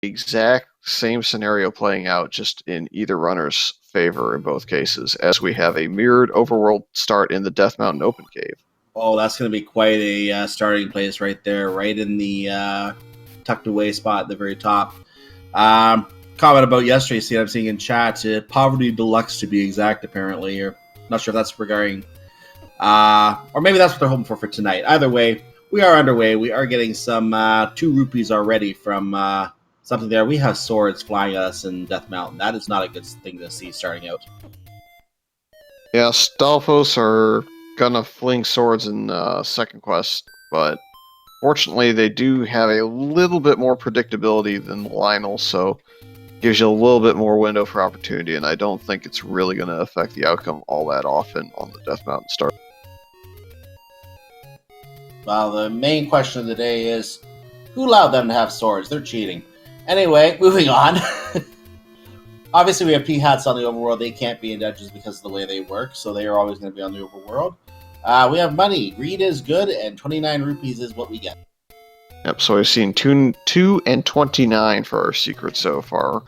exact same scenario playing out, just in either runner's favor in both cases, as we have a mirrored overworld start in the Death Mountain Open Cave. Oh, that's going to be quite a starting place right there, right in the tucked away spot at the very top. Comment about yesterday, see, I'm seeing in chat, Poverty Deluxe to be exact, apparently. Or not sure if that's regarding, or maybe that's what they're hoping for tonight. Either way, we are underway. We are getting some 2 rupees already from something there. We have swords flying at us in Death Mountain. That is not a good thing to see starting out. Yeah, Stalfos are gonna fling swords in second quest, but fortunately they do have a little bit more predictability than Lionel, so gives you a little bit more window for opportunity, and I don't think it's really going to affect the outcome all that often on the Death Mountain start. Well, the main question of the day is, who allowed them to have swords? They're cheating. Anyway, moving on. Obviously, we have P-Hats on the overworld. They can't be in dungeons because of the way they work, so they are always going to be on the overworld. We have money. Greed is good, and 29 rupees is what we get. Yep, so we've seen 2 and 29 for our secrets so far.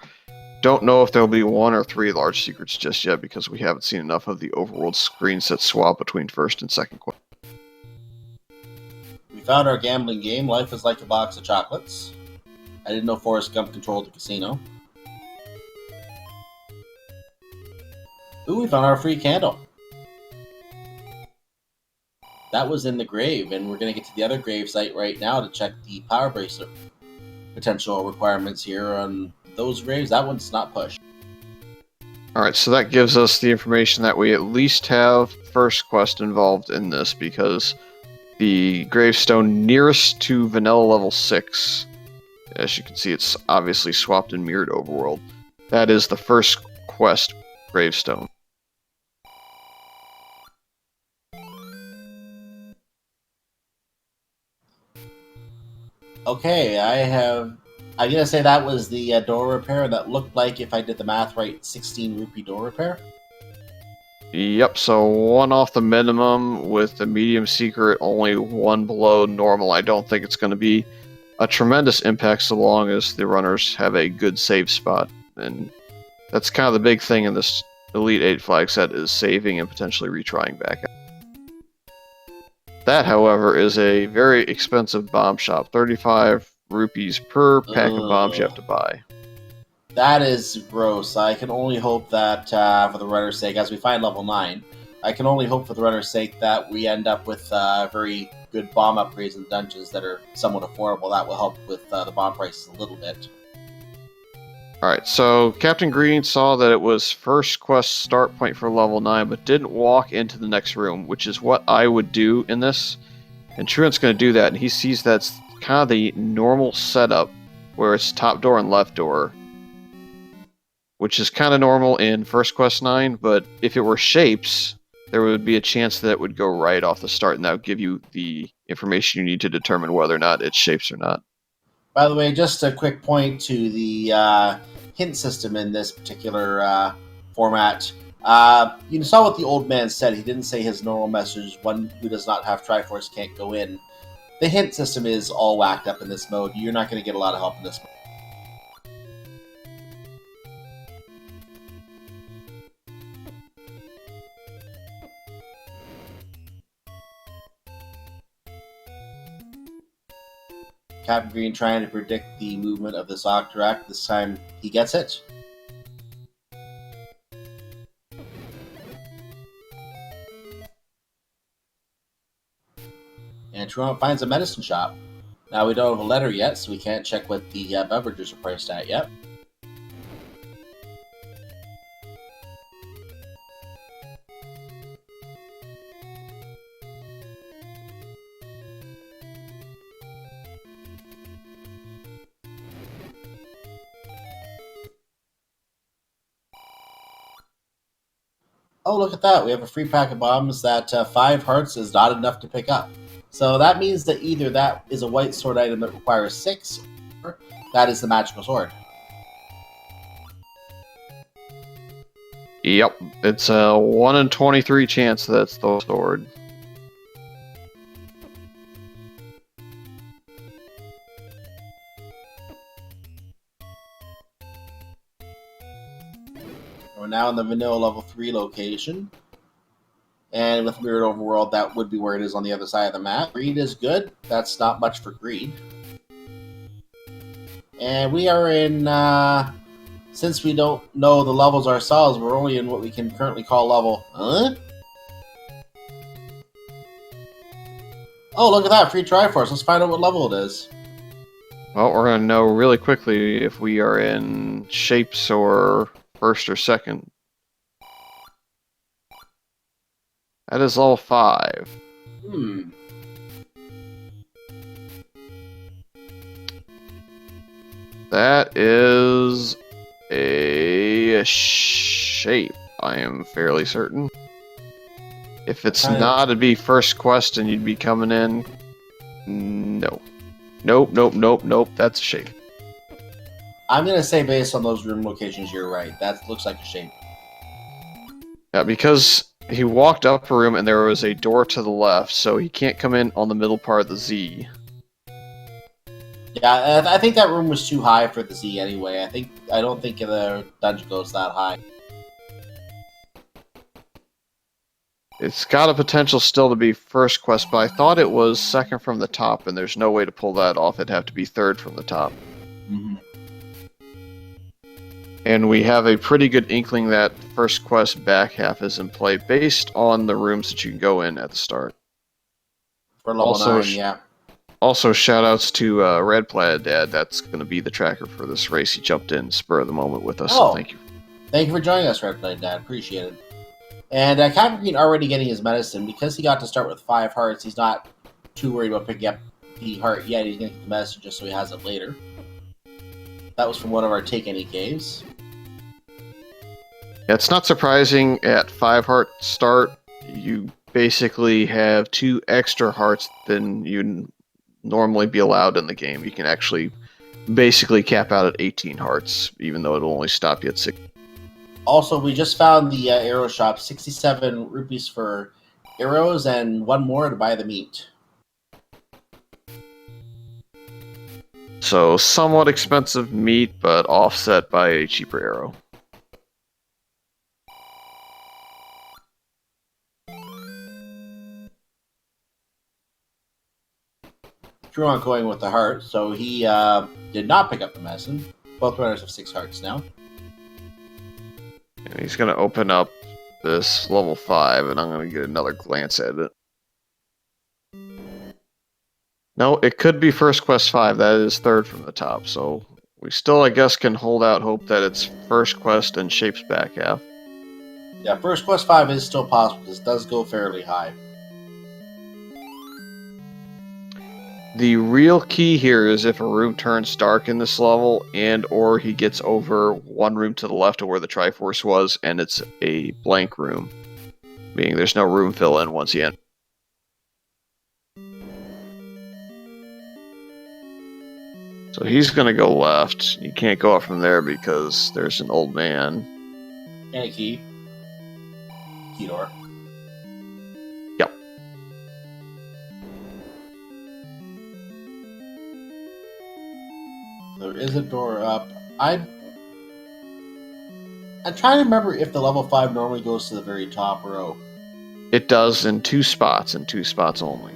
Don't know if there'll be 1 or 3 large secrets just yet, because we haven't seen enough of the overworld screens that swap between first and second quest. We found our gambling game. Life is like a box of chocolates. I didn't know Forrest Gump controlled the casino. Ooh, we found our free candle. That was in the grave, and we're going to get to the other grave site right now to check the power bracelet potential requirements here on those graves. That one's not pushed. Alright, so that gives us the information that we at least have first quest involved in this, because the gravestone nearest to vanilla level 6, as you can see, it's obviously swapped in mirrored overworld. That is the first quest gravestone. Okay, I'm going to say that was the door repair. That looked like, if I did the math right, 16 rupee door repair. Yep, so 1 off the minimum with the medium secret, only 1 below normal. I don't think it's going to be a tremendous impact so long as the runners have a good save spot. And that's kind of the big thing in this Elite 8 flag set, is saving and potentially retrying back out. That, however, is a very expensive bomb shop. 35 rupees per pack of bombs you have to buy. That is gross. I can only hope that, for the runner's sake, as we find level 9, I can only hope for the runner's sake that we end up with very good bomb upgrades in dungeons that are somewhat affordable. That will help with the bomb prices a little bit. Alright, so Captain Green saw that it was first quest start point for level 9, but didn't walk into the next room, which is what I would do in this. And Truant's going to do that, and he sees that's kind of the normal setup, where it's top door and left door, which is kind of normal in first quest 9, but if it were shapes, there would be a chance that it would go right off the start, and that would give you the information you need to determine whether or not it's shapes or not. By the way, just a quick point to the hint system in this particular format. You saw what the old man said. He didn't say his normal message, one who does not have Triforce can't go in. The hint system is all whacked up in this mode. You're not going to get a lot of help in this mode. Captain Green trying to predict the movement of this Octorock. This time he gets it. And Truant finds a medicine shop. Now we don't have a letter yet, so we can't check what the beverages are priced at yet. Oh, look at that. We have a free pack of bombs that 5 hearts is not enough to pick up. So that means that either that is a white sword item that requires 6, or that is the magical sword. Yep, it's a 1 in 23 chance that's the sword. We're now in the vanilla level 3 location. And with Weird Overworld, that would be where it is on the other side of the map. Greed is good. That's not much for greed. And we are in, since we don't know the levels ourselves, we're only in what we can currently call level... Huh? Oh, look at that, free Triforce. Let's find out what level it is. Well, we're going to know really quickly if we are in shapes or first or second. That is level 5. That is a shape, I am fairly certain. If it's not, it'd be first quest and you'd be coming in. No. Nope, that's a shape. I'm going to say based on those room locations, you're right. That looks like a shape. Yeah, because he walked up a room and there was a door to the left, so he can't come in on the middle part of the Z. Yeah, I think that room was too high for the Z anyway. I don't think the dungeon goes that high. It's got a potential still to be first quest, but I thought it was second from the top, and there's no way to pull that off. It'd have to be third from the top. Mm-hmm. And we have a pretty good inkling that first quest back half is in play based on the rooms that you can go in at the start. For level 9, yeah. Also, shout-outs to Red Plaid Dad. That's going to be the tracker for this race. He jumped in spur of the moment with us, so thank you. Thank you for joining us, Red Plaid Dad. Appreciate it. And Captain Green already getting his medicine. Because he got to start with 5 hearts, he's not too worried about picking up the heart yet. He's going to get the medicine just so he has it later. That was from one of our Take Any caves. Yeah, it's not surprising at 5 heart start, you basically have 2 extra hearts than you'd normally be allowed in the game. You can actually basically cap out at 18 hearts, even though it'll only stop you at 6. Also, we just found the arrow shop, 67 rupees for arrows and 1 more to buy the meat. So, somewhat expensive meat, but offset by a cheaper arrow. Truant going with the heart, so he did not pick up the medicine. Both runners have 6 hearts now. And he's going to open up this level 5, and I'm going to get another glance at it. No, it could be first quest 5. That is third from the top, so we still, I guess, can hold out hope that it's first quest and shapes back half. Yeah, first quest 5 is still possible. This does go fairly high. The real key here is if a room turns dark in this level and or he gets over 1 room to the left of where the Triforce was and it's a blank room, meaning there's no room fill in once you enter. So he's going to go left. You can't go up from there because there's an old man. And a key. Key door. Yep. There is a door up. I'm trying to remember if the level 5 normally goes to the very top row. It does in 2 spots, and 2 spots only.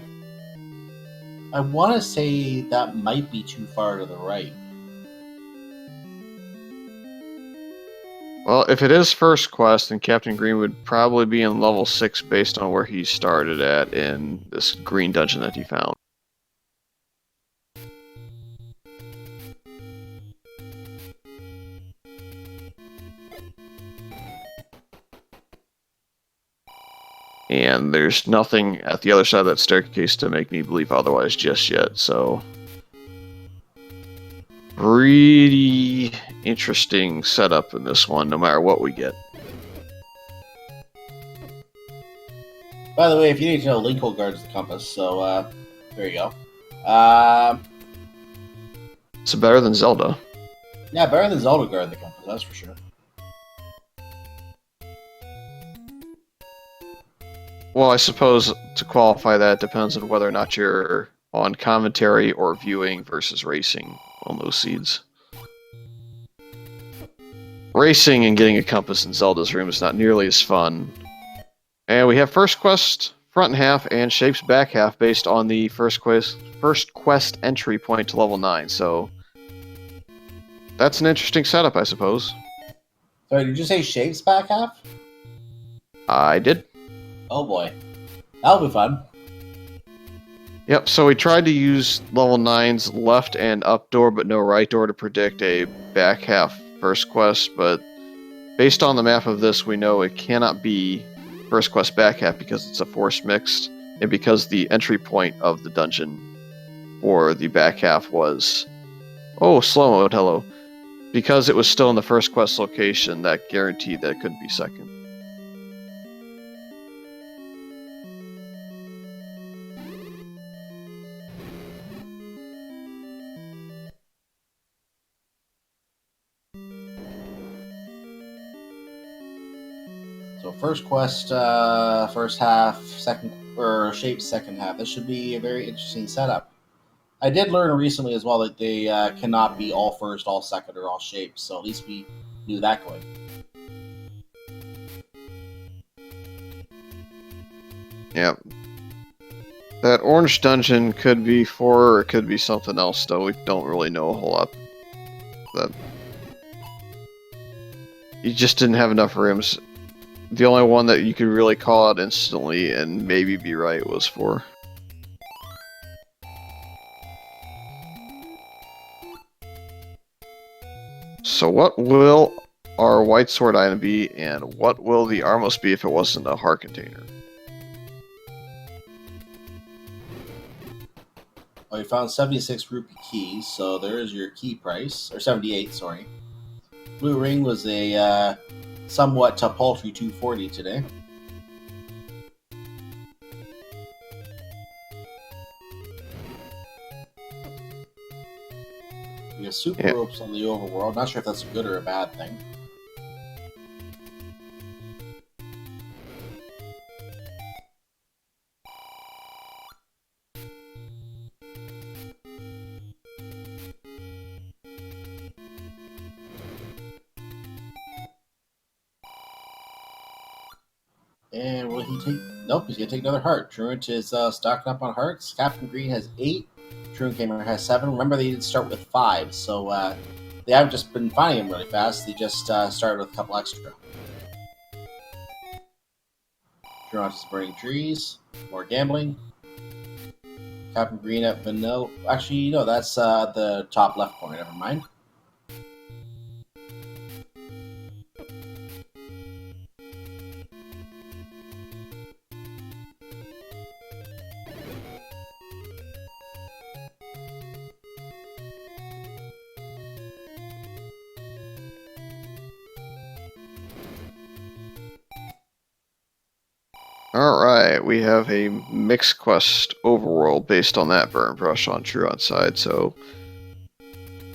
I want to say that might be too far to the right. Well, if it is first quest, then Captain Green would probably be in level 6 based on where he started at in this green dungeon that he found. And there's nothing at the other side of that staircase to make me believe otherwise just yet, so... Pretty interesting setup in this one, no matter what we get. By the way, if you need to know, Linkle guards the compass, so, there you go. It's better than Zelda. Yeah, better than Zelda guard the compass, that's for sure. Well, I suppose to qualify that depends on whether or not you're on commentary or viewing versus racing on those seeds. racing and getting a compass in Zelda's room is not nearly as fun. And we have first quest front half and Shape's back half based on the first quest entry point to level 9, so that's an interesting setup, I suppose. Sorry, did you say Shape's back half? I did. Oh boy. That'll be fun. Yep, so we tried to use level 9's left and up door but no right door to predict a back half first quest, but based on the map of this, we know it cannot be first quest back half because it's a force mixed, and because the entry point of the dungeon for the back half was... Oh, slow mode, hello. Because it was still in the first quest location, that guaranteed that it couldn't be second. So first quest, first half, Shape's second half. This should be a very interesting setup. I did learn recently as well that they cannot be all first, all second, or all Shapes. So at least we knew that going. Yep. That orange dungeon could be 4 or it could be something else, though. We don't really know a whole lot. That you just didn't have enough rooms. The only one that you could really call out instantly and maybe be right was 4. So what will our white sword item be, and what will the Armos be if it wasn't a heart container? Well, you found 76 rupee keys, so there's your key price, or 78, sorry. Blue ring was a somewhat paltry 240 today. We have super ropes on the overworld. Not sure if that's a good or a bad thing. And will he take... Nope, he's going to take another heart. Truant is stocking up on hearts. Captain Green has 8. TruantGamer has 7. Remember, they did start with 5, so they haven't just been finding them really fast. They just started with a couple extra. Truant is burning trees. More gambling. Captain Green at Vanilla. Actually, no, that's the top left corner. Never mind. Alright, we have a mixed quest overworld based on that burn brush on Truant's side, so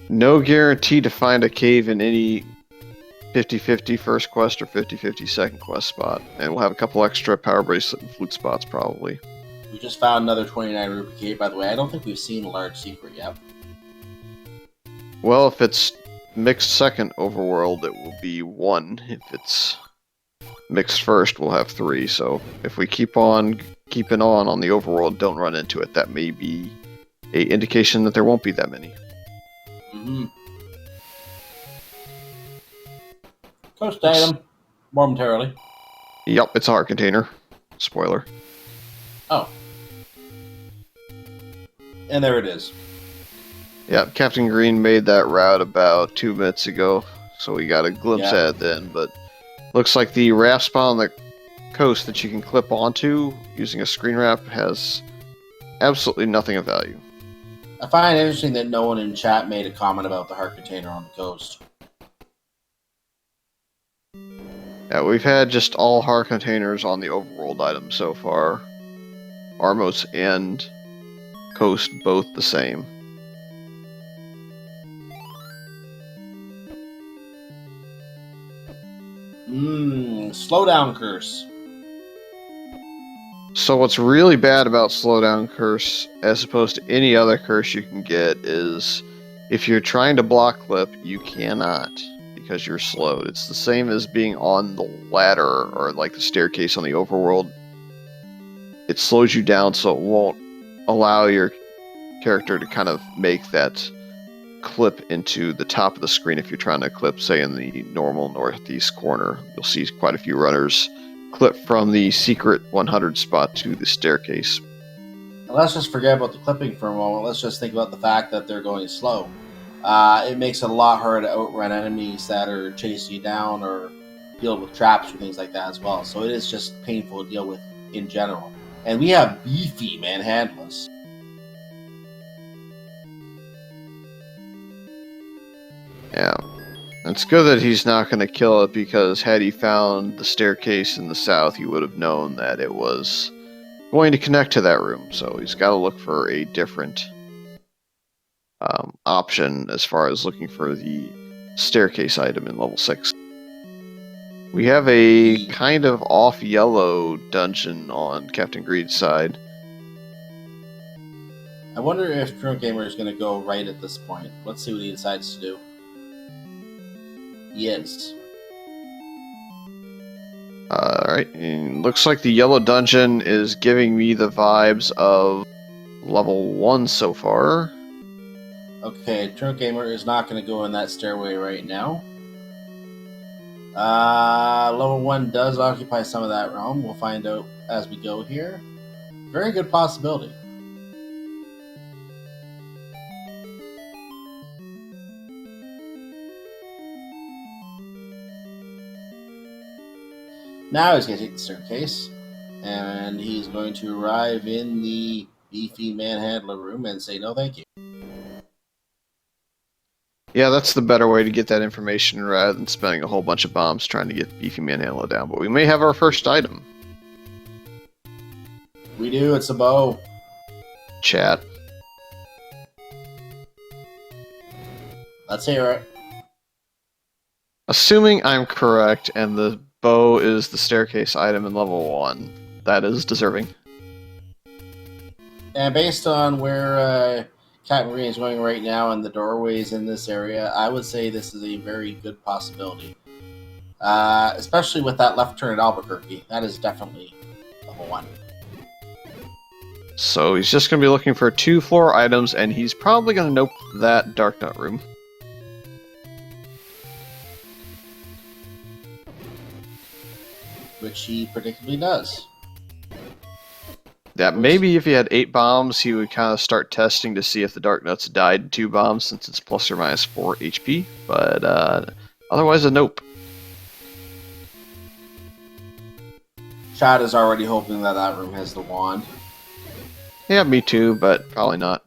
no guarantee to find a cave in any 50-50 first quest or 50-50 second quest spot, and we'll have a couple extra power bracelet and flute spots probably. We just found another 29 rupee cave, by the way. I don't think we've seen a large secret yet. Well, if it's mixed second overworld, it will be 1. If it's mixed first, we'll have 3. So if we keep on keeping on the overworld, don't run into it. That may be a indication that there won't be that many. Mm-hmm. Coast item, momentarily. Yep, it's a heart container. Spoiler. Oh. And there it is. Yep, Captain Green made that route about 2 minutes ago, so we got a glimpse at it then, but looks like the raft spot on the coast that you can clip onto using a screen wrap has absolutely nothing of value. I find it interesting that no one in chat made a comment about the heart container on the coast. Yeah, we've had just all heart containers on the overworld items so far. Armos and coast both the same. Slowdown curse. So what's really bad about slowdown curse, as opposed to any other curse you can get, is if you're trying to block clip, you cannot, because you're slowed. It's the same as being on the ladder or like the staircase on the overworld. It slows you down so it won't allow your character to kind of make that clip into the top of the screen. If you're trying to clip, say, in the normal northeast corner, you'll see quite a few runners clip from the secret 100 spot to the staircase. And let's just forget about the clipping for a moment. Let's just think about the fact that they're going slow. It makes it a lot harder to outrun enemies that are chasing you down or deal with traps or things like that as well. So it is just painful to deal with in general. And we have beefy manhandlers. Yeah. It's good that he's not going to kill it, because had he found the staircase in the south, he would have known that it was going to connect to that room. So he's got to look for a different option as far as looking for the staircase item in level 6. We have a kind of off-yellow dungeon on Captain Greed's side. I wonder if TruantGamer is going to go right at this point. Let's see what he decides to do. He is. Alright, looks like the yellow dungeon is giving me the vibes of level 1 so far. Okay, TruantGamer is not going to go in that stairway right now. Level 1 does occupy some of that realm. We'll find out as we go here. Very good possibility. Now he's going to take the staircase, and he's going to arrive in the beefy manhandler room and say no thank you. Yeah, that's the better way to get that information rather than spending a whole bunch of bombs trying to get beefy manhandler down. But we may have our first item. We do, it's a bow. Chat. Let's hear it. Assuming I'm correct and the bow is the staircase item in level 1, that is deserving. And based on where CaptainGreen is going right now and the doorways in this area, I would say this is a very good possibility. Especially with that left turn at Albuquerque. That is definitely level 1. So he's just going to be looking for 2 floor items, and he's probably going to nope that Dark Nut room. Which he predictably does. Yeah, maybe if he had 8 bombs, he would kind of start testing to see if the Dark Nuts died in 2 bombs, since it's plus or minus 4 HP. But otherwise, a nope. Chad is already hoping that that room has the wand. Yeah, me too, but probably not.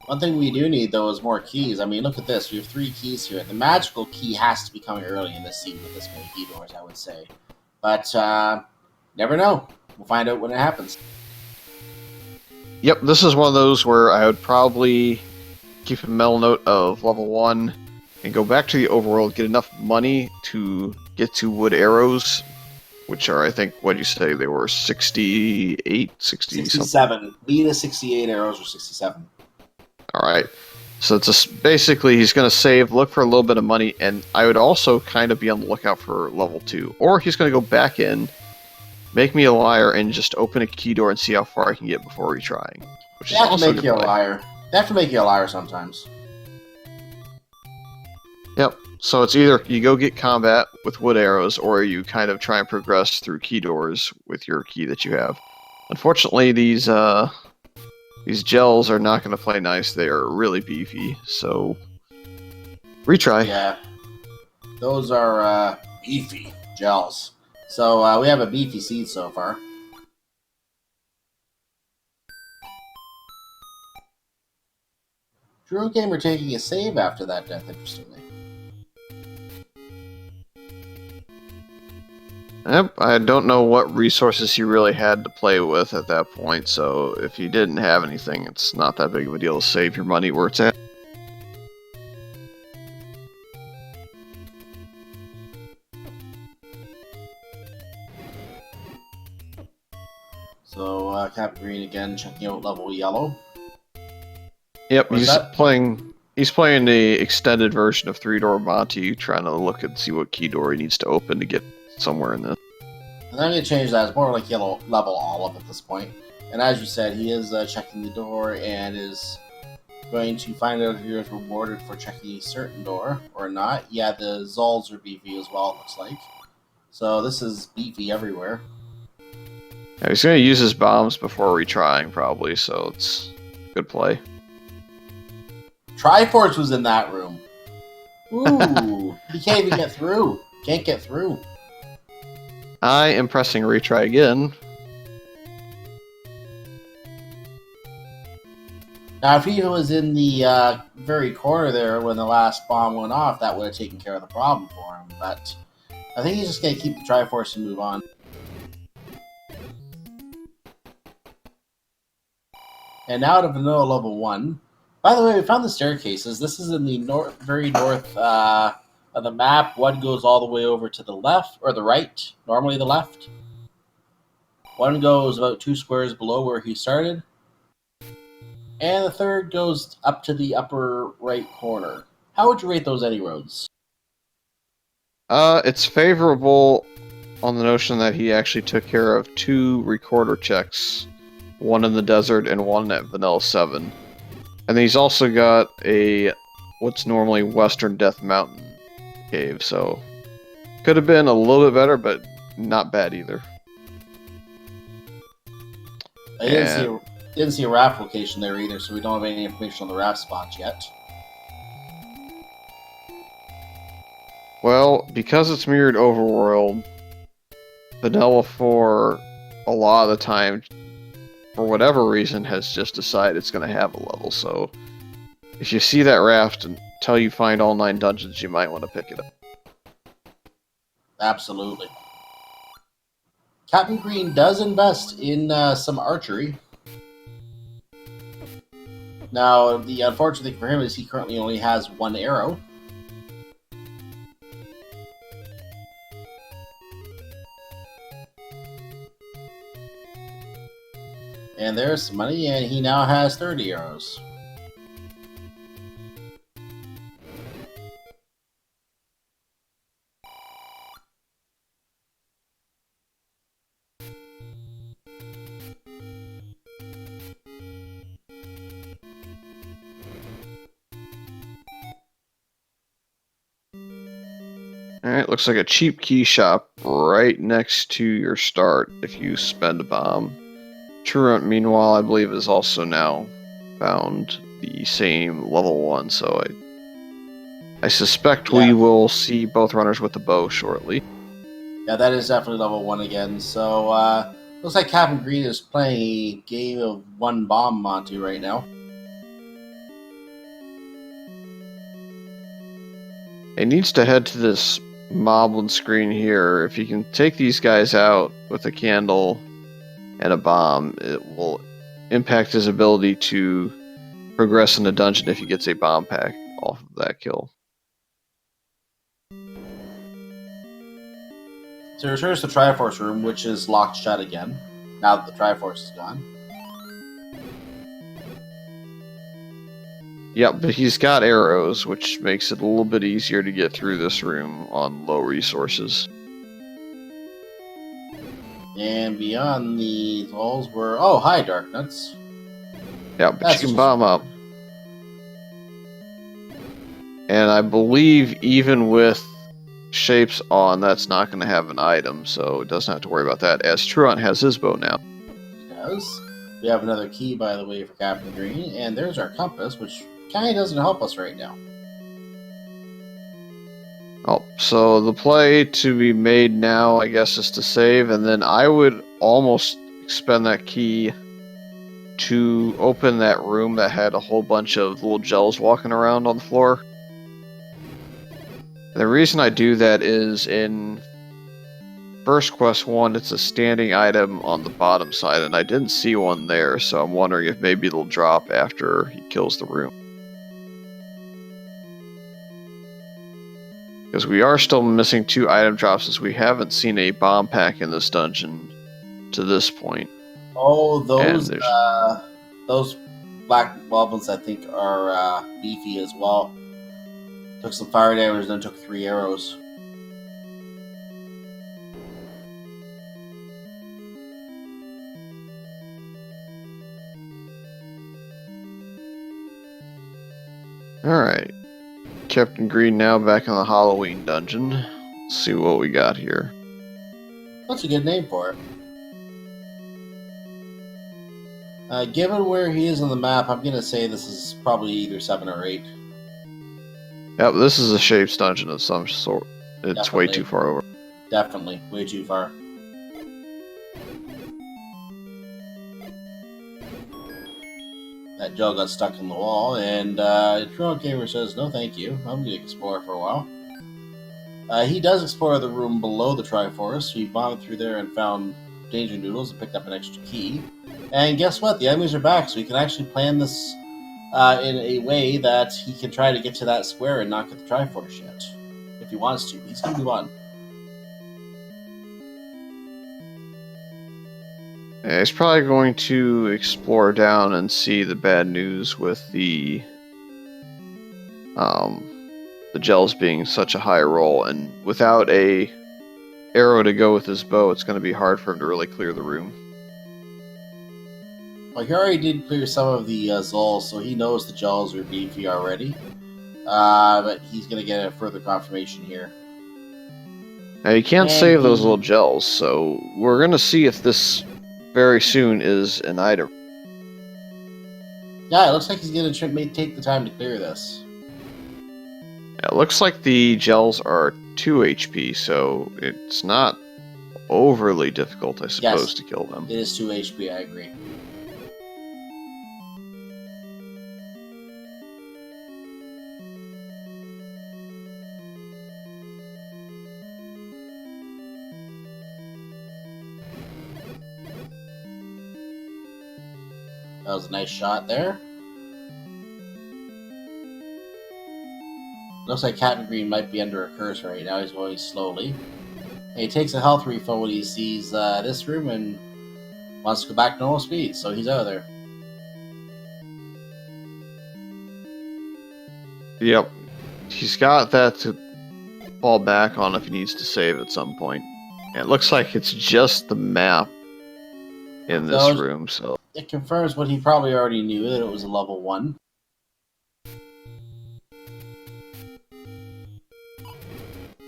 One thing we do need, though, is more keys. I mean, look at this. We have 3 keys here. The magical key has to be coming early in this scene with this many key doors, I would say. But, never know. We'll find out when it happens. Yep, this is one of those where I would probably keep a mental note of level 1 and go back to the overworld, get enough money to get to wood arrows, which are, I think, what did you say, they were 68, 60 67. something? Be the 68 arrows or 67. Alright, so it's just basically he's going to save, look for a little bit of money, and I would also kind of be on the lookout for level 2. Or he's going to go back in, make me a liar, and just open a key door and see how far I can get before retrying. Which They is have to also make you a liar. They have to make you a liar sometimes. Yep, so it's either you go get combat with wood arrows, or you kind of try and progress through key doors with your key that you have. Unfortunately, these gels are not going to play nice. They are really beefy, so retry. Yeah. Those are beefy gels. So we have a beefy seed so far. TruantGamer taking a save after that death, interestingly. Yep, I don't know what resources he really had to play with at that point, so if he didn't have anything, it's not that big of a deal to save your money where it's at. So CaptainGreen again checking out level yellow. Yep, Or is that? he's playing the extended version of Three Door Monty, trying to look and see what key door he needs to open to get somewhere in this. And I'm going to change that. It's more like yellow level olive at this point. And as you said, he is checking the door and is going to find out if he was rewarded for checking a certain door or not. Yeah, the Zols are beefy as well, it looks like. So this is beefy everywhere. Yeah, he's going to use his bombs before retrying, probably, so it's good play. Triforce was in that room. Ooh, he can't even get through. Can't get through. I am pressing retry again. Now, if he was in the very corner there when the last bomb went off, that would have taken care of the problem for him. But I think he's just going to keep the Triforce and move on. And now to vanilla level 1. By the way, we found the staircases. This is in the very north of the map. One goes all the way over to the left, or the right, normally the left. One goes about 2 squares below where he started. And the third goes up to the upper right corner. How would you rate those any roads? It's favorable on the notion that he actually took care of 2 recorder checks, one in the desert and one at Vanilla 7. And then he's also got a what's normally Western Death Mountain cave, so could have been a little bit better, but not bad either. I didn't see a raft location there either, so we don't have any information on the raft spots yet. Well, because it's mirrored overworld, Vanilla 4, a lot of the time, for whatever reason, has just decided it's going to have a level. So if you see that raft until you find all 9 dungeons, you might want to pick it up. Absolutely. Captain Green does invest in some archery. Now, the unfortunate thing for him is he currently only has 1 arrow. And there's some money, and he now has 30 arrows. Alright, looks like a cheap key shop right next to your start if you spend a bomb. Truant, meanwhile, I believe is also now found the same level 1, so I suspect we will see both runners with the bow shortly. Yeah, that is definitely level 1 again. So, looks like Captain Green is playing a game of 1 bomb Monty right now. He needs to head to this moblin screen here. If you can take these guys out with a candle and a bomb, it will impact his ability to progress in the dungeon if he gets a bomb pack off of that kill. So he returns to the Triforce room, which is locked shut again, now that the Triforce is gone. Yep, but he's got arrows, which makes it a little bit easier to get through this room on low resources. And beyond the walls were... Oh, hi, Dark Nuts. Yeah, but you can bomb up. And I believe even with shapes on, that's not going to have an item, so it doesn't have to worry about that, as Truant has his bow now. It does. We have another key, by the way, for Captain Green, and there's our compass, which kind of doesn't help us right now. Oh, so the play to be made now, I guess, is to save, and then I would almost expend that key to open that room that had a whole bunch of little gels walking around on the floor. The reason I do that is in First Quest 1, it's a standing item on the bottom side, and I didn't see one there, so I'm wondering if maybe it'll drop after he kills the room. Because we are still missing 2 item drops, as we haven't seen a bomb pack in this dungeon to this point. Oh, those black goblins, I think, are beefy as well. Took some fire damage, then took 3 arrows. Alright. Captain Green now back in the Halloween dungeon. Let's see what we got here. That's a good name for it. Given where he is on the map, I'm going to say this is probably either 7 or 8. Yep, this is a Shapes dungeon of some sort. It's Definitely. way too far over. Definitely. Way too far. That Joe got stuck in the wall, and TruantGamer says, no thank you, I'm going to explore for a while. He does explore the room below the Triforce. He bombed through there and found Danger Noodles and picked up an extra key. And guess what? The enemies are back, so he can actually plan this in a way that he can try to get to that square and not get the Triforce yet. If he wants to. He's going to move on. Yeah, he's probably going to explore down and see the bad news with the gels being such a high roll, and without a arrow to go with his bow, it's going to be hard for him to really clear the room. Well, he already did clear some of the Zols, so he knows the gels are beefy already. But he's going to get a further confirmation here. Now, you can't save those little gels, so we're going to see if this very soon is an item. Yeah, it looks like he's going to take the time to clear this. Yeah, it looks like the gels are 2 HP, so it's not overly difficult, I suppose, to kill them. It is 2 HP, I agree. That was a nice shot there. Looks like Captain Green might be under a curse right now. He's going slowly. And he takes a health refill when he sees this room and wants to go back to normal speed, so he's out of there. Yep. He's got that to fall back on if he needs to save at some point. And it looks like it's just the map in this room, so... It confirms what he probably already knew, that it was a level 1.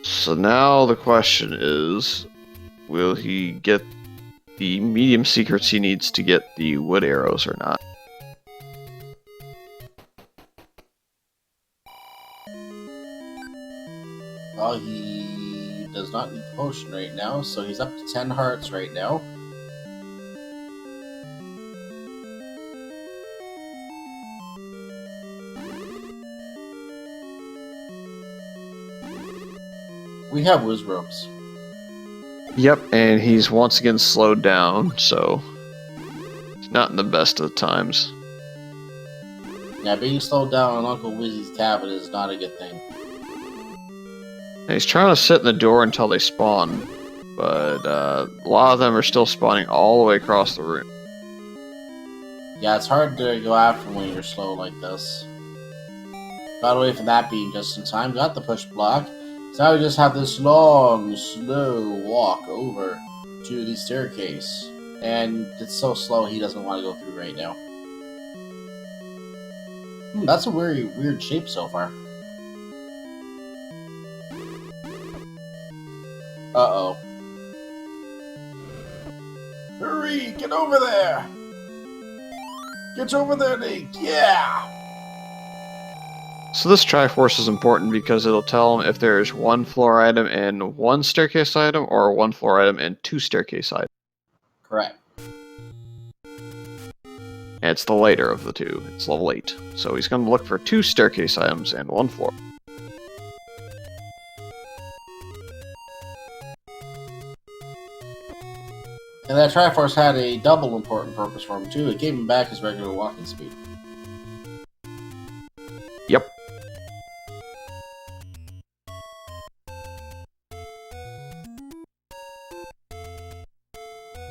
So now the question is, will he get the medium secrets he needs to get the wood arrows or not? Well, he does not need the potion right now, so he's up to 10 hearts right now. We have whiz ropes. Yep, and he's once again slowed down, so he's not in the best of times. Yeah, being slowed down on Uncle Wizzy's cabin is not a good thing. And he's trying to sit in the door until they spawn, but a lot of them are still spawning all the way across the room. Yeah, it's hard to go after when you're slow like this. Got away from that being just in time, got the push block. So now we just have this long, slow walk over to the staircase. And it's so slow he doesn't want to go through right now. That's a very weird shape so far. Uh-oh. Hurry! Get over there! Get over there, Link! Yeah! So this Triforce is important because it'll tell him if there's one floor item and one staircase item, or one floor item and 2 staircase items. Correct. And it's the later of the 2. It's level 8. So he's going to look for 2 staircase items and 1 floor. And that Triforce had a double important purpose for him too. It gave him back his regular walking speed. Yep.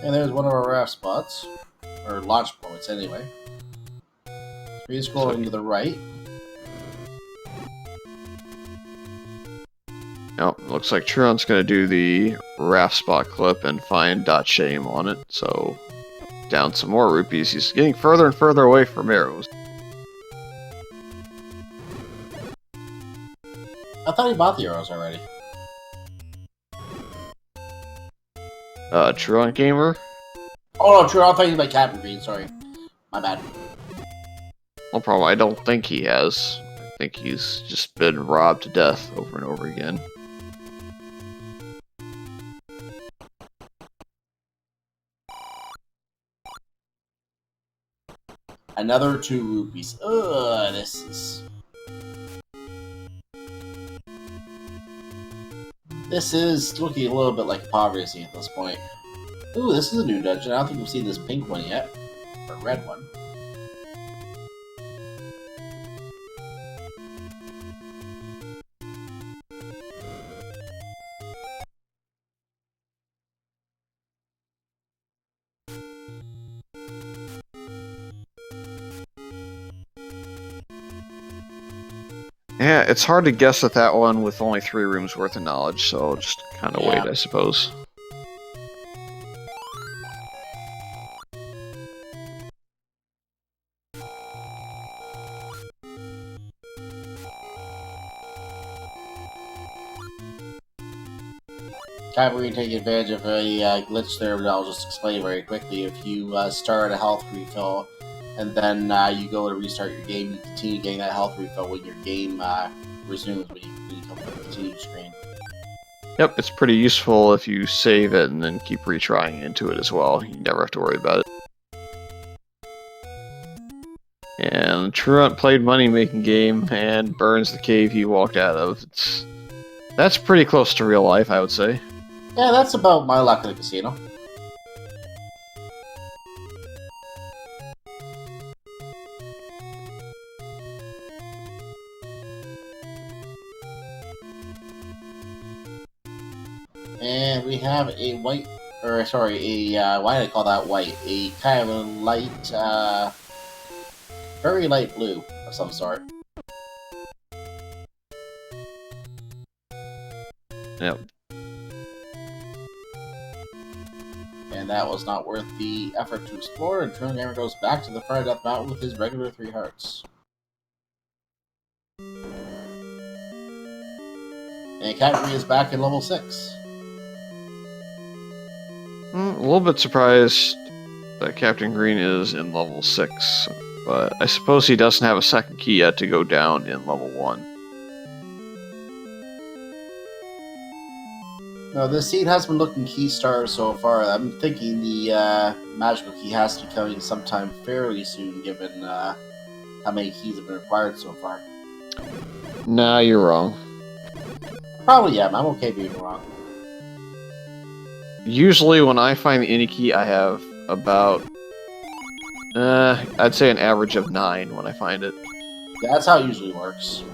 And there's one of our raft spots. Or launch points, anyway. He's scrolling to the right. Nope, looks like Truant's gonna do the Raft spot clip and find .shame on it, so down some more rupees. He's getting further and further away from arrows. I thought he bought the arrows already. TruantGamer? Oh no, true. I thought you meant Captain Green. Sorry, my bad. No problem. I don't think he has. I think he's just been robbed to death over and over again. Another 2 rupees. Ugh, This is looking a little bit like poverty at this point. Ooh, this is a new dungeon. I don't think we've seen this pink one yet. Or red one. Yeah, it's hard to guess at that one with only 3 rooms worth of knowledge, so just kind of wait, I suppose. We're taking advantage of a glitch there, but I'll just explain very quickly. If you start a health refill, and then you go to restart your game, you continue getting that health refill when your game resumes when you come to the continue screen. Yep, it's pretty useful if you save it and then keep retrying into it as well. You never have to worry about it. And Truant played money-making game and burns the cave he walked out of. That's pretty close to real life, I would say. Yeah, that's about my luck at the casino. And we have a white, or sorry, why did I call that white? A kind of a light, very light blue of some sort. Yep. And that was not worth the effort to explore, and TruantGamer goes back to the front of Death Mountain with his regular 3 hearts. And Captain is back in level 6. A little bit surprised that Captain Green is in level 6, but I suppose he doesn't have a second key yet to go down in level 1. No, this seed has been looking key stars so far. I'm thinking the magical key has to be coming sometime fairly soon, given how many keys have been required so far. Nah, you're wrong. Probably am. I'm okay being wrong. Usually when I find any key, I have about, I'd say an average of 9 when I find it. Yeah, that's how it usually works.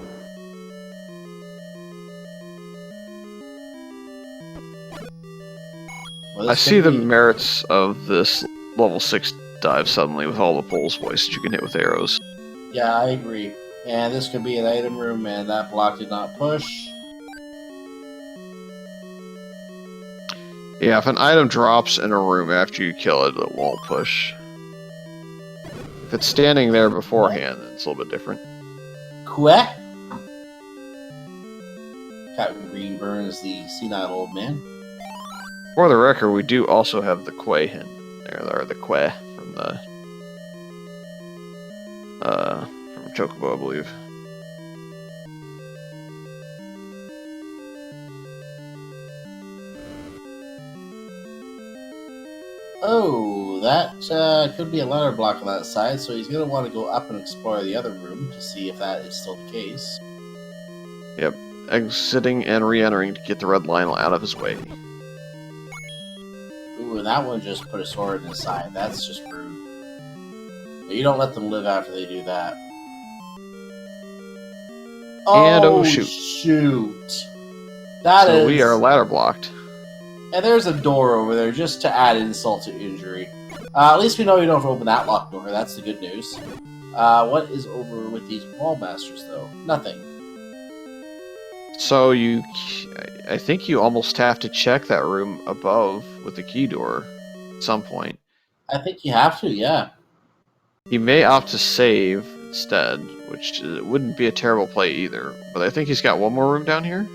Well, I see the merits of this level 6 dive suddenly with all the pulse voices you can hit with arrows. Yeah, I agree. And this could be an item room, and that block did not push. Yeah, if an item drops in a room after you kill it, it won't push. If it's standing there beforehand, then it's a little bit different. Queh? Captain Green burns the senile old man. For the record, we do also have the Quay hint there, or the Quay from the from Chocobo, I believe. Oh, that could be a ladder block on that side, so he's going to want to go up and explore the other room to see if that is still the case. Yep, exiting and re-entering to get the red line out of his way. Ooh, and that one just put a sword in his side. That's just rude. You don't let them live after they do that. And oh shoot. Shoot. So we are ladder blocked. And there's a door over there just to add insult to injury. At least we know you don't have to open that locked door. That's the good news. What is over with these wall masters, though? Nothing. So I think you almost have to check that room above with the key door at some point. I think you have to, yeah. He may opt to save instead, which wouldn't be a terrible play either. But I think he's got one more room down here.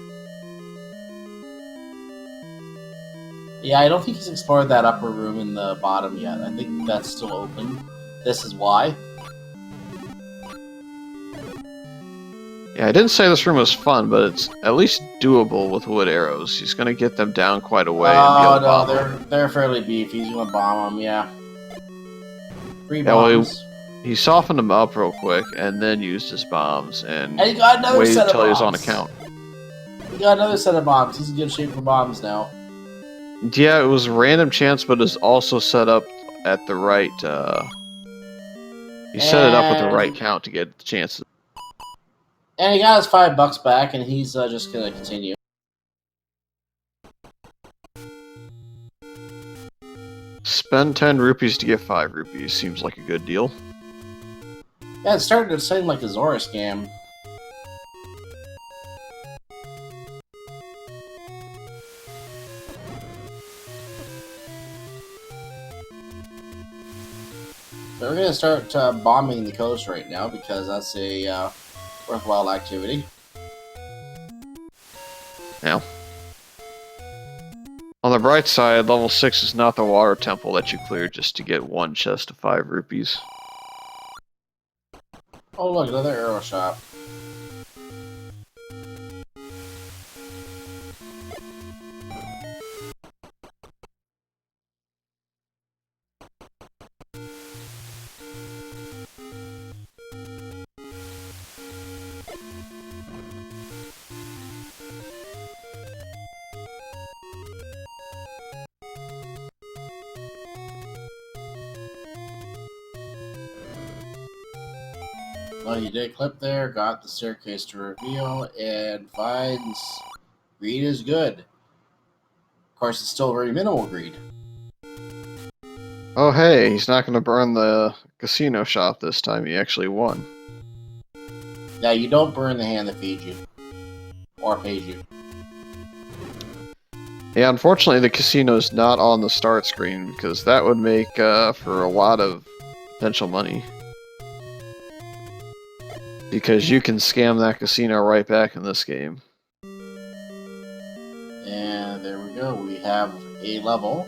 Yeah, I don't think he's explored that upper room in the bottom yet. I think that's still open. This is why. Yeah, I didn't say this room was fun, but it's at least doable with wood arrows. He's gonna get them down quite a way and be able to bomb them. They're fairly beefy. He's gonna bomb them, yeah. 3 Yeah, well, bombs. he softened them up real quick and then used his bombs and And he got another waited set of until he was on bombs. account. He got another set of bombs. He's in good shape for bombs now. Yeah, it was a random chance, but it's also set up at the right. He set it up with the right count to get the chances. And he got his $5 back, and he's just gonna continue. Spend 10 rupees to get 5 rupees. Seems like a good deal. Yeah, it's starting to seem like a Zora scam. So we're gonna start bombing the coast right now because that's a worthwhile activity. Yeah. On the bright side, level 6 is not the water temple that you cleared just to get 1 chest of 5 rupees. Oh look, another arrow shop. Well, you did clip there, got the staircase to reveal, and finds greed is good. Of course, it's still very minimal greed. Oh hey, he's not going to burn the casino shop this time. He actually won. Yeah, you don't burn the hand that feeds you. Or pays you. Yeah, unfortunately the casino's not on the start screen because that would make for a lot of potential money. Because you can scam that casino right back in this game. And there we go, we have a level.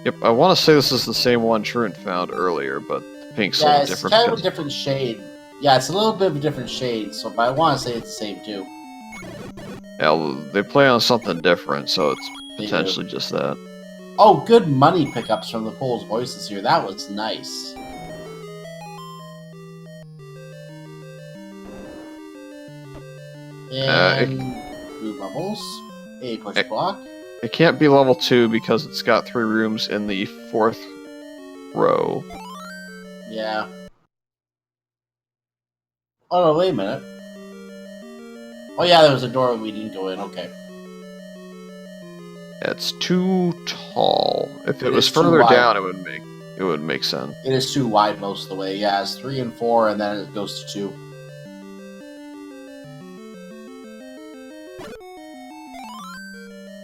Yep, I want to say this is the same one Truant found earlier, but the pink's a Yeah, little it's different. kind of a different shade. Yeah, it's a little bit of a different shade, so but I want to say it's the same too. Yeah, they play on something different, so it's They potentially just that. Oh, good money pickups from the Pole's voices here. That was nice. And blue bubbles. A push block. It can't be level 2 because it's got 3 rooms in the 4th row. Yeah. Oh no, wait a minute. Oh yeah, there was a door we didn't go in. Okay. It's too tall. If it was is too further wide. down, it would make sense. It is too wide most of the way. Yeah, it's 3 and 4, and then it goes to 2.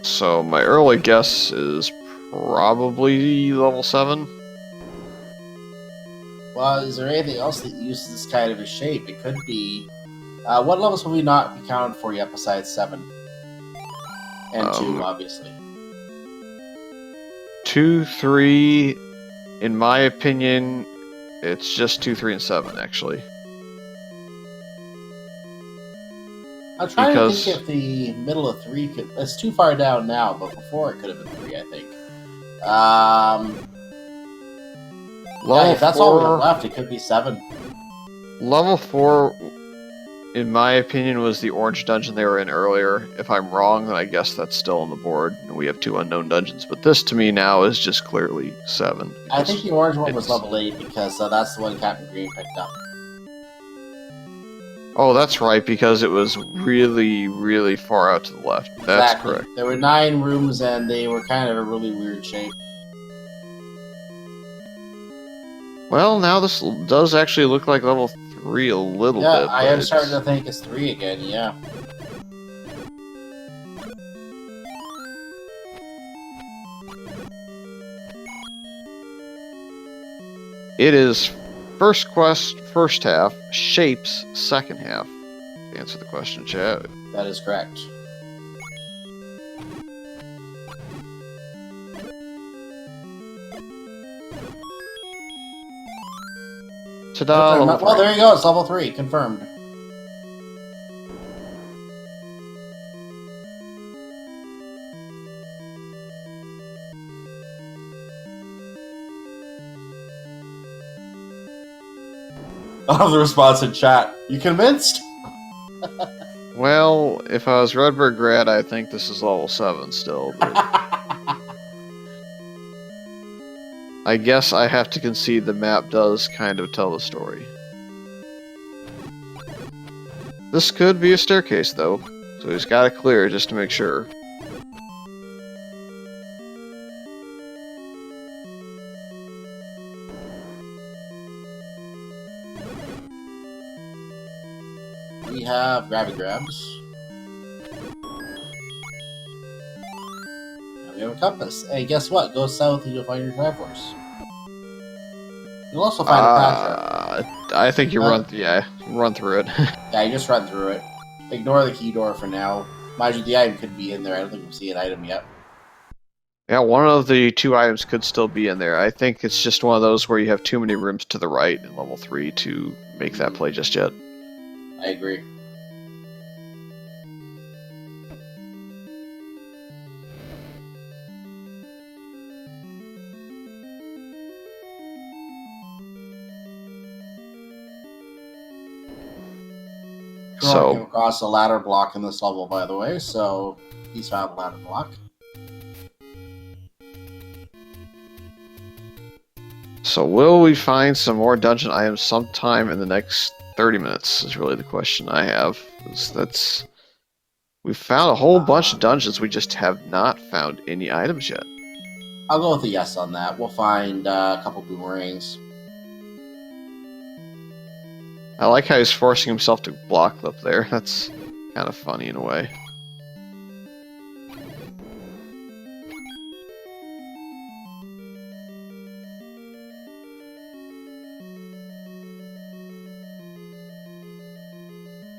So my early guess is probably level 7. Well, is there anything else that uses this kind of a shape? It could be. What levels have we not accounted for yet besides 7? And 2, obviously. 2, 3, in my opinion, it's just 2, 3, and 7, actually. I'm trying to think if the middle of 3 could... It's too far down now, but before it could have been 3, I think. Yeah, if that's all we have left, it could be 7. Level 4, in my opinion, was the orange dungeon they were in earlier. If I'm wrong, then I guess that's still on the board, and we have 2 unknown dungeons. But this, to me, now is just clearly 7. I think the orange one was level 8, because that's the one Captain Green picked up. Oh, that's right, because it was really, really far out to the left. That's Exactly. correct. There were 9 rooms, and they were kind of a really weird shape. Well, now this does actually look like level 3 a little Yeah, bit, I but am starting to it's... think it's 3 again, yeah. It is first quest, first half, shapes, second half. To answer the question, chat. That is correct. Ta-da, level 3. Well, there you go. It's level 3. Confirmed. I love the response in chat. You convinced? Well, if I was Redbird Grad, I think this is level 7 still, but... I guess I have to concede the map does kind of tell the story. This could be a staircase, though, so he's got to clear just to make sure. We have grabby grabs. And we have a compass. Hey, guess what? Go south and you'll find your Triforce. You'll also find a crash shard. I think you run through it. Yeah, you just run through it. Ignore the key door for now. Mind you, the item could be in there. I don't think we see an item yet. Yeah, one of the 2 items could still be in there. I think it's just one of those where you have too many rooms to the right in level 3 to make that play just yet. I agree. So, came across a ladder block in this level, by the way, so he's found a ladder block. So will we find some more dungeon items sometime in the next 30 minutes is really the question I have. We've found a whole bunch of dungeons, we just have not found any items yet. I'll go with a yes on that. We'll find a couple boomerangs. I like how he's forcing himself to block up there. That's kind of funny in a way.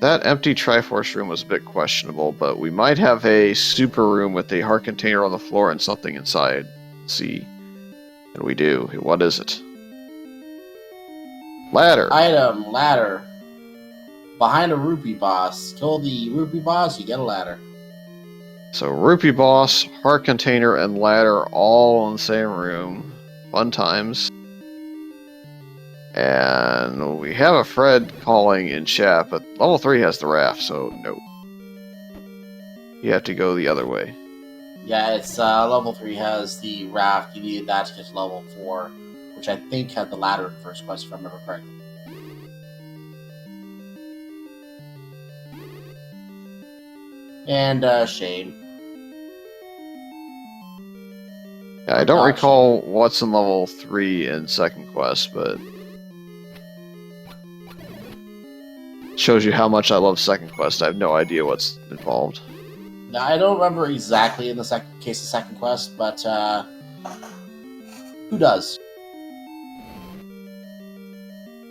That empty Triforce room was a bit questionable, but we might have a super room with a heart container on the floor and something inside. Let's see. And we do. What is it? Ladder. Item, ladder. Behind a rupee boss. Kill the rupee boss, you get a ladder. So rupee boss, heart container, and ladder all in the same room. Fun times. And we have a Fred calling in chat, but level 3 has the raft, so no. You have to go the other way. Yeah, it's level 3 has the raft. You needed that to get to level 4, which I think had the ladder in first quest, if I remember correctly. And Shane. Yeah, I don't recall what's in level 3 in second quest, but shows you how much I love second quest. I have no idea what's involved. Now, I don't remember exactly in the case of second quest, but who does?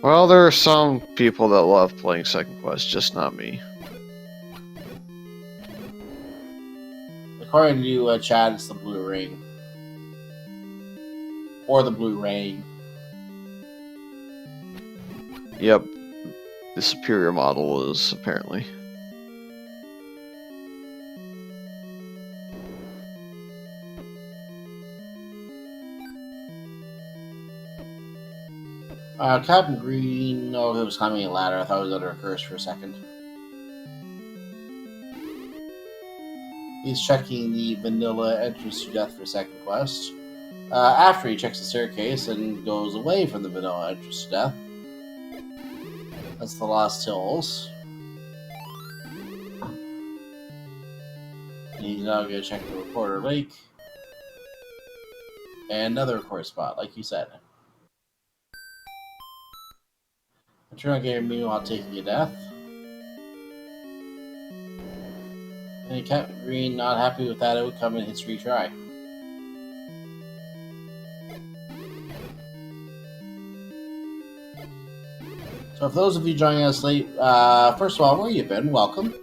Well, there are some people that love playing second quest, just not me. According to Chad, it's the blue ring. Or the blue rain. Yep. The superior model is, apparently. Captain Green, it was climbing a ladder. I thought it was under a curse for a second. He's checking the vanilla entrance to death for second quest. After he checks the staircase and goes away from the vanilla entrance to death. That's the Lost Hills. He's now going to check the Reporter Lake. And another record spot, like you said. TruantGamer meanwhile taking a death. And Captain Green not happy with that outcome and hits retry. So for those of you joining us late, first of all, where you been? Welcome.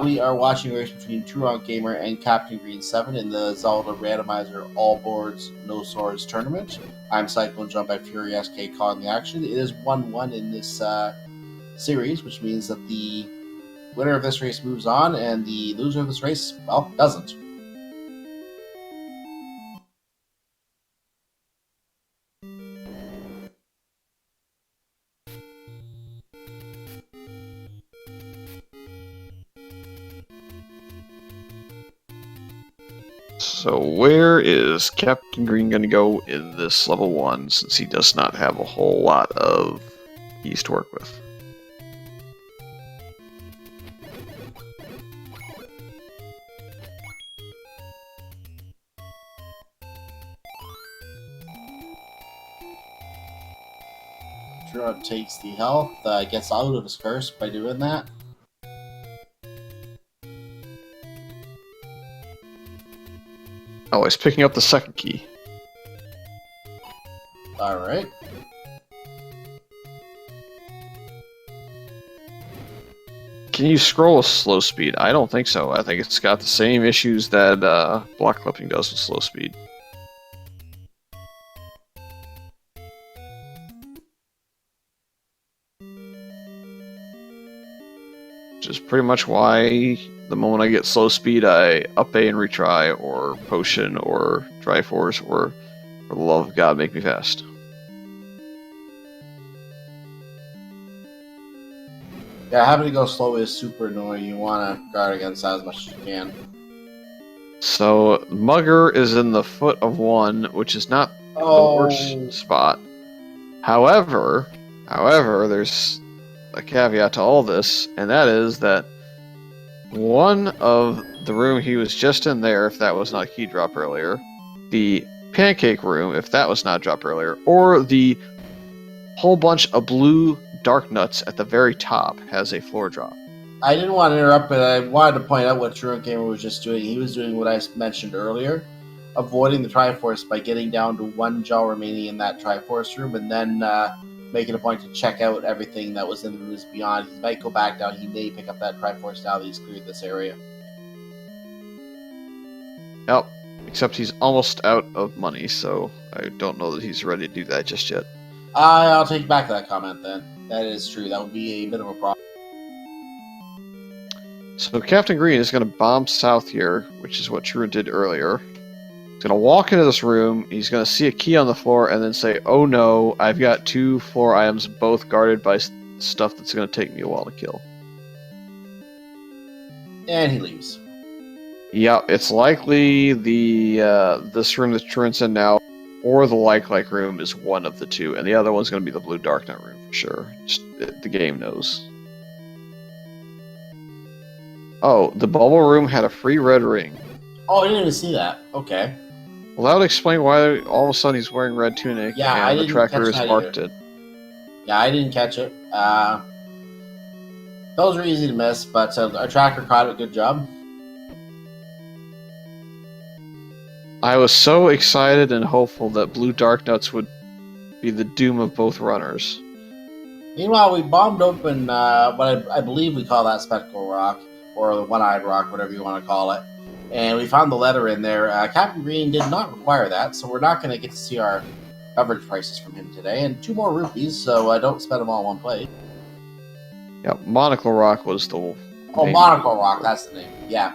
We are watching a race between TruantGamer and CaptainGreen7 in the Zelda Randomizer All Boards No Swords tournament. I'm Cyclone Jump by Fury SK calling the action. It is 1-1 in this series, which means that the winner of this race moves on, and the loser of this race, well, doesn't. So where is Captain Green going to go in this level 1, since he does not have a whole lot of keys to work with? Truant takes the health, gets out of his curse by doing that. Oh, he's picking up the second key. Alright. Can you scroll with slow speed? I don't think so. I think it's got the same issues that block clipping does with slow speed. Which is pretty much why the moment I get slow speed, I up A and retry, or potion, or Triforce, or for the love of God, make me fast. Yeah, having to go slow is super annoying. You want to guard against that as much as you can. So, Mugger is in the foot of 1, which is not the worst spot. However, there's a caveat to all this, and that is that one of the room he was just in there, if that was not a key drop earlier, the pancake room, if that was not dropped earlier, or the whole bunch of blue dark nuts at the very top has a floor drop. I didn't want to interrupt, but I wanted to point out what TruantGamer was just doing. He was doing what I mentioned earlier, avoiding the Triforce by getting down to 1 gel remaining in that Triforce room, and then making a point to check out everything that was in the rooms beyond. He might go back down. He may pick up that Triforce now that he's cleared this area. Yep, except he's almost out of money, so I don't know that he's ready to do that just yet. I'll take back that comment then. That is true. That would be a bit of a problem. So Captain Green is going to bomb south here, which is what Truant did earlier. He's going to walk into this room, he's going to see a key on the floor, and then say, oh no, I've got 2 floor items, both guarded by stuff that's going to take me a while to kill. And he leaves. Yeah, it's likely this room that Truant's in now, or the like room, is one of the 2, and the other one's going to be the blue dark nut room for sure. Just, the game knows. Oh, the bubble room had a free red ring. Oh, I didn't even see that. Okay. Well, that would explain why all of a sudden he's wearing red tunic, Yeah, and the tracker has marked it. Yeah, I didn't catch it. Those were easy to miss, but our tracker caught it. Good job. I was so excited and hopeful that blue dark nuts would be the doom of both runners. Meanwhile, we bombed open what I believe we call that spectacle rock, or the one-eyed rock, whatever you want to call it. And we found the letter in there. Captain Green did not require that, so we're not going to get to see our beverage prices from him today. And 2 more rupees, so don't spend them all in one plate. Yeah, Monocle Rock was the Monocle Rock, that's the name. Yeah.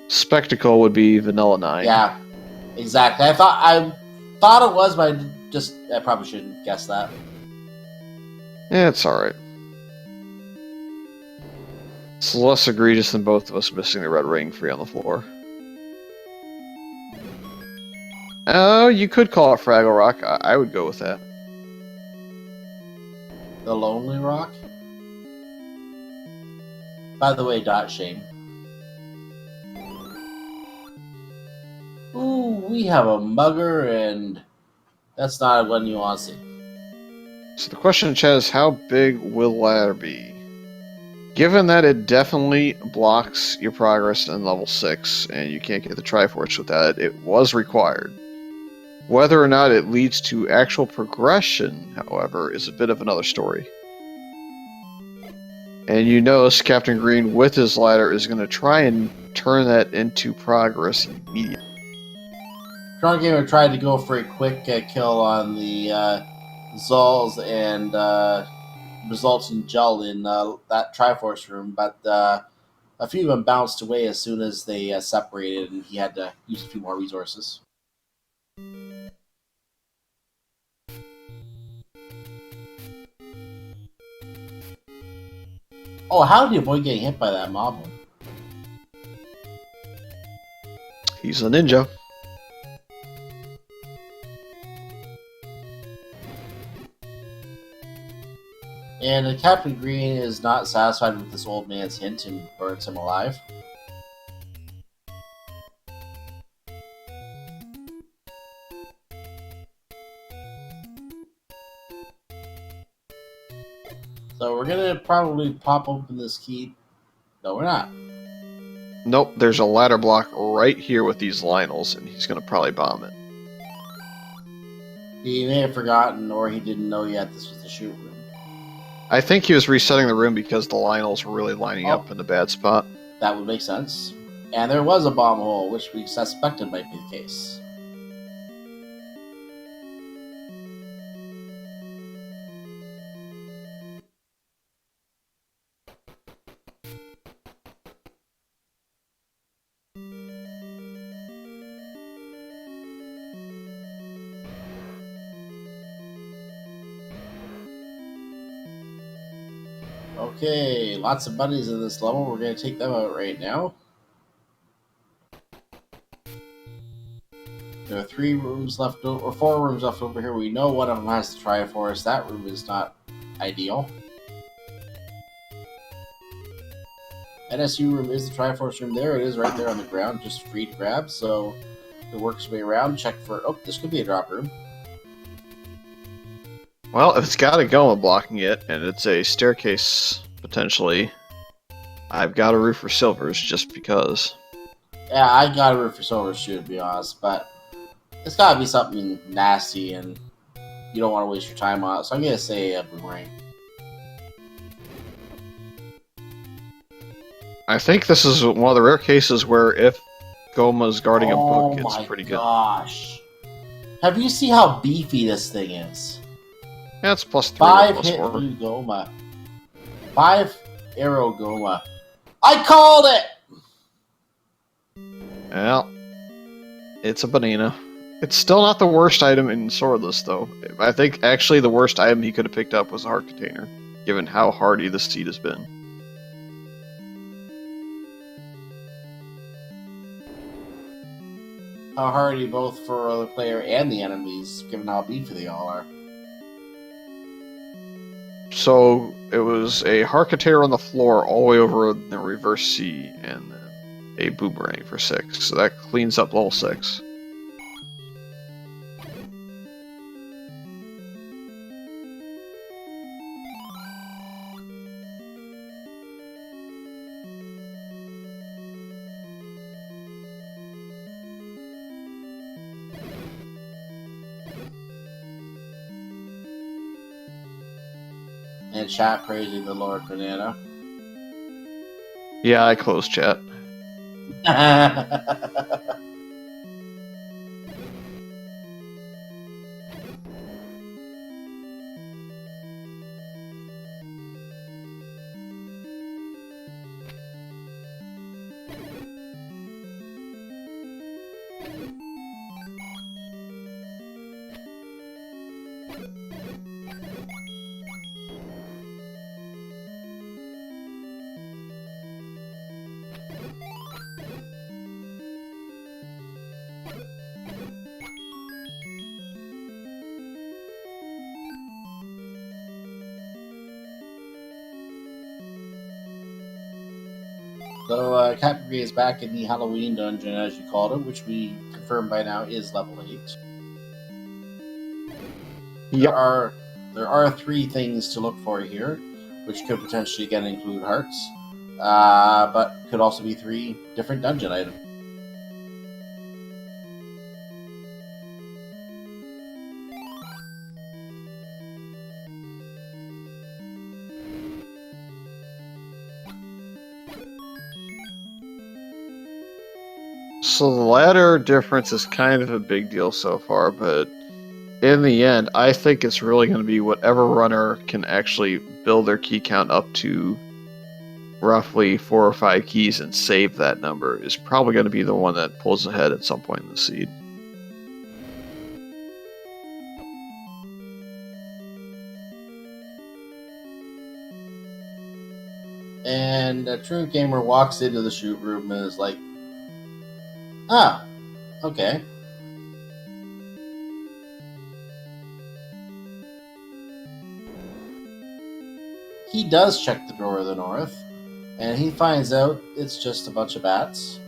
Spectacle would be Vanilla 9. Yeah, exactly. I thought it was, but I probably shouldn't guess that. Yeah, it's alright. It's less egregious than both of us missing the red ring free on the floor. Oh, you could call it Fraggle Rock. I would go with that. The Lonely Rock? By the way, dot shame. Ooh, we have a mugger, and that's not one you want to see. So the question in chat is, how big will the ladder be? Given that it definitely blocks your progress in level 6, and you can't get the Triforce with that, it was required. Whether or not it leads to actual progression, however, is a bit of another story. And you notice Captain Green, with his ladder, is going to try and turn that into progress immediately. TruantGamer tried to go for a quick kill on the Zulls and results in gel in that Triforce room, but a few of them bounced away as soon as they separated, and he had to use a few more resources. Oh, how did he avoid getting hit by that mob? He's a ninja. And Captain Green is not satisfied with this old man's hint and burns him alive. So we're gonna probably pop open this key. No, we're not. Nope, there's a ladder block right here with these Lionels, and he's going to probably bomb it. He may have forgotten, or he didn't know yet this was the shoot room. I think he was resetting the room because the Lionels were really lining up in a bad spot. That would make sense. And there was a bomb hole, which we suspected might be the case. Okay, lots of buddies in this level. We're going to take them out right now. There are 3 rooms left over, or 4 rooms left over here. We know one of them has the Triforce. That room is not ideal. NSU room is the Triforce room. There it is, right there on the ground, just free to grab. So it works its way around. Check for. Oh, this could be a drop room. Well, if it's got a Goma blocking it, and it's a staircase, potentially, I've got a roof for silvers, just because. Yeah, I got a roof for silvers too, to be honest, but it's gotta be something nasty, and you don't want to waste your time on it. So I'm gonna say a boomerang. I think this is one of the rare cases where if Goma's guarding a book, it's pretty good. Oh my gosh. Have you seen how beefy this thing is? Yeah, it's +3 5 or hit +4. blue Goma. 5 arrow Goma. I called it! Well, it's a banana. It's still not the worst item in Swordless, though. I think actually the worst item he could have picked up was a heart container, given how hardy the seed has been. How hardy both for the player and the enemies, given how beefy they all are. So it was a heart container on the floor all the way over the reverse C, and then a boomerang for 6. So that cleans up level 6. And chat praising the Lord Banana. Yeah, I closed chat. So Captain Green is back in the Halloween dungeon, as you called it, which we confirmed by now is level 8. Yep. There are there are 3 things to look for here, which could potentially again include hearts, but could also be 3 different dungeon items. So the ladder difference is kind of a big deal so far, but in the end, I think it's really going to be whatever runner can actually build their key count up to roughly 4 or 5 keys and save that number is probably going to be the one that pulls ahead at some point in the seed. And TruantGamer walks into the shoot room and is like, ah, okay. He does check the door of the north, and he finds out it's just a bunch of bats.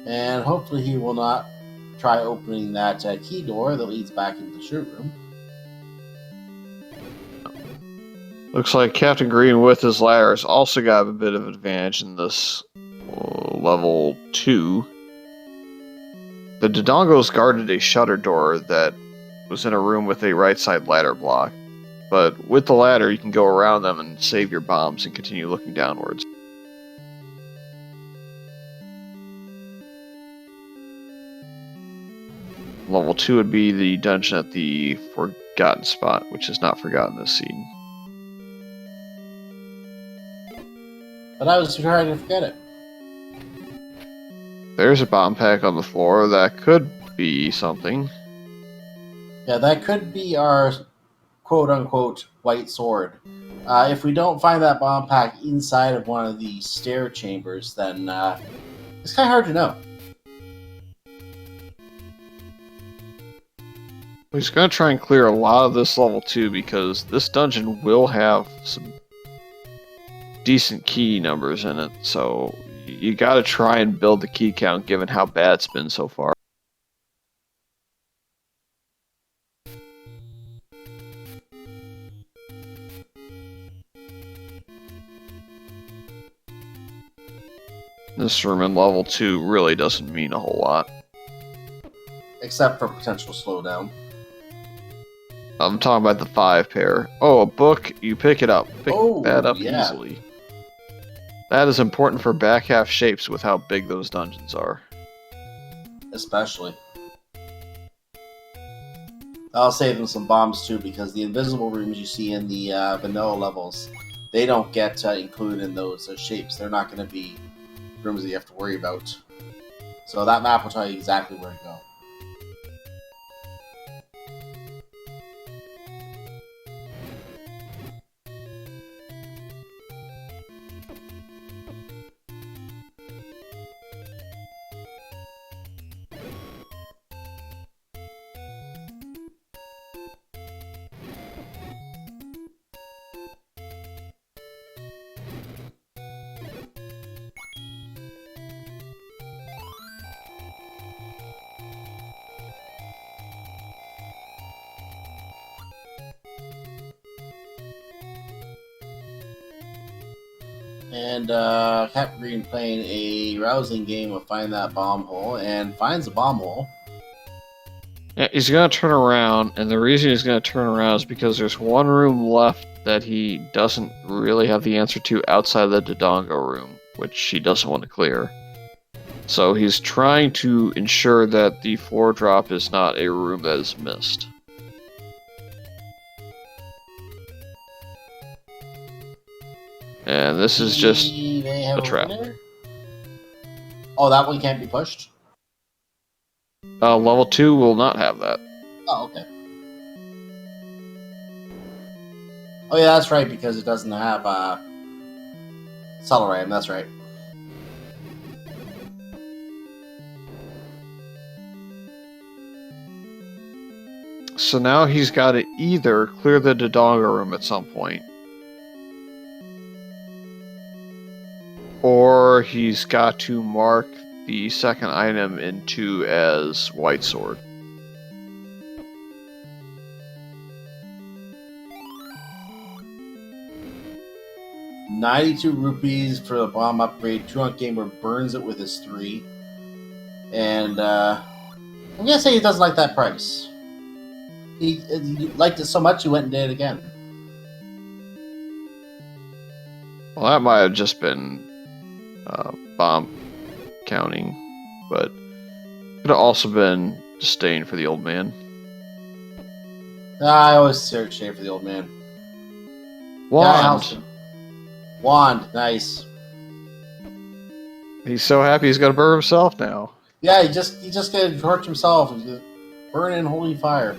And hopefully he will not try opening that key door that leads back into the shoot room. Looks like Captain Green with his ladder has also got a bit of advantage in this level 2. The Dodongos guarded a shutter door that was in a room with a right side ladder block, but with the ladder you can go around them and save your bombs and continue looking downwards. Level 2 would be the dungeon at the Forgotten Spot, which is not forgotten this scene. But I was trying to forget it. There's a bomb pack on the floor. That could be something. Yeah, that could be our quote-unquote white sword. If we don't find that bomb pack inside of one of the stair chambers, then it's kind of hard to know. He's going to try and clear a lot of this level 2 because this dungeon will have some decent key numbers in it, so you got to try and build the key count given how bad it's been so far. This room in level 2 really doesn't mean a whole lot. Except for potential slowdown. I'm talking about the 5 pair. Oh, a book, you pick it up. Pick that up easily. That is important for back half shapes with how big those dungeons are. Especially. I'll save them some bombs too, because the invisible rooms you see in the vanilla levels, they don't get included in those shapes. They're not going to be rooms that you have to worry about. So that map will tell you exactly where to go. And Captain Green playing a rousing game of find that bomb hole, and finds a bomb hole. Yeah, he's going to turn around, and the reason he's going to turn around is because there's one room left that he doesn't really have the answer to outside the Dodongo room, which he doesn't want to clear. So he's trying to ensure that the floor drop is not a room that is missed. And this is just a trap. Oh, that one can't be pushed? Level 2 will not have that. Oh, okay. Oh yeah, that's right, because it doesn't have Celeram, that's right. So now he's got to either clear the Dodongo room at some point, or he's got to mark the second item in 2 as White Sword. 92 rupees for the bomb upgrade. TruantGamer burns it with his 3. And I'm going to say he doesn't like that price. He liked it so much he went and did it again. Well, that might have just been bomb counting, but could have also been disdain for the old man. I always search shame for the old man. Wand. Wand, nice. He's so happy he's got to burn himself now. Yeah, he just gonna torch himself. He's gonna burn in holy fire.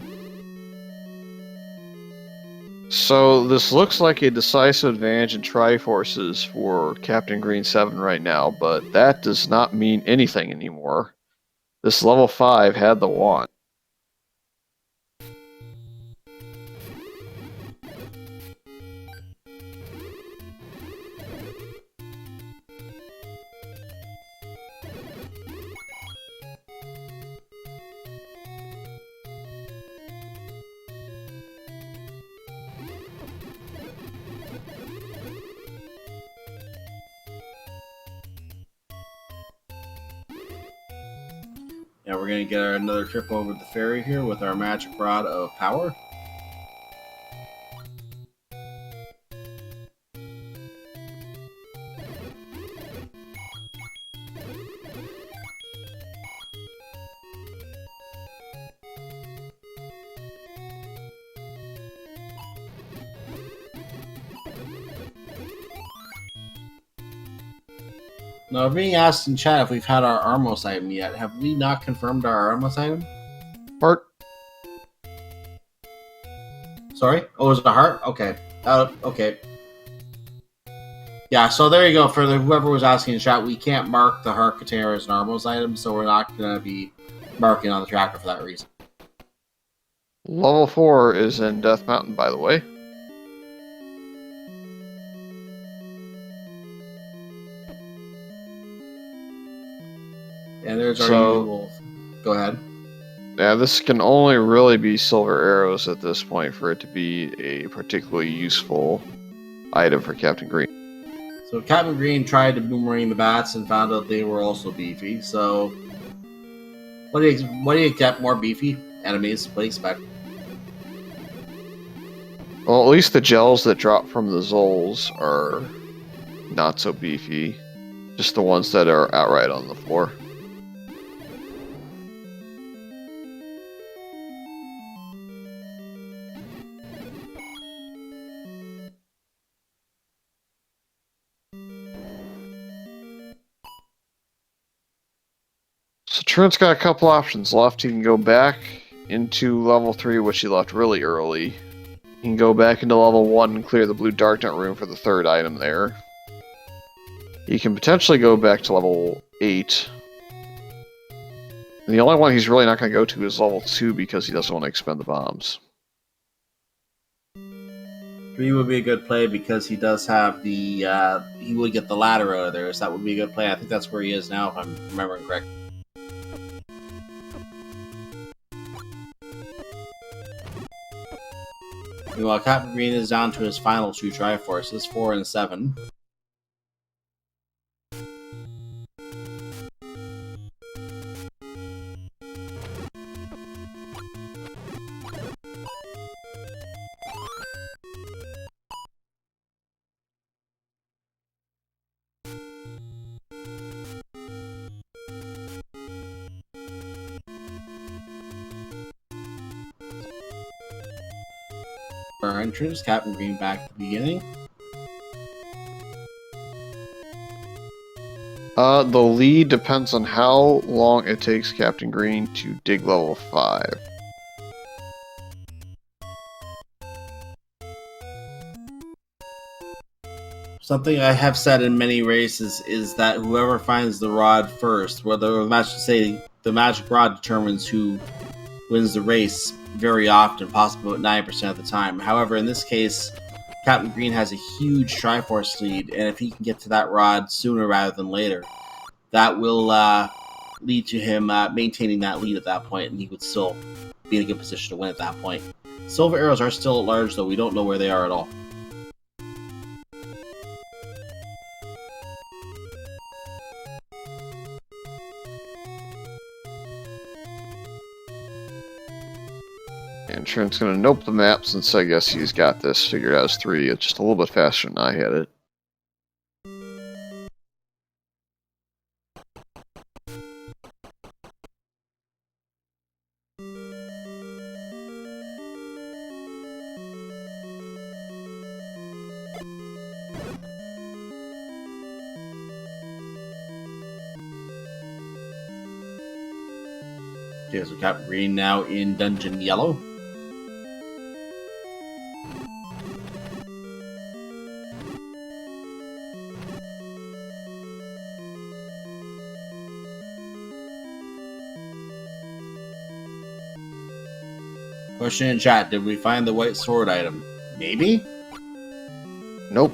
So this looks like a decisive advantage in Triforces for CaptainGreen7 right now, but that does not mean anything anymore. This level 5 had the wand. Yeah, we're gonna get another trip over the ferry here with our magic rod of power. Now, we're being asked in chat if we've had our Armos item yet. Have we not confirmed our Armos item? Heart. Sorry? Oh, was it a heart? Okay. Okay. Yeah, so there you go. For whoever was asking in chat, we can't mark the heart container as an Armos item, so we're not going to be marking on the tracker for that reason. Level 4 is in Death Mountain, by the way. And there's our usual. Go ahead. Yeah, this can only really be silver arrows at this point for it to be a particularly useful item for Captain Green. So Captain Green tried to boomerang the bats and found out they were also beefy. So what do you get? More beefy enemies? What do you expect? Well, at least the gels that drop from the Zols are not so beefy. Just the ones that are outright on the floor. So Truant's got a couple options left. He can go back into level 3, which he left really early. He can go back into level 1 and clear the blue Darknet room for the 3rd item there. He can potentially go back to level 8. And the only one he's really not going to go to is level 2 because he doesn't want to expend the bombs. 3 would be a good play because he does have the, he would get the ladder out of there, so that would be a good play. I think that's where he is now, if I'm remembering correctly. Meanwhile, Captain Green is down to his final 2 Triforces, 4 and 7. Our entrance, Captain Green back at the beginning. The lead depends on how long it takes Captain Green to dig level 5. Something I have said in many races is that whoever finds the rod first, whether the match say the magic rod determines who wins the race very often, possibly about 9% of the time. However, in this case, Captain Green has a huge Triforce lead, and if he can get to that rod sooner rather than later, that will lead to him maintaining that lead at that point, and he would still be in a good position to win at that point. Silver arrows are still at large, though we don't know where they are at all. And Trent's gonna nope the map since I guess he's got this figured out as 3. It's just a little bit faster than I had it. Okay, so Captain Green now in Dungeon Yellow. Question in chat, did we find the white sword item? Maybe? Nope.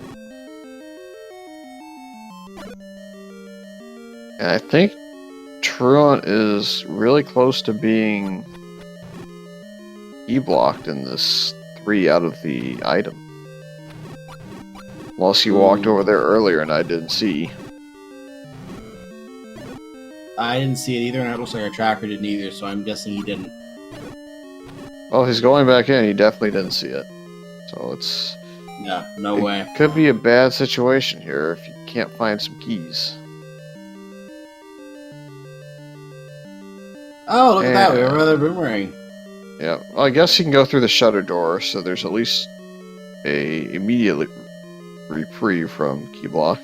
And I think Truant is really close to being E-blocked in this 3 out of the item. Unless he walked over there earlier and I didn't see. I didn't see it either, and it looks like our tracker didn't either, so I'm guessing he didn't. Well, he's going back in. He definitely didn't see it. So it's... Yeah, no way. Could be a bad situation here if you can't find some keys. Oh, look at that. We have another boomerang. Yeah, well, I guess he can go through the shutter door, so there's at least a immediate reprieve from key block.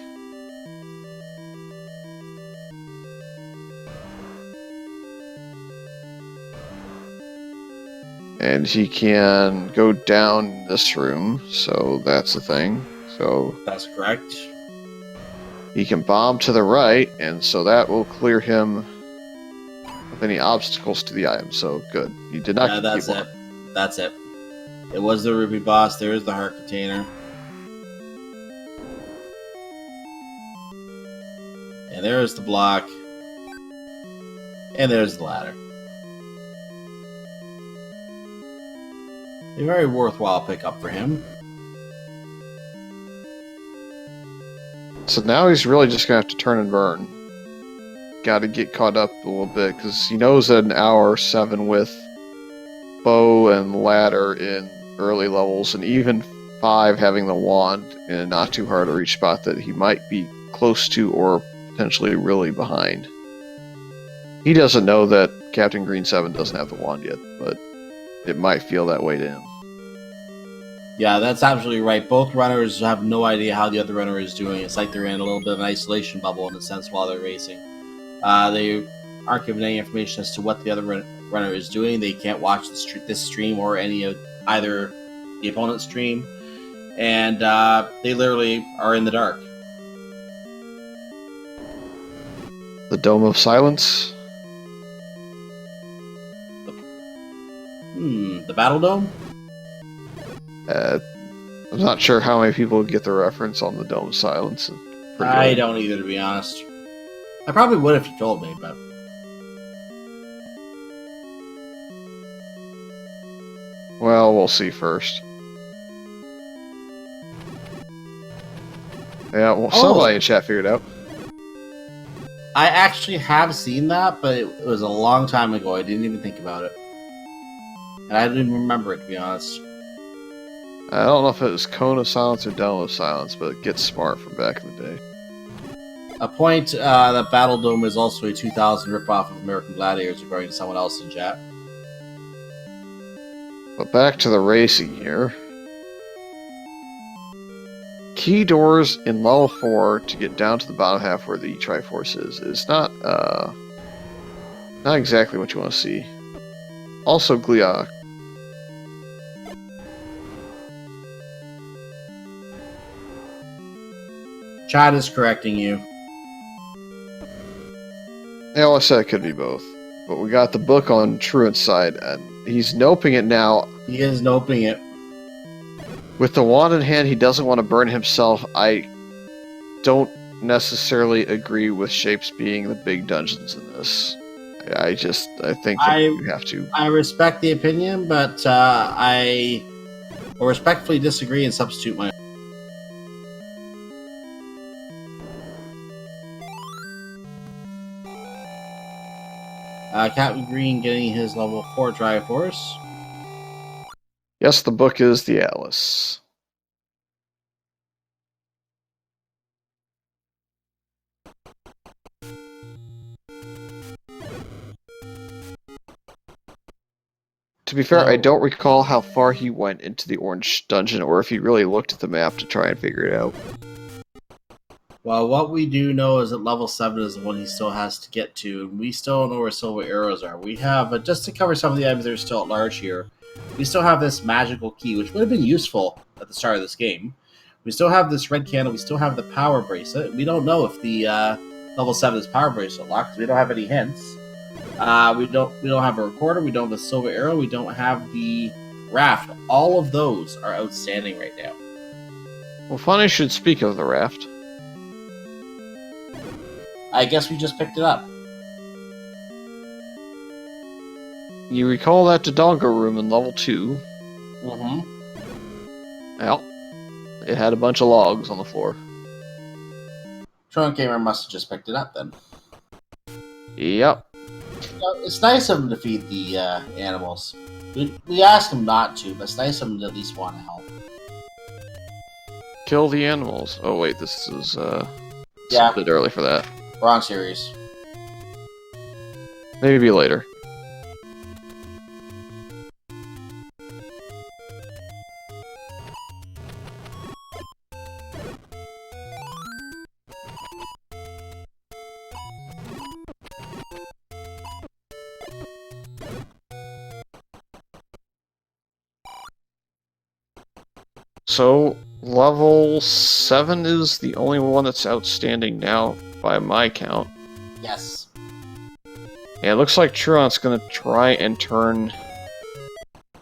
And he can go down this room, so that's the thing. So that's correct. He can bomb to the right, and so that will clear him of any obstacles to the item. So good. He did not. Yeah, that's it. That's it. It was the Ruby boss. There is the heart container. And there's the block. And there's the ladder. A very worthwhile pickup for him. So now he's really just going to have to turn and burn. Got to get caught up a little bit, because he knows that an hour 7 with bow and ladder in early levels, and even 5 having the wand in a not too hard to reach spot, that he might be close to or potentially really behind. He doesn't know that CaptainGreen7 doesn't have the wand yet, but it might feel that way to him. Yeah, that's absolutely right. Both runners have no idea how the other runner is doing. It's like they're in a little bit of an isolation bubble in a sense while they're racing. They aren't given any information as to what the other runner is doing. They can't watch this stream or any of either the opponent's stream. And they literally are in the dark. The Dome of Silence? The Battle Dome? I'm not sure how many people get the reference on the Dome of Silence. I don't either, to be honest. I probably would if you told me, but... Well, we'll see first. Yeah, well, somebody in chat figured it out. I actually have seen that, but it was a long time ago. I didn't even think about it. And I didn't remember it, to be honest. I don't know if it was Cone of Silence or Dome of Silence, but it gets smart from back in the day. A point that Battle Dome is also a 2000 ripoff of American Gladiators, according to someone else in chat. But back to the racing here. Key doors in level 4 to get down to the bottom half where the Triforce is not exactly what you want to see. Also, Gliok. Chad is correcting you. Yeah, well, I said it could be both. But we got the book on Truant's side, and he's noping it now. He is noping it. With the wand in hand, he doesn't want to burn himself. I don't necessarily agree with shapes being the big dungeons in this. I think that you have to. I respect the opinion, but I will respectfully disagree and substitute my. Captain Green getting his level 4 Triforce. Yes, the book is the Atlas. To be fair, I So, don't recall how far he went into the orange dungeon or if he really looked at the map to try and figure it out. well, what we do know is that level 7 is the one he still has to get to. We still don't know where silver arrows are. We have, just to cover some of the items that are still at large here, we still have this magical key, which would have been useful at the start of this game. We still have this red candle. We still have the power bracelet. We don't know if the level 7 is power bracelet locked because we don't have any hints. We don't have a recorder. We don't have a silver arrow. We don't have the raft. All of those are outstanding right now. Well, funny should speak of the raft. I guess we just picked it up. You recall that Dodongo room in level 2? Mm-hmm. Well, it had a bunch of logs on the floor. TruantGamer must have just picked it up then. Yep. It's nice of him to feed the animals. We asked him not to, but it's nice of him to at least want to help. Kill the animals. Oh wait, this is Yeah. a bit early for that. Wrong series. Maybe later. So, level 7 is the only one that's outstanding now, by my count. Yes. Yeah, it looks like Truant's gonna try and turn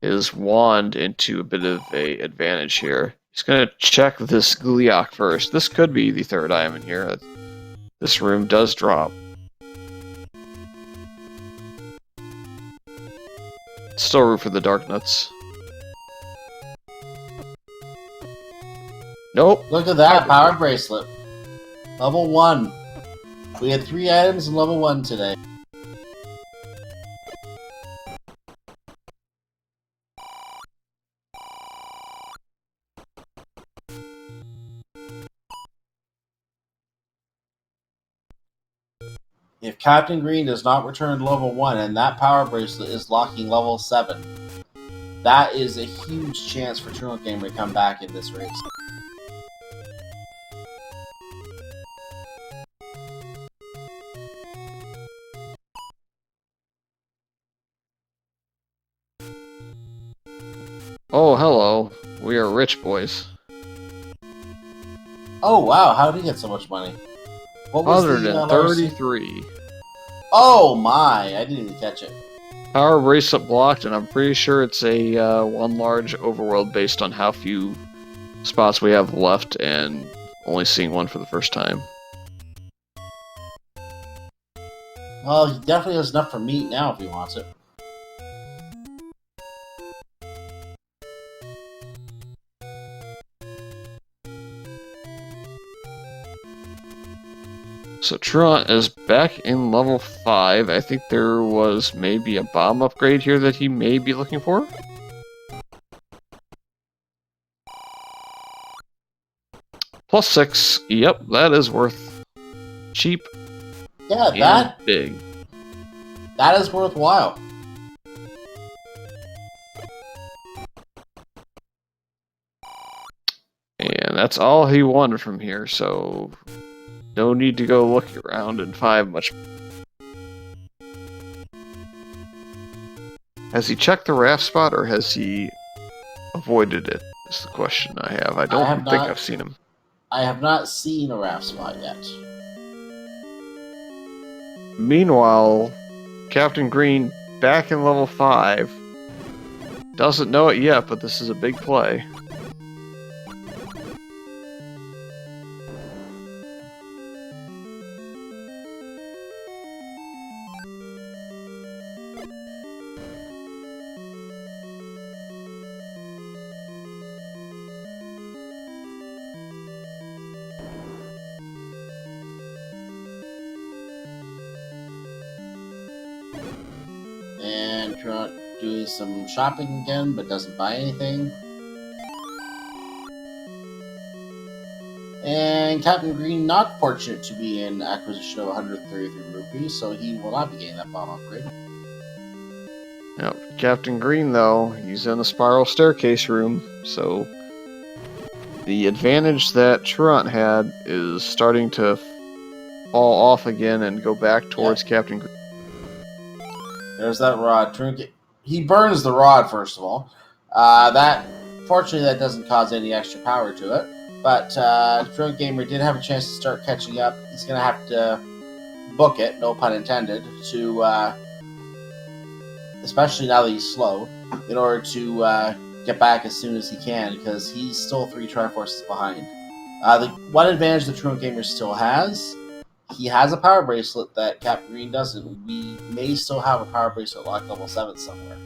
his wand into a bit of a advantage here. He's gonna check this Gliok first. This could be the third item in here. This room does drop. Still room for the dark nuts. Nope. Look at that power bracelet. Level 1. We had 3 items in level 1 today. If Captain Green does not return to level 1 and that power bracelet is locking level 7, that is a huge chance for TruantGamer to come back in this race. Oh, hello. We are rich boys. Oh wow, how did he get so much money? What was the 133. Oh my, I didn't even catch it. Power bracelet blocked, and I'm pretty sure it's a one large overworld based on how few spots we have left and only seeing one for the first time. Well, he definitely has enough for meat now if he wants it. So Truant is back in level 5. I think there was maybe a bomb upgrade here that he may be looking for. +6. Yep, that is worth cheap Yeah, and big. that is worthwhile. And that's all he wanted from here, so no need to go look around and find much. Has he checked the raft spot, or has he avoided it? Is the question I have. I don't think I've seen him. I have not seen a raft spot yet. Meanwhile, Captain Green, back in level 5, doesn't know it yet, but this is a big play. And doing some shopping again, but doesn't buy anything. And Captain Green, not fortunate to be in acquisition of 133 rupees, so he will not be getting that bomb upgrade. Yep. Captain Green, though, he's in the spiral staircase room, so the advantage that Truant had is starting to fall off again and go back towards Captain Green. There's that rod. He burns the rod, first of all. Fortunately, that doesn't cause any extra power to it. But TruantGamer did have a chance to start catching up. He's going to have to book it, no pun intended, to especially now that he's slow, in order to get back as soon as he can, because he's still 3 Triforces behind. The one advantage that TruantGamer still has, he has a power bracelet that Captain Green doesn't. We may still have a power bracelet locked level 7 somewhere.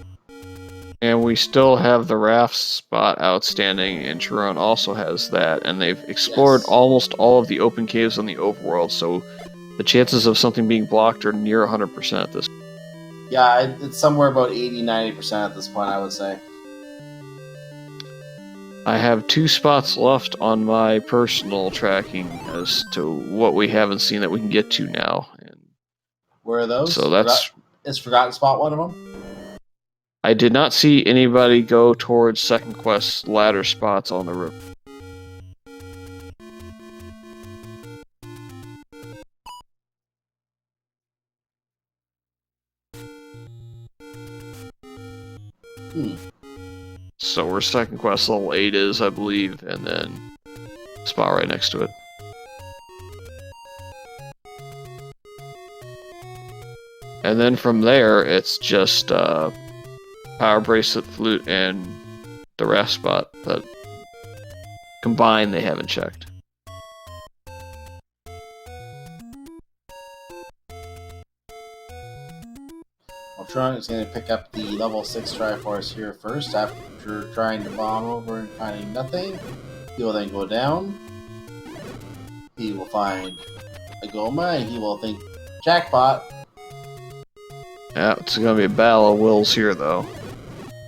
And we still have the Raft spot outstanding, and Truant also has that, and they've explored almost all of the open caves on the overworld, so the chances of something being blocked are near 100% at this point. Yeah, it's somewhere about 80-90% at this point, I would say. I have 2 spots left on my personal tracking as to what we haven't seen that we can get to now. And where are those? So that's... Is Forgotten Spot one of them? I did not see anybody go towards second quest ladder spots on the roof. So where second quest level 8 is, I believe, and then spot right next to it. And then from there, it's just power bracelet, flute, and the Raft spot. But combined, they haven't checked. Well, Truant is going to pick up the level 6 Triforce here first, after trying to bomb over and finding nothing. He will then go down. He will find a Goma, and he will think, jackpot. Yeah, it's going to be a battle of wills here, though.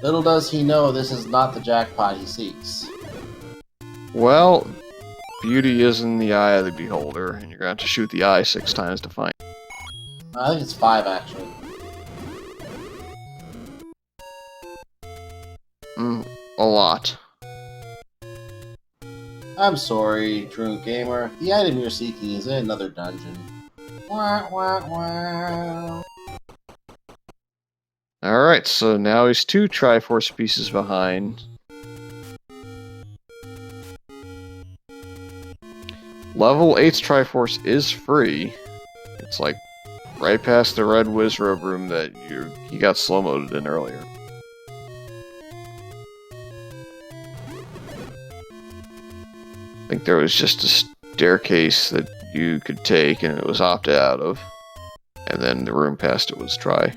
Little does he know this is not the jackpot he seeks. Well, beauty is in the eye of the beholder, and you're going to have to shoot the eye 6 times to find it. I think it's 5, actually. A lot. I'm sorry, TruantGamer. The item you're seeking is in another dungeon. Wah, wah, wah. Alright, so now he's 2 Triforce pieces behind. Level 8's Triforce is free. It's like right past the red Wizrobe room that you got slow-moded in earlier. I think there was just a staircase that you could take and it was opted out of. And then the room past it was dry.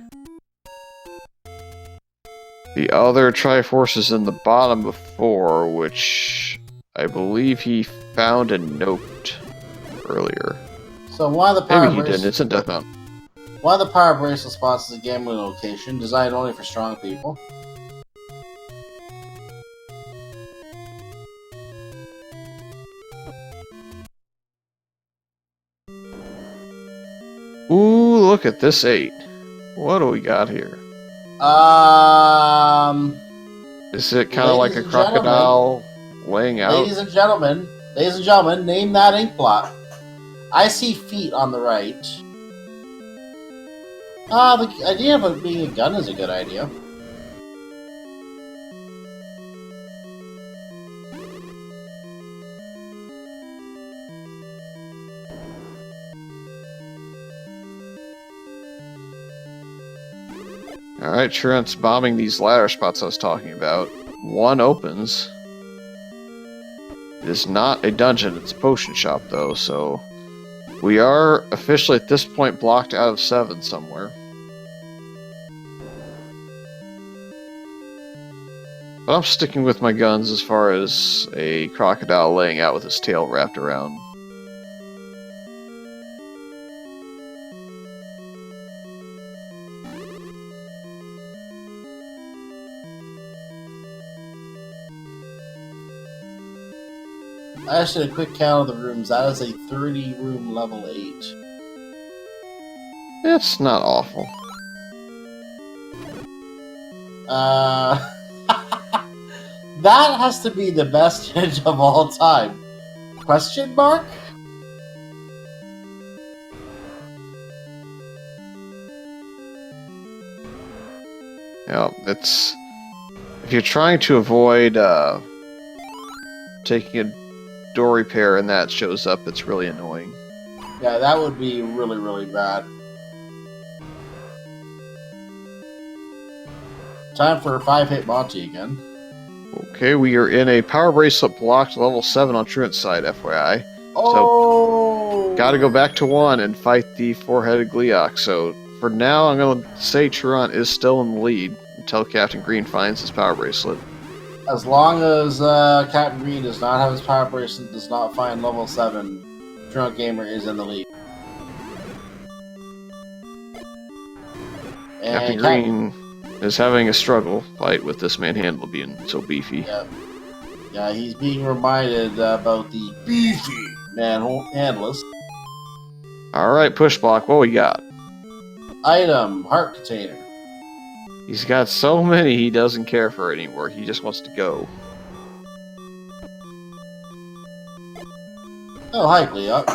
The other Triforce is in the bottom of 4, which I believe he found and noped earlier. So one of the power Maybe he didn't, it's in Death Mountain. One of the power bracelet spots is a gambling location, designed only for strong people. Ooh, look at this 8. What do we got here? Is it kind of like a crocodile laying out? Ladies and gentlemen, name that ink blot. I see feet on the right. The idea of it being a gun is a good idea. Alright, Truant's bombing these ladder spots I was talking about. 1 opens. It is not a dungeon, it's a potion shop though, so we are officially at this point blocked out of 7 somewhere. But I'm sticking with my guns as far as a crocodile laying out with his tail wrapped around. I just did a quick count of the rooms. That is a 30-room level 8. It's not awful. That has to be the best hint of all time. Question mark? Yeah, it's... If you're trying to avoid taking a door repair and that shows up, it's really annoying. Yeah, that would be really, really bad. Time for a 5-hit Monty again. Okay, we are in a power bracelet blocked level 7 on Truant's side, FYI. Oh! So, gotta go back to 1 and fight the 4-headed Gleeok. So, for now, I'm gonna say Truant is still in the lead until Captain Green finds his power bracelet. As long as Captain Green does not have his power bracelet, does not find level 7, TruantGamer is in the lead. Captain Green is having a struggle fight with this manhandle being so beefy. Yeah, he's being reminded about the beefy manhandlers. Alright, push block, what we got? Item, heart container. He's got so many he doesn't care for anymore. He just wants to go. Oh, hi, Gleeok.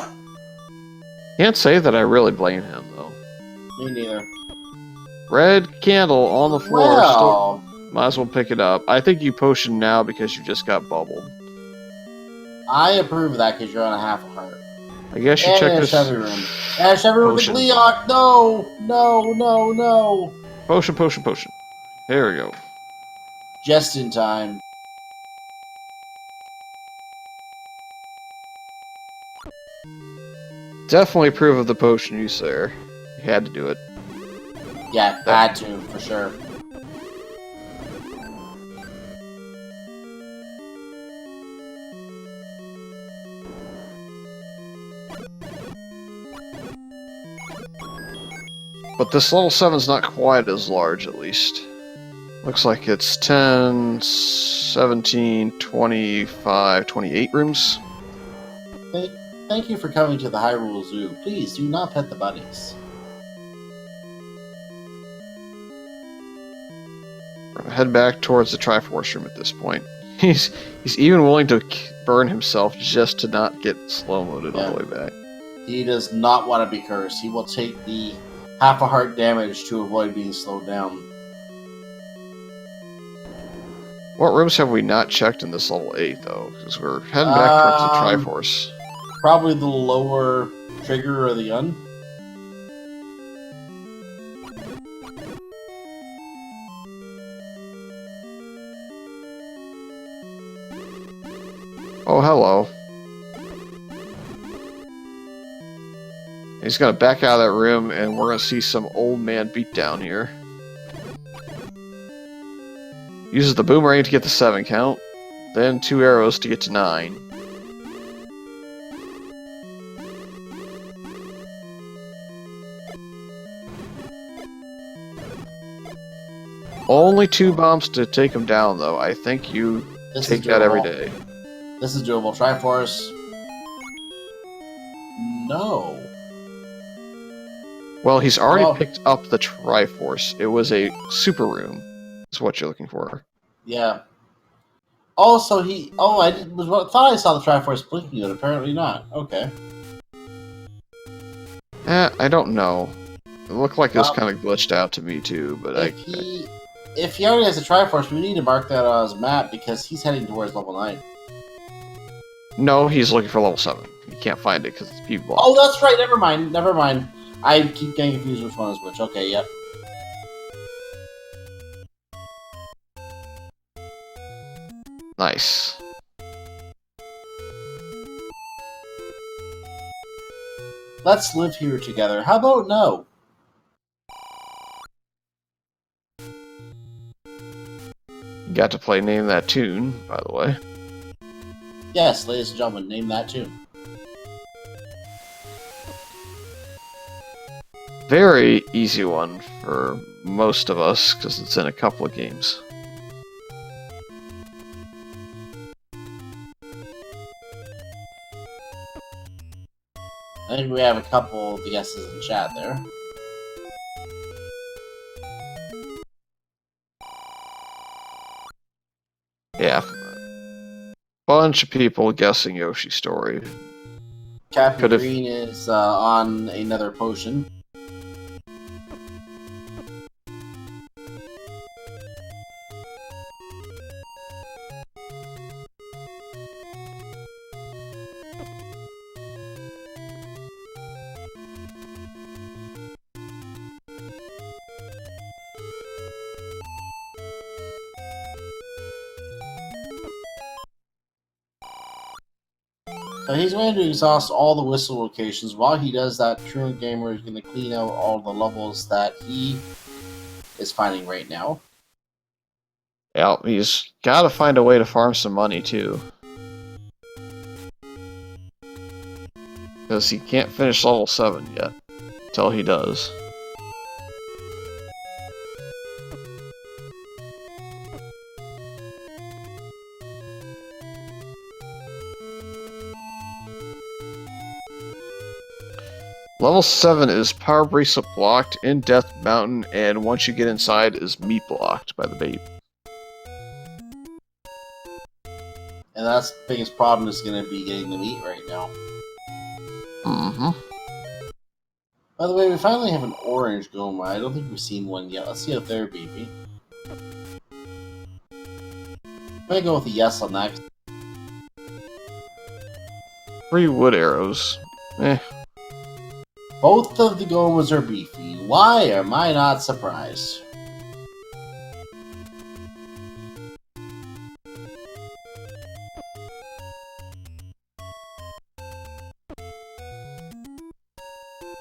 Can't say that I really blame him, though. Me neither. Red candle on the floor. Well, Might as well pick it up. I think you potion now because you just got bubbled. I approve of that because you're on a half a heart. I guess you And check in a this. Chevy room. And a Chevy room with Gleeok. No, no, no, no. Potion, potion, potion. There we go. Just in time. Definitely approve of the potion use there. You had to do it. Yeah, had to, for sure. But this level 7's not quite as large, at least. Looks like it's 10, 17, 25, 28 rooms. Thank you for coming to the Hyrule Zoo. Please do not pet the bunnies. We're gonna head back towards the Triforce room at this point. He's even willing to burn himself just to not get slow-moded all the way back. He does not want to be cursed. He will take the half a heart damage to avoid being slowed down. What rooms have we not checked in this level 8, though? Because we're heading back towards the Triforce. Probably the lower trigger of the gun. Oh, hello. He's gonna back out of that room, and we're gonna see some old man beatdown here. Uses the boomerang to get the 7 count, then 2 arrows to get to 9. Only 2 bombs to take him down, though. I think you take that every day. This is doable. Triforce. No. Well, he's already picked up the Triforce. It was a super room, is what you're looking for. Yeah. Also, he... Oh, thought I saw the Triforce blinking, but apparently not. Okay. I don't know. It looked like it was kind of glitched out to me, too, but if he already has a Triforce, we need to mark that on his map, because he's heading towards level 9. No, he's looking for level 7. You can't find it because it's people. Oh, that's right. Never mind. Never mind. I keep getting confused which one is which. Okay, yep. Nice. Let's live here together. How about no? You got to play Name That Tune, by the way. Yes, ladies and gentlemen, name that tune. Very easy one for most of us, because it's in a couple of games. I think we have a couple of guesses in chat there. Yeah. Bunch of people guessing Yoshi's story. Captain Green is on another potion. So he's going to exhaust all the whistle locations. While he does that, TruantGamer is going to clean out all the levels that he is finding right now. Yeah, he's got to find a way to farm some money, too. Because he can't finish level 7 yet. Until he does. Level 7 is Power Bracelet blocked in Death Mountain, and once you get inside is meat blocked by the bait. And that's the biggest problem is going to be getting the meat right now. Mm-hmm. By the way, we finally have an orange Goma. I don't think we've seen one yet. Let's see out there, baby. I'm going to go with a yes on that. 3 wood arrows. Eh. Both of the Gomas are beefy. Why am I not surprised?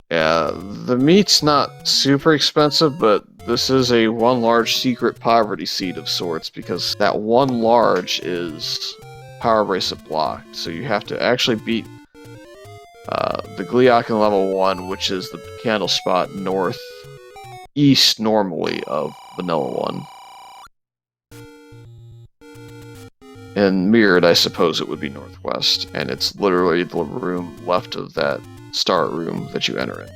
Yeah, the meat's not super expensive, but this is a one large secret poverty seed of sorts, because that one large is Power Bracelet blocked, so you have to actually beat the Gliok in level 1, which is the candle spot northeast normally of Vanilla 1. And mirrored, I suppose it would be northwest, and it's literally the room left of that start room that you enter in.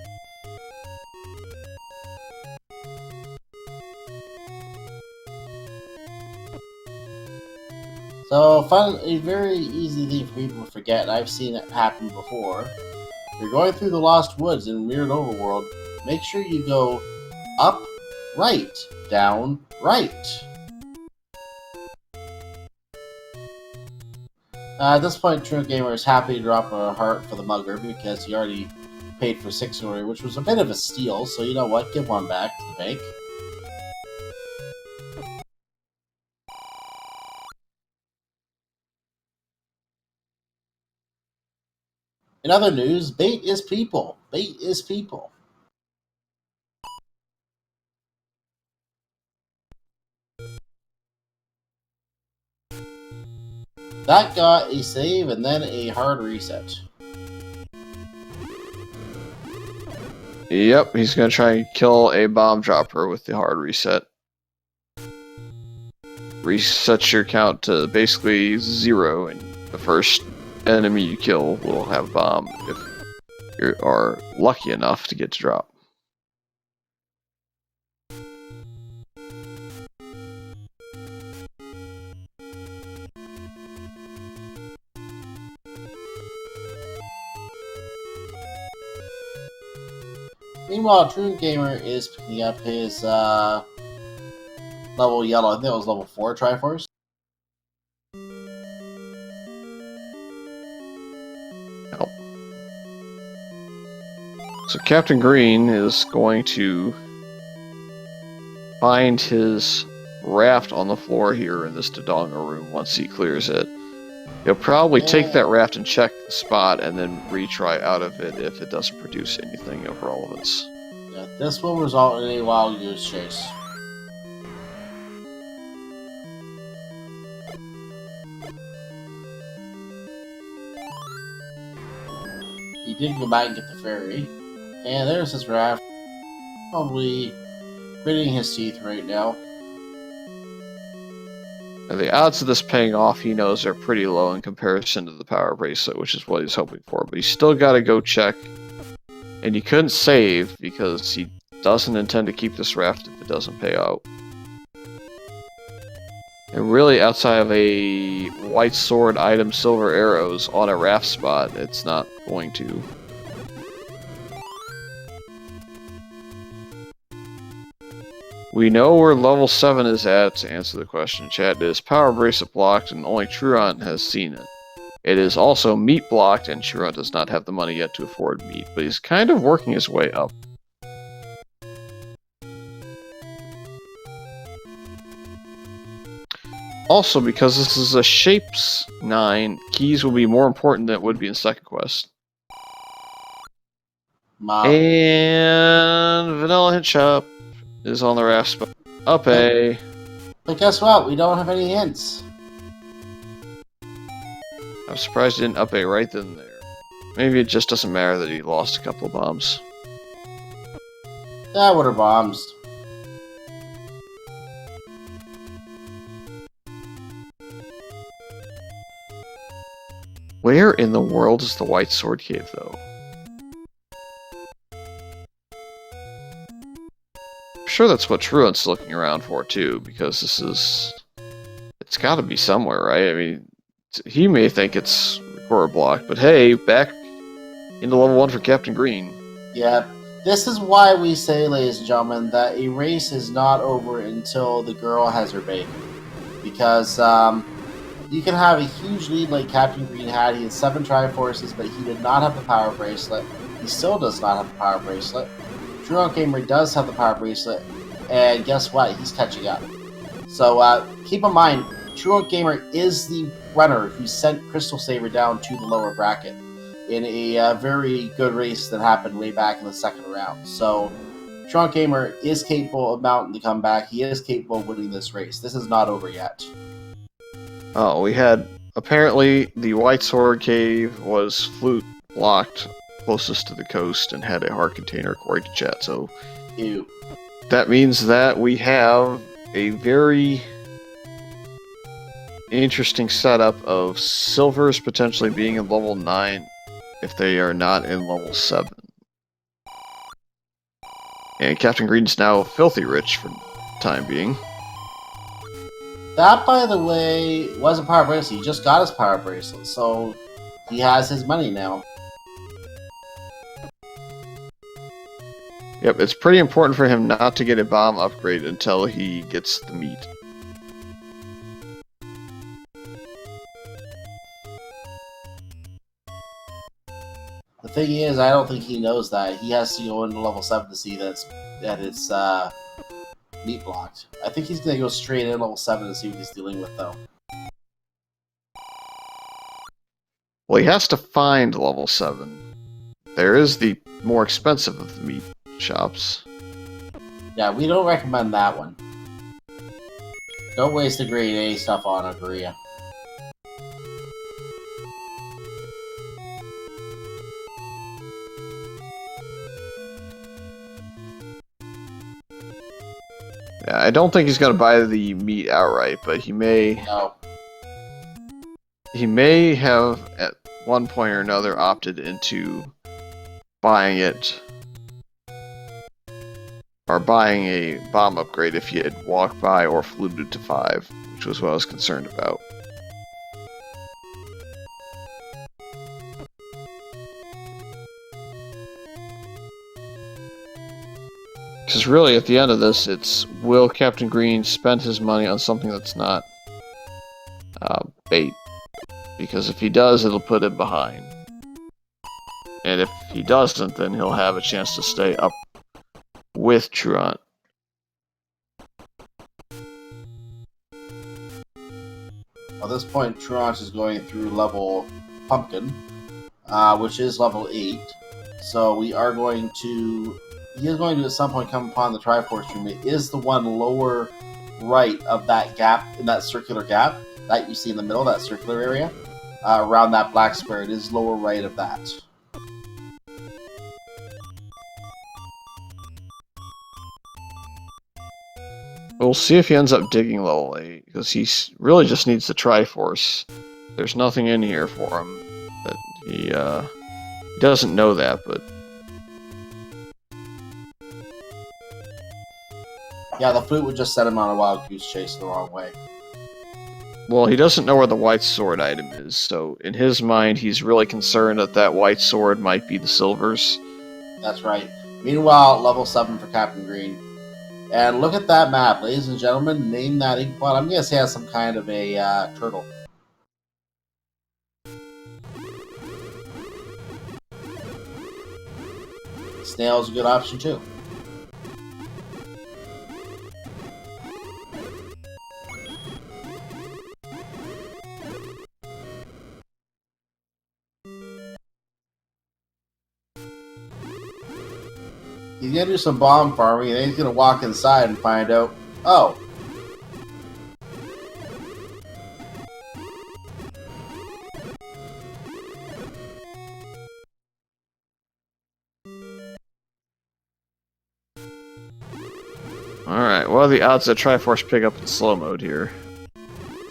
So, a very easy thing for people to forget, and I've seen it happen before. You're going through the Lost Woods in Mirrored Overworld, make sure you go up, right, down, right. At this point, TruantGamer is happy to drop a heart for the mugger because he already paid for 6 in order, which was a bit of a steal, so you know what, give one back to the bank. In other news, bait is people. Bait is people. That got a save and then a hard reset. Yep, he's gonna try and kill a bomb dropper with the hard reset. Resets your count to basically 0, and the first enemy you kill will have a bomb if you are lucky enough to get to drop. Meanwhile, TruantGamer is picking up his level yellow. I think that was level 4 Triforce. Help. So Captain Green is going to find his raft on the floor here in this Dodonga room once he clears it. He'll probably take that raft and check the spot and then retry out of it if it doesn't produce anything of relevance. Yeah, this will result in a wild goose chase. He did go back and get the ferry. And there's his raft. Probably gritting his teeth right now. And the odds of this paying off, he knows, are pretty low in comparison to the power bracelet, which is what he's hoping for. But he's still got to go check And he couldn't save because he doesn't intend to keep this raft if it doesn't pay out. And really, outside of a white sword item, silver arrows on a raft spot, it's not going to. We know where level 7 is at, to answer the question, chat. It is power bracelet blocked, and only Truant has seen it. It is also meat blocked, and Truant does not have the money yet to afford meat, but he's kind of working his way up. Also, because this is a Shapes 9, keys will be more important than it would be in second quest. Mom. And Vanilla Hint Shop is on the raft spot. Up A. But guess what? We don't have any hints. I'm surprised he didn't up A right then and there. Maybe it just doesn't matter that he lost a couple of bombs. What are bombs? Where in the world is the White Sword Cave, though? I'm sure that's what Truant's looking around for, too, because this is... It's gotta be somewhere, right? I mean, he may think it's record block, but hey, back into level 1 for Captain Green. Yeah, this is why we say, ladies and gentlemen, that a race is not over until the girl has her baby. Because, you can have a huge lead like Captain Green had. He had 7 Triforces, but he did not have the power bracelet. He still does not have the power bracelet. TruantGamer does have the power bracelet, and guess what? He's catching up. So keep in mind, TruantGamer is the runner who sent Crystal Saber down to the lower bracket in a very good race that happened way back in the second round. So TruantGamer is capable of mounting the comeback. He is capable of winning this race. This is not over yet. Oh, we had... Apparently, the White Sword Cave was flute locked closest to the coast and had a heart container, according to chat, so... Ew. That means that we have a very interesting setup of silvers potentially being in level 9 if they are not in level 7. And Captain Green's now filthy rich for the time being. That, by the way, was a power bracelet. He just got his power bracelet, so he has his money now. Yep, it's pretty important for him not to get a bomb upgrade until he gets the meat. The thing is, I don't think he knows that. He has to go into level 7 to see that it's meat blocked. I think he's going to go straight in level 7 to see what he's dealing with, though. Well, he has to find level 7. There is the more expensive of the meat shops. Yeah, we don't recommend that one. Don't waste the grade A stuff on it, Maria. Yeah, I don't think he's going to buy the meat outright, but he may... No. He may have, at one point or another, opted into buying it, or buying a bomb upgrade if he had walked by or fluted to 5, which was what I was concerned about. Because really, at the end of this, it's will Captain Green spend his money on something that's not bait? Because if he does, it'll put him behind. And if he doesn't, then he'll have a chance to stay up with Truant. At this point, Truant is going through level Pumpkin, which is level 8. So we are going to... He is going to at some point come upon the Triforce room. It is the one lower right of that gap, in that circular gap that you see in the middle, that circular area. Around that black square, it is lower right of that. We'll see if he ends up digging level 8, because he really just needs the Triforce. There's nothing in here for him. That he doesn't know that, but Yeah, the flute would just set him on a wild goose chase the wrong way. Well, he doesn't know where the white sword item is, so in his mind, he's really concerned that that white sword might be the silver's. That's right. Meanwhile, level 7 for Captain Green. And look at that map, ladies and gentlemen. Name that ink blot. I'm going to say it has some kind of a turtle. Snail's a good option too. He's gonna do some bomb farming, and then he's gonna walk inside and find out, oh. Alright, what are the odds that Triforce pick up in slow mode here?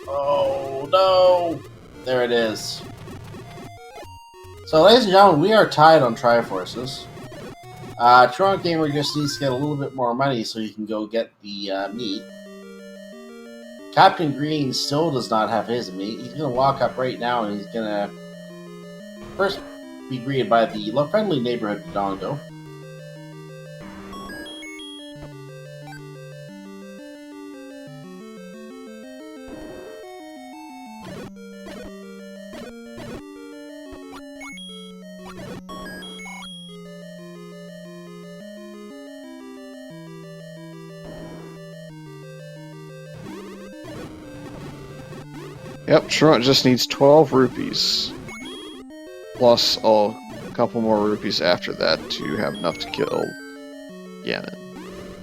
Oh, no! There it is. So, ladies and gentlemen, we are tied on Triforces. TruantGamer just needs to get a little bit more money so he can go get the meat. Captain Green still does not have his meat. He's going to walk up right now and he's going to first be greeted by the friendly neighborhood Dongo. Yep, Truant just needs 12 rupees. Plus a couple more rupees after that to have enough to kill Ganon.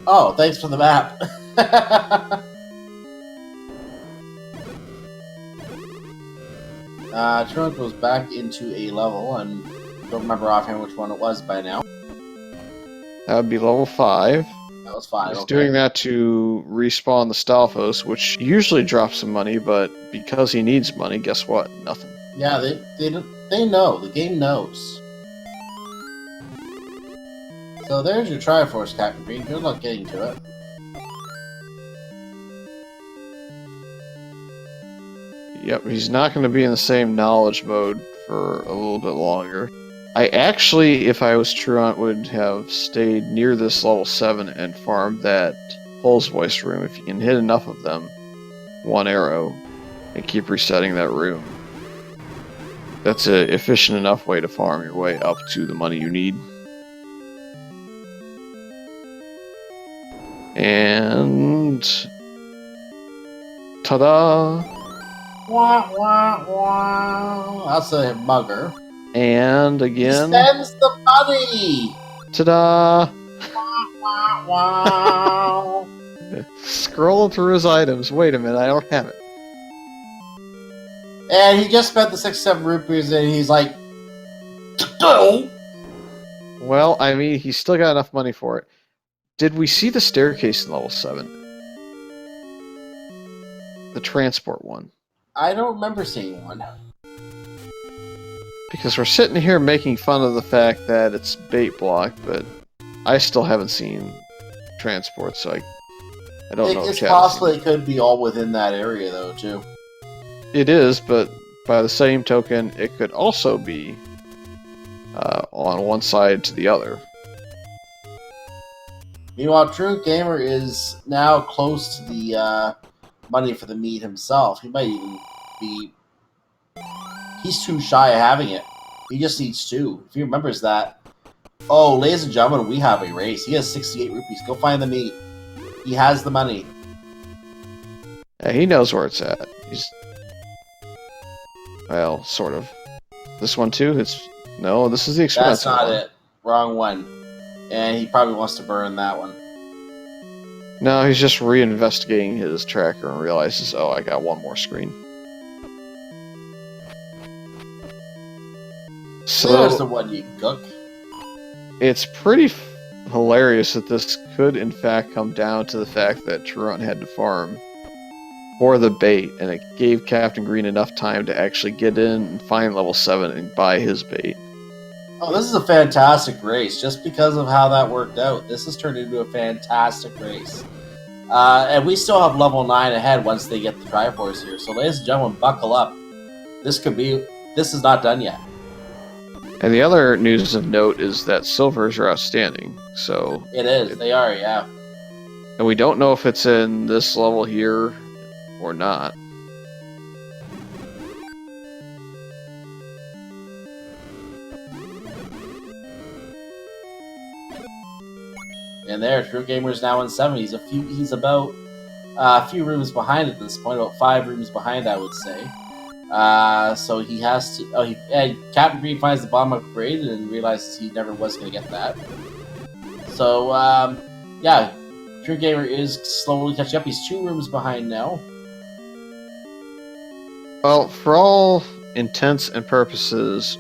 Oh, thanks for the map. Truant goes back into a level, and don't remember offhand which one it was by now. That would be level 5. That was 5. He's Okay. doing that to respawn the Stalfos, which usually drops some money, but because he needs money, guess what? Nothing. Yeah, they know. The game knows. So there's your Triforce, Captain Green. Good luck getting to it. Yep, he's not going to be in the same knowledge mode for a little bit longer. I actually, if I was Truant, would have stayed near this level 7 and farmed that Pulse Voice room. If you can hit enough of them, one arrow, and keep resetting that room. That's an efficient enough way to farm your way up to the money you need. And... ta-da! Wah, wah, wah. That's a mugger. And again... He spends the money! ta-da! Wah, wah. Scrolling through his items. Wait a minute, I don't have it. And he just spent the 6-7 rupees and he's like, no! Well, I mean, he's still got enough money for it. Did we see the staircase in level 7? The transport one. I don't remember seeing one. Because we're sitting here making fun of the fact that it's bait block, but I still haven't seen transport, so I don't know. It's possible it could be all within that area, though, too. It is, but by the same token, it could also be on one side to the other. Meanwhile, TruantGamer is now close to the money for the meat himself. He might even be... He's too shy of having it. He just needs 2. If he remembers that. Oh, ladies and gentlemen, we have a race. He has 68 rupees. Go find the meat. He has the money. Yeah, he knows where it's at. He's... Well, sort of. This one too? No, this is the expensive one. That's not it. Wrong one. And he probably wants to burn that one. No, he's just reinvestigating his tracker and realizes, oh, I got one more screen. So there's the one you cook. It's pretty hilarious that this could, in fact, come down to the fact that Truant had to farm for the bait, and it gave Captain Green enough time to actually get in and find level 7 and buy his bait. Oh, this is a fantastic race, just because of how that worked out. This has turned into a fantastic race. And we still have level 9 ahead once they get the Triforce here. So, ladies and gentlemen, buckle up. This is not done yet. And the other news of note is that silvers are outstanding. So It is. They are, yeah. And we don't know if it's in this level here or not. And there, TruantGamer is now in 7. He's about a few rooms behind at this point, about 5 rooms behind, I would say. So he has to. And Captain Green finds the bomb upgrade and realizes he never was going to get that. So yeah, TruantGamer is slowly catching up. He's 2 rooms behind now. Well, for all intents and purposes,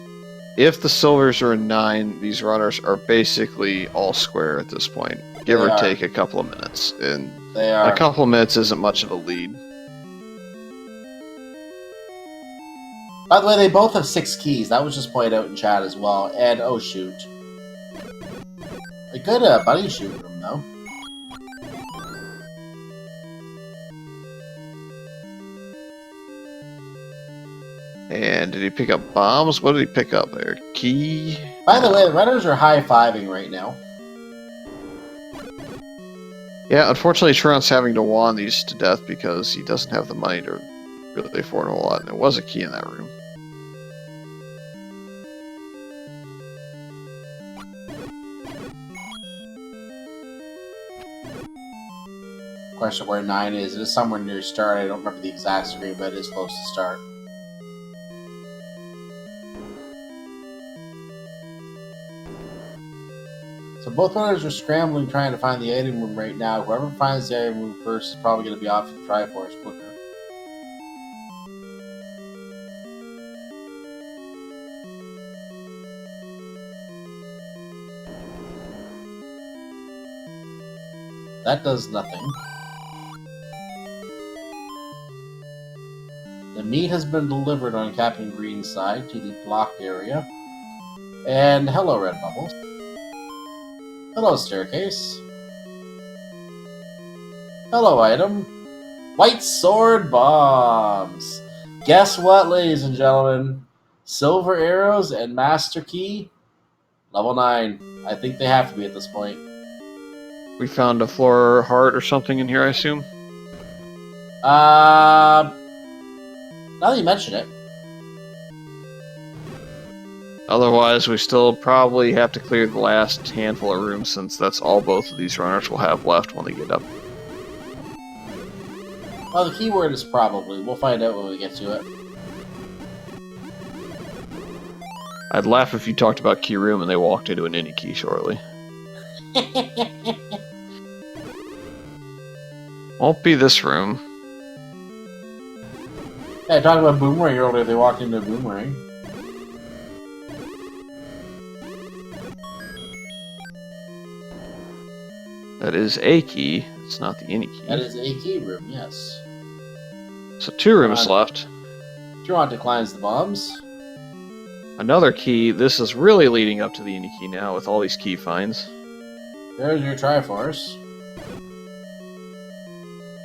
if the silvers are in 9, these runners are basically all square at this point, give or take a couple of minutes. And a couple of minutes isn't much of a lead. By the way, they both have 6 keys. That was just pointed out in chat as well. And oh shoot, a good bunny shoot room though. And did he pick up bombs? What did he pick up there? Key? By the way, the runners are high-fiving right now. Yeah, unfortunately, Truant's having to wand these to death because he doesn't have the money to really afford a whole lot. And there was a key in that room. Question where 9 is. It is somewhere near start. I don't remember the exact screen, but it is close to start. So both runners are scrambling trying to find the item room right now. Whoever finds the item room first is probably going to be off to the Triforce quicker. That does nothing. The meat has been delivered on Captain Green's side to the blocked area. And hello, Red Bubbles. Hello, staircase. Hello, item. White sword bombs. Guess what, ladies and gentlemen? Silver arrows and master key. Level 9. I think they have to be at this point. We found a floor heart or something in here, I assume? Now that you mention it. Otherwise, we still probably have to clear the last handful of rooms, since that's all both of these runners will have left when they get up. Well, the keyword is probably. We'll find out when we get to it. I'd laugh if you talked about key room and they walked into an any key shortly. Won't be this room. Yeah, talking about boomerang earlier, they walked into a boomerang. That is a key. It's not the any key. That is a key room, yes. So 2 rooms left. Truant declines the bombs. Another key. This is really leading up to the any key now with all these key finds. There's your Triforce.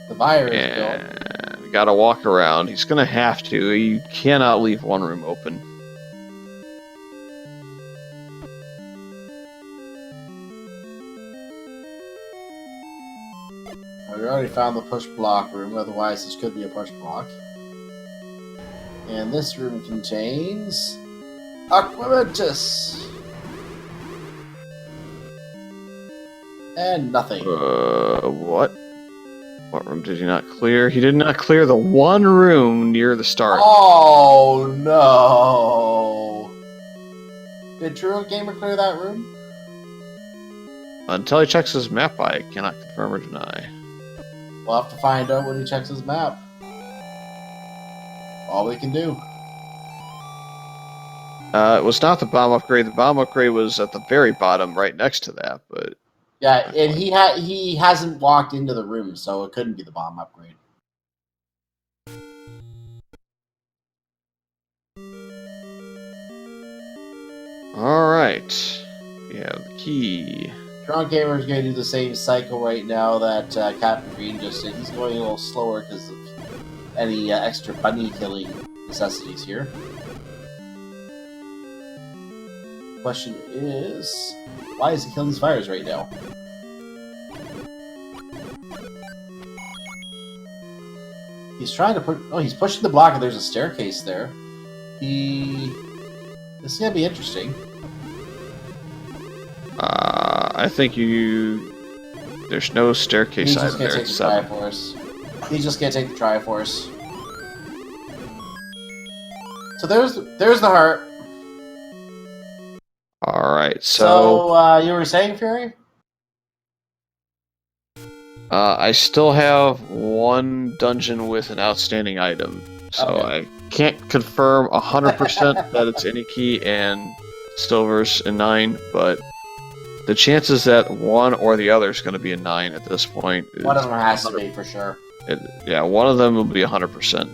The buyer is built. And gotta walk around. He's gonna have to. You cannot leave one room open. We already found the push block room, otherwise this could be a push block. And this room contains Aquamentus. And nothing. What? What room did he not clear? He did not clear the one room near the start. Oh no! Did TruantGamer clear that room? Until he checks his map, I cannot confirm or deny. We'll have to find out when he checks his map. All we can do. It was not the bomb upgrade. The bomb upgrade was at the very bottom, right next to that. But yeah, and he hasn't walked into the room, so it couldn't be the bomb upgrade. all right, we have the key TruantGamer is going to do the same cycle right now that Captain Green just did. He's going a little slower because of any extra bunny killing necessities here. Question is, why is he killing these fires right now? He's trying to put. Oh, he's pushing the block, and there's a staircase there. This is gonna be interesting. I think there's no staircase He's just item gonna there. take the Triforce. He's just gonna take the Triforce. So there's the heart. All right, So you were saying, Fury? I still have one dungeon with an outstanding item, so Okay. I can't confirm 100% that it's any key and Silver's a 9, but the chances that one or the other is going to be a 9 at this point. One of them has to be for sure. Yeah, one of them will be 100%.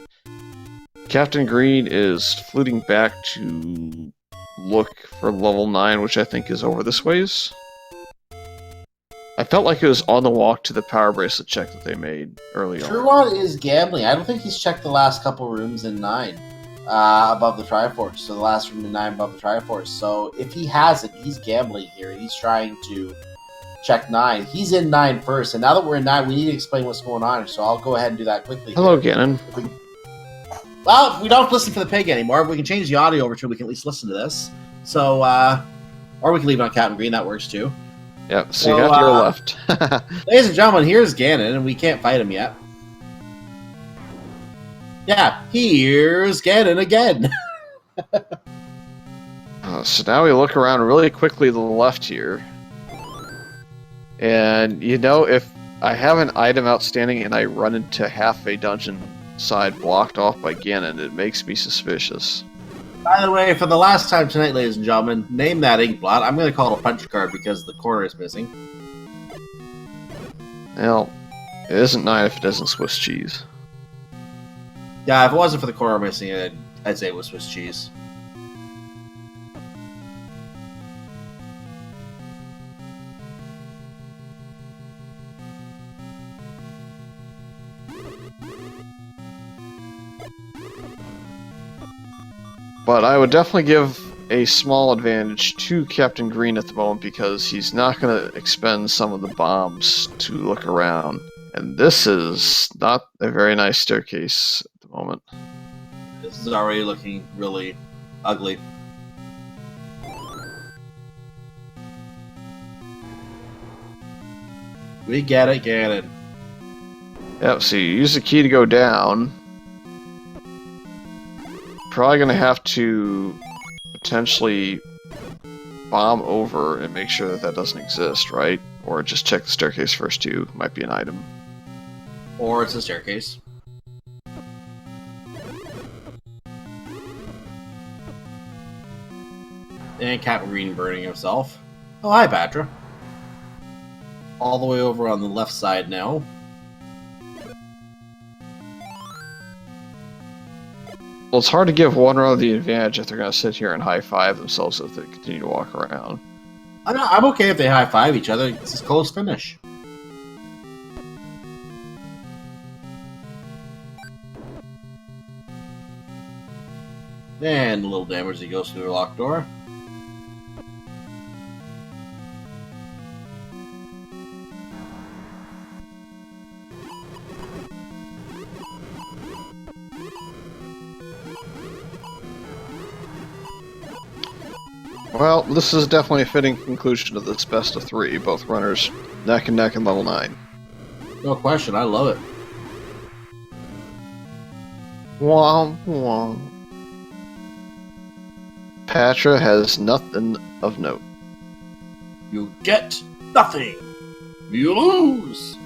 Captain Green is fluting back to look for level 9, which I think is over this ways. I felt like it was on the walk to the power bracelet check that they made early on. Truant is gambling. I don't think he's checked the last couple rooms in 9 above the Triforce. So the last room in 9 above the Triforce. So if he hasn't, he's gambling here. He's trying to check 9. He's in 9 first. And now that we're in 9, we need to explain what's going on. So I'll go ahead and do that quickly. Hello, Gannon. Well, we don't have to listen for the pig anymore. We can change the audio over to we can at least listen to this. So, or we can leave it on Captain Green. That works too. Yep, so you got your left. Ladies and gentlemen, here's Ganon, and we can't fight him yet. Yeah, here's Ganon again. So now we look around really quickly to the left here. And, you know, if I have an item outstanding and I run into half a dungeon side blocked off by Ganon, it makes me suspicious. By the way, for the last time tonight, ladies and gentlemen, name that ink blot. I'm going to call it a punch card because the corner is missing. Well, it isn't 9 if it isn't Swiss cheese. Yeah, if it wasn't for the corner missing, I'd say it was Swiss cheese. But I would definitely give a small advantage to Captain Green at the moment because he's not going to expend some of the bombs to look around. And this is not a very nice staircase at the moment. This is already looking really ugly. We get it. Yep, so you use the key to go down. Probably going to have to potentially bomb over and make sure that that doesn't exist, right? Or just check the staircase first too. Might be an item. Or it's a staircase. And Captain Green burning himself. Oh, hi, Patra. All the way over on the left side now. Well, it's hard to give one row the advantage if they're going to sit here and high-five themselves if they continue to walk around. I'm okay if they high-five each other. It's a close finish. And a little damage as he goes through the locked door. Well, this is definitely a fitting conclusion to this best of 3. Both runners neck and neck in level 9. No question, I love it. Womp womp. Patra has nothing of note. You get nothing. You lose.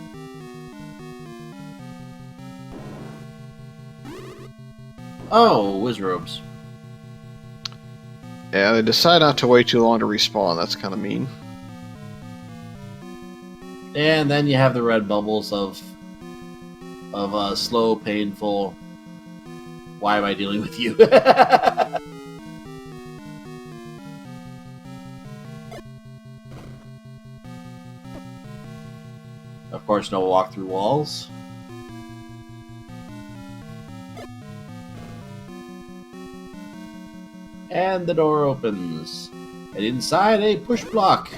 Oh, Wizrobes. Yeah, they decide not to wait too long to respawn. That's kind of mean. And then you have the red bubbles of slow, painful. Why am I dealing with you? course, no walk through walls. And the door opens. And inside, a push block.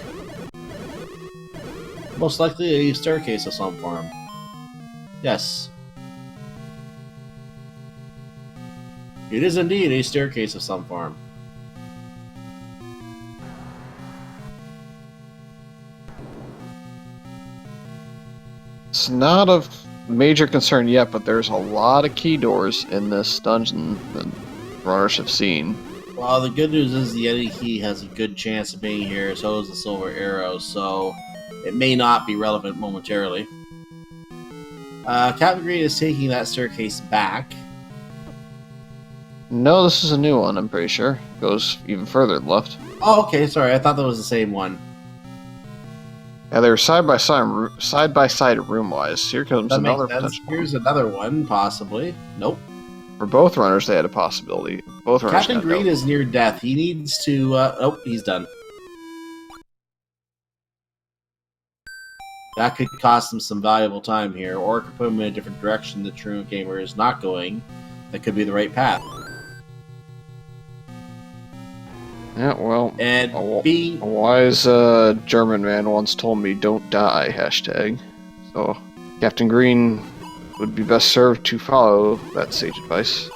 Most likely a staircase of some form. Yes. It is indeed a staircase of some form. It's not of major concern yet, but there's a lot of key doors in this dungeon that runners have seen. Well, the good news is the Yeti key has a good chance of being here, so does the silver arrow, so it may not be relevant momentarily. Captain Green is taking that staircase back. No, this is a new one, I'm pretty sure. Goes even further left. Oh, okay, sorry, I thought that was the same one. Yeah, they're side by side room wise. Here comes That another makes sense. potential. Here's another one, possibly. Nope. For both runners, they had a possibility. Both runners Captain got Green out. is near death. He needs to. Oh, he's done. That could cost him some valuable time here, or it could put him in a different direction that TruantGamer is not going. That could be the right path. Yeah, well, And a being wise German man once told me, "Don't die." #. So, Captain Green would be best served to follow that sage advice.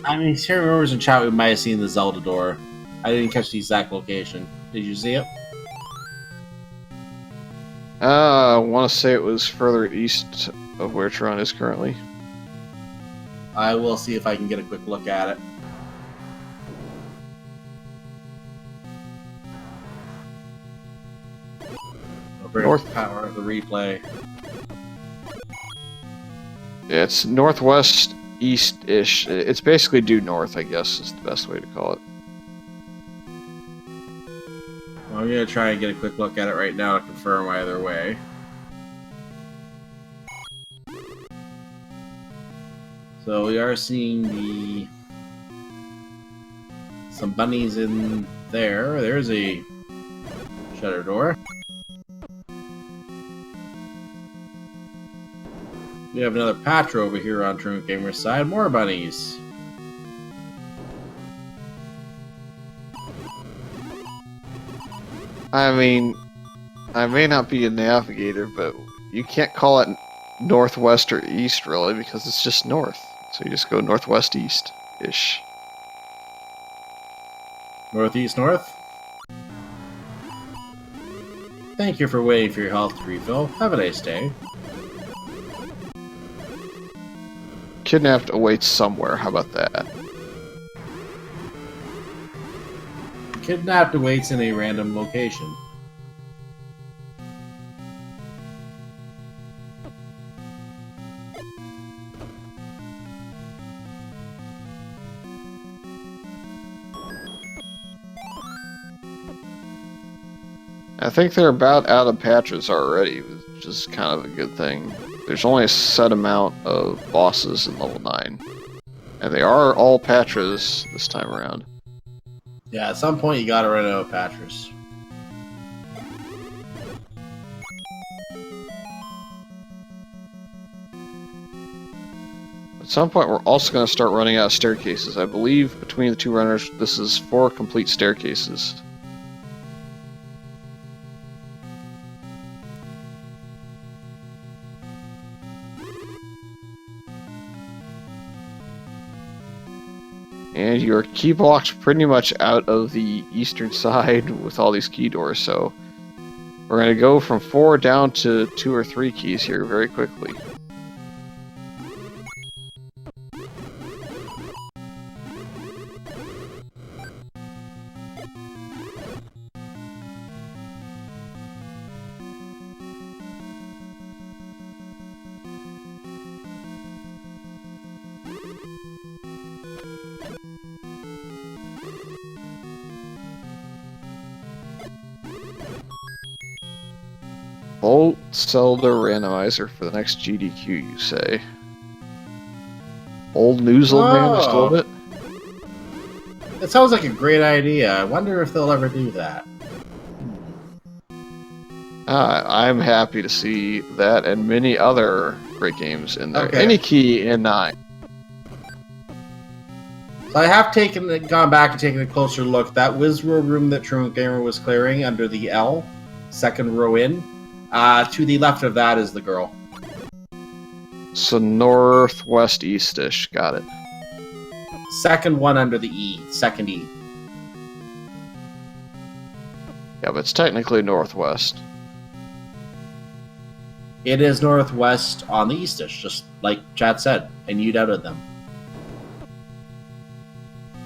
I mean, here remembers in chat we might have seen the Zelda door. I didn't catch the exact location. Did you see it? I want to say it was further east of where Tron is currently. I will see if I can get a quick look at it. I'll bring North. up the power of the replay. Yeah, it's northwest east-ish. It's basically due north, I guess, is the best way to call it. Well, I'm gonna try and get a quick look at it right now to confirm either way. So we are seeing some bunnies in there. There's a shutter door. We have another patch over here on TruantGamer's side. More bunnies. I mean, I may not be a navigator, but you can't call it northwest or east, really, because it's just north. So you just go northwest east-ish. Northeast north. Thank you for waiting for your health to refill. Have a nice day. Kidnapped awaits somewhere, how about that? Kidnapped awaits in a random location. I think they're about out of patches already, which is kind of a good thing. There's only a set amount of bosses in level 9. And they are all patches this time around. Yeah, at some point you gotta run out of patchers. At some point we're also going to start running out of staircases. I believe between the two runners this is 4 complete staircases. And you're key blocked pretty much out of the eastern side with all these key doors, so we're going to go from 4 down to 2 or 3 keys here very quickly. Old Zelda Randomizer for the next GDQ, you say? Old Noozle Man just a little bit? That sounds like a great idea. I wonder if they'll ever do that. I'm happy to see that and many other great games in there. Okay. Any key in 9. So I have gone back and taken a closer look. That Wizworld room that TruantGamer was clearing under the L, second row in, to the left of that is the girl. So northwest eastish, got it. Second one under the E, second E. Yeah, but it's technically northwest. It is northwest on the eastish, just like Chad said, and you doubted them.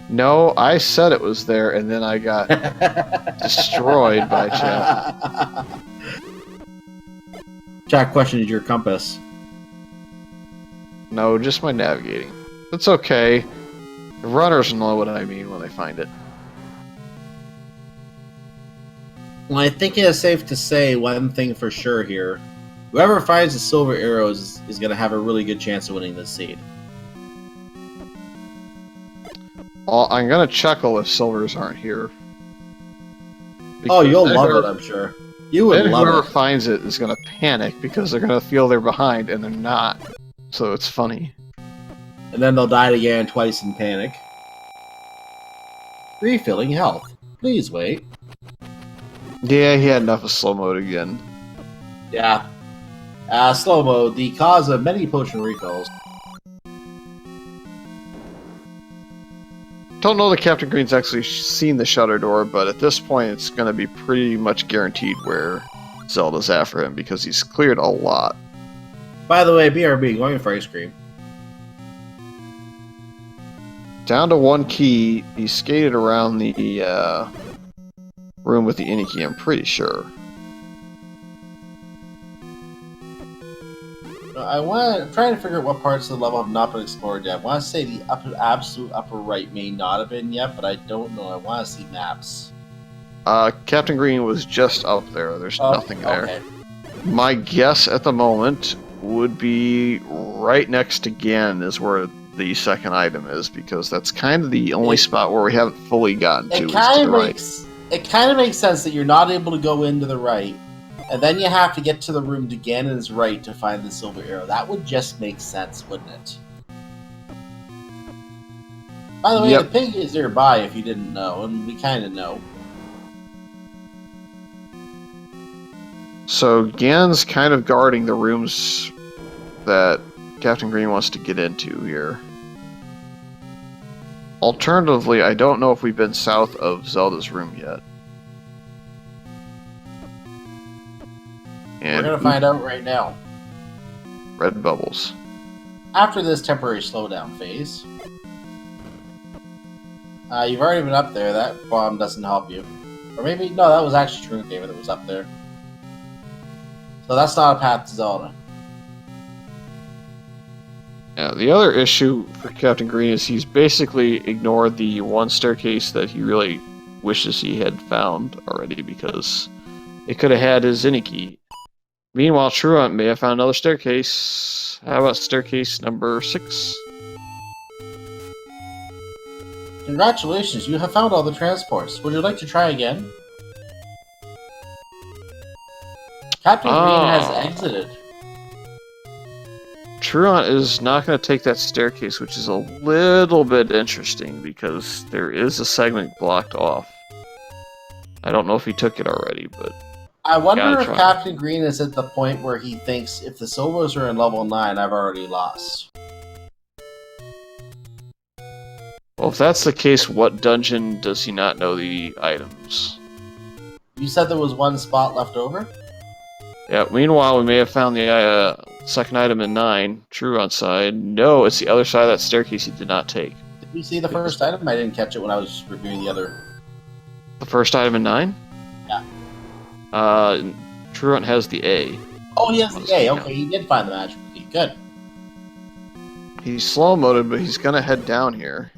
No, I said it was there, and then I got destroyed by chat. Chat questioned your compass. No, just my navigating. It's okay. The runners know what I mean when they find it. Well, I think it is safe to say one thing for sure here. Whoever finds the silver arrows is going to have a really good chance of winning this seed. Well, I'm gonna chuckle if silvers aren't here. Oh, you'll Then love whoever- it, I'm sure. You would Then love whoever it. finds it is gonna panic because they're gonna feel they're behind and they're not. So it's funny. And then they'll die again twice in panic. Refilling health. Please wait. Yeah, he had enough of slow mode again. Yeah. Slow mode, the cause of many potion refills. Don't know that Captain Green's actually seen the shutter door, but at this point it's going to be pretty much guaranteed where Zelda's after him because he's cleared a lot. By the way, BRB, going for ice cream. Down to 1 key, he skated around the room with the any key, I'm pretty sure. I'm trying to figure out what parts of the level have not been explored yet. I want to say the absolute upper right may not have been yet, but I don't know. I want to see maps. Captain Green was just up there. There's nothing there. Okay. My guess at the moment would be right next to Gan is where the second item is, because that's kind of the only spot where we haven't fully gotten to. It Is kind to of the right. makes sense that you're not able to go into the right, and then you have to get to the room to Ganon's right to find the silver arrow. That would just make sense, wouldn't it? By the way, Yep. the pig is nearby if you didn't know, and we kind of know. So Gan's kind of guarding the rooms that Captain Green wants to get into here. Alternatively, I don't know if we've been south of Zelda's room yet. We're And going to find out right now. red bubbles. After this temporary slowdown phase, you've already been up there. That bomb doesn't help you. Or maybe, no, that was actually TruantGamer that was up there. So that's not a path to Zelda. Yeah, the other issue for Captain Green is he's basically ignored the one staircase that he really wishes he had found already, because it could have had his Zinni key. Meanwhile, Truant may have found another staircase. How about staircase number 6? Congratulations, you have found all the transports. Would you like to try again? Captain Green has exited. Truant is not going to take that staircase, which is a little bit interesting because there is a segment blocked off. I don't know if he took it already, but I wonder gotta if try. Captain Green is at the point where he thinks if the Silvers are in level 9, I've already lost. well, if that's the case, what dungeon does he not know the items? You said there was one spot left over? Yeah, meanwhile, we may have found the second item in 9, Truant's side. No, it's the other side of that staircase he did not take. Did you see the first item? I didn't catch it when I was reviewing the other. The first item in 9? Yeah. Truant has the A. Oh, he has the A. Okay, he did find the magical key. Good. He's slow-moded, but he's gonna head down here.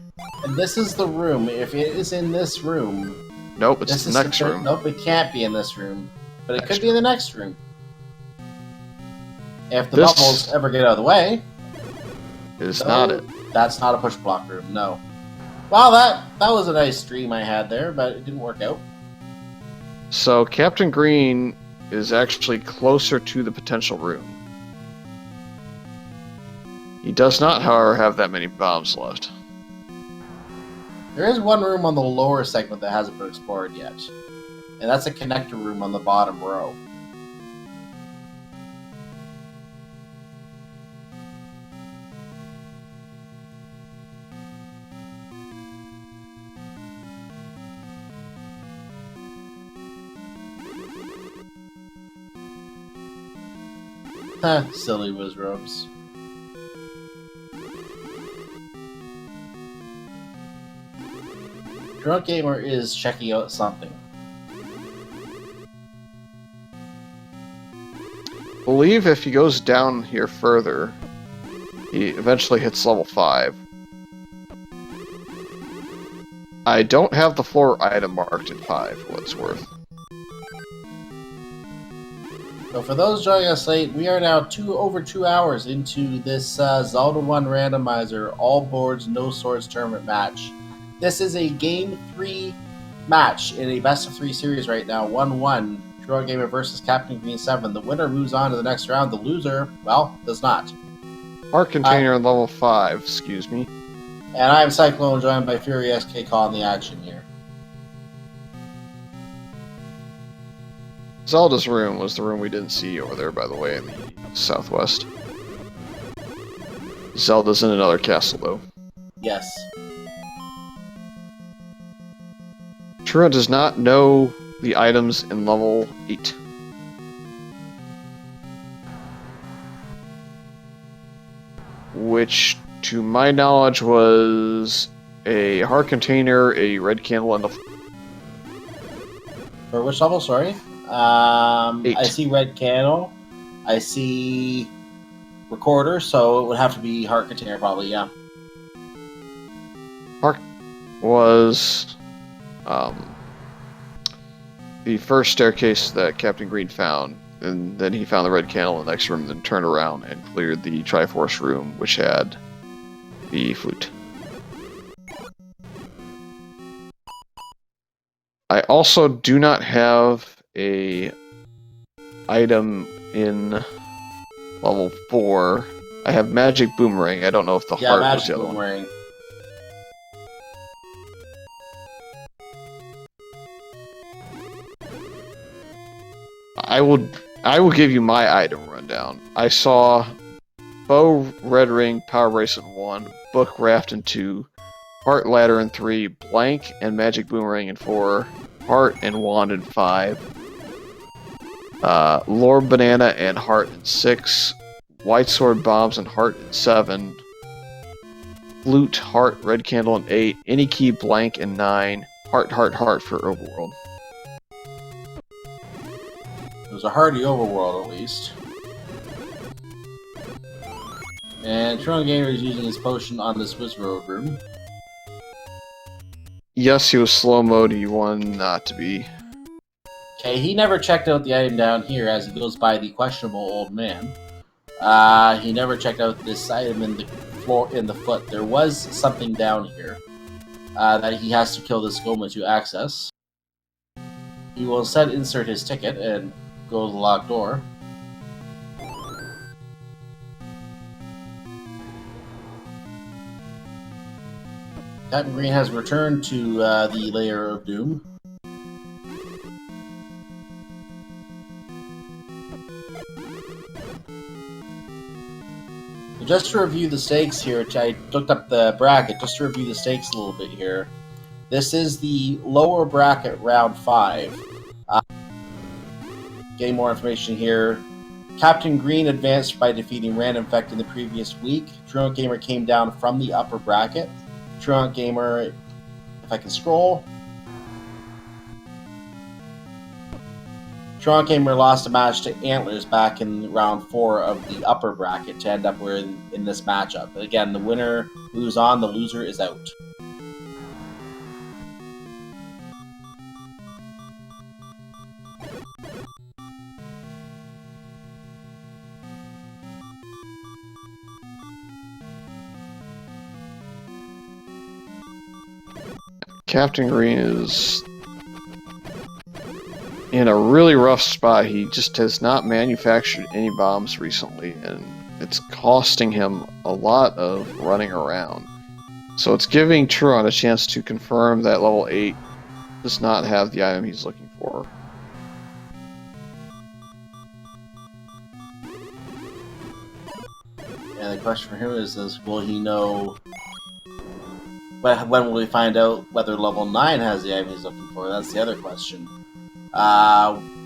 And this is the room. If it is in this room... Nope, it's this the is next the room. Nope, it can't be in this room. But it Next could be in the next room. If the This- bubbles ever get out of the way... It's No, not it. That's not a push block room, no. Well, that was a nice stream I had there, but it didn't work out. So Captain Green is actually closer to the potential room. He does not, however, have that many bombs left. There is one room on the lower segment that hasn't been explored yet, and that's a connector room on the bottom row. Silly wizards. TruantGamer is checking out something. I believe if he goes down here further, he eventually hits level 5. I don't have the floor item marked at 5, what it's worth. So for those joining us late, we are now over 2 hours into this Zelda 1 Randomizer All Boards No Swords tournament match. This is a Game 3 match in a best of 3 series right now, 1-1. TruantGamer versus CaptainGreen7. The winner moves on to the next round. The loser, well, does not. Heart container in level 5, excuse me. And I'm Cyclone, joined by Fury SK calling the action here. Zelda's room was the room we didn't see over there, by the way, in the southwest. Zelda's in another castle, though. Yes. Truant does not know the items in level 8. Which, to my knowledge, was a heart container, a red candle, and the... For which level, sorry? 8. I see red candle. I see recorder, so it would have to be heart container, probably, yeah. Heart was the first staircase that Captain Green found, and then he found the red candle in the next room, then turned around and cleared the Triforce room, which had the flute. I also do not have a item in level 4. I have magic boomerang. I don't know if the heart was the other one. I will give you my item rundown. I saw bow, red ring, power bracelet in 1, book, raft in 2, heart ladder in 3, blank and magic boomerang in 4, heart and wand in 5, lore banana and heart in 6, white sword bombs and heart in 7, flute, heart, red candle in 8, any key blank in 9, heart for overworld. It was a hearty overworld, at least. And TruantGamer is using his potion on this wizard room. Yes, he was slow mode. He wanted not to be. Okay, he never checked out the item down here as he goes by the questionable old man. He never checked out this item in the floor, in the foot. There was something down here that he has to kill this Goma to access. He will instead insert his ticket and go to the locked door. Captain Green has returned to the Lair of Doom. Just to review the stakes here, I looked up the bracket, just to review the stakes a little bit here. This is the lower bracket, round 5. Getting more information here. Captain Green advanced by defeating Random Effect in the previous week. TruantGamer came down from the upper bracket. TruantGamer, if I can scroll. TruantGamer lost a match to Antlers back in round 4 of the upper bracket to end up in this matchup. But again, the winner moves on, the loser is out. Captain Green is in a really rough spot. He just has not manufactured any bombs recently, and it's costing him a lot of running around. So it's giving Truant a chance to confirm that level 8 does not have the item he's looking for. And the question for him is will he know... When will we find out whether level 9 has the item he's looking for? That's the other question.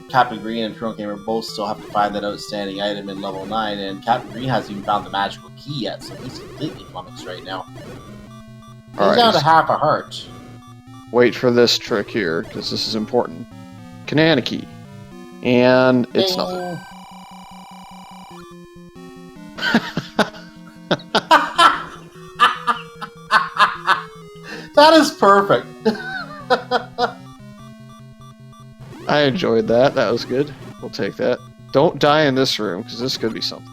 Captain Green and TruantGamer both still have to find that outstanding item in level 9, and Captain Green hasn't even found the magical key yet, so he's completely flummoxed right now. He's down to half a heart. Wait for this trick here, because this is important. Banana key. And it's Ding. nothing. That is perfect. I enjoyed that. That was good. We'll take that. Don't die in this room, because this could be something.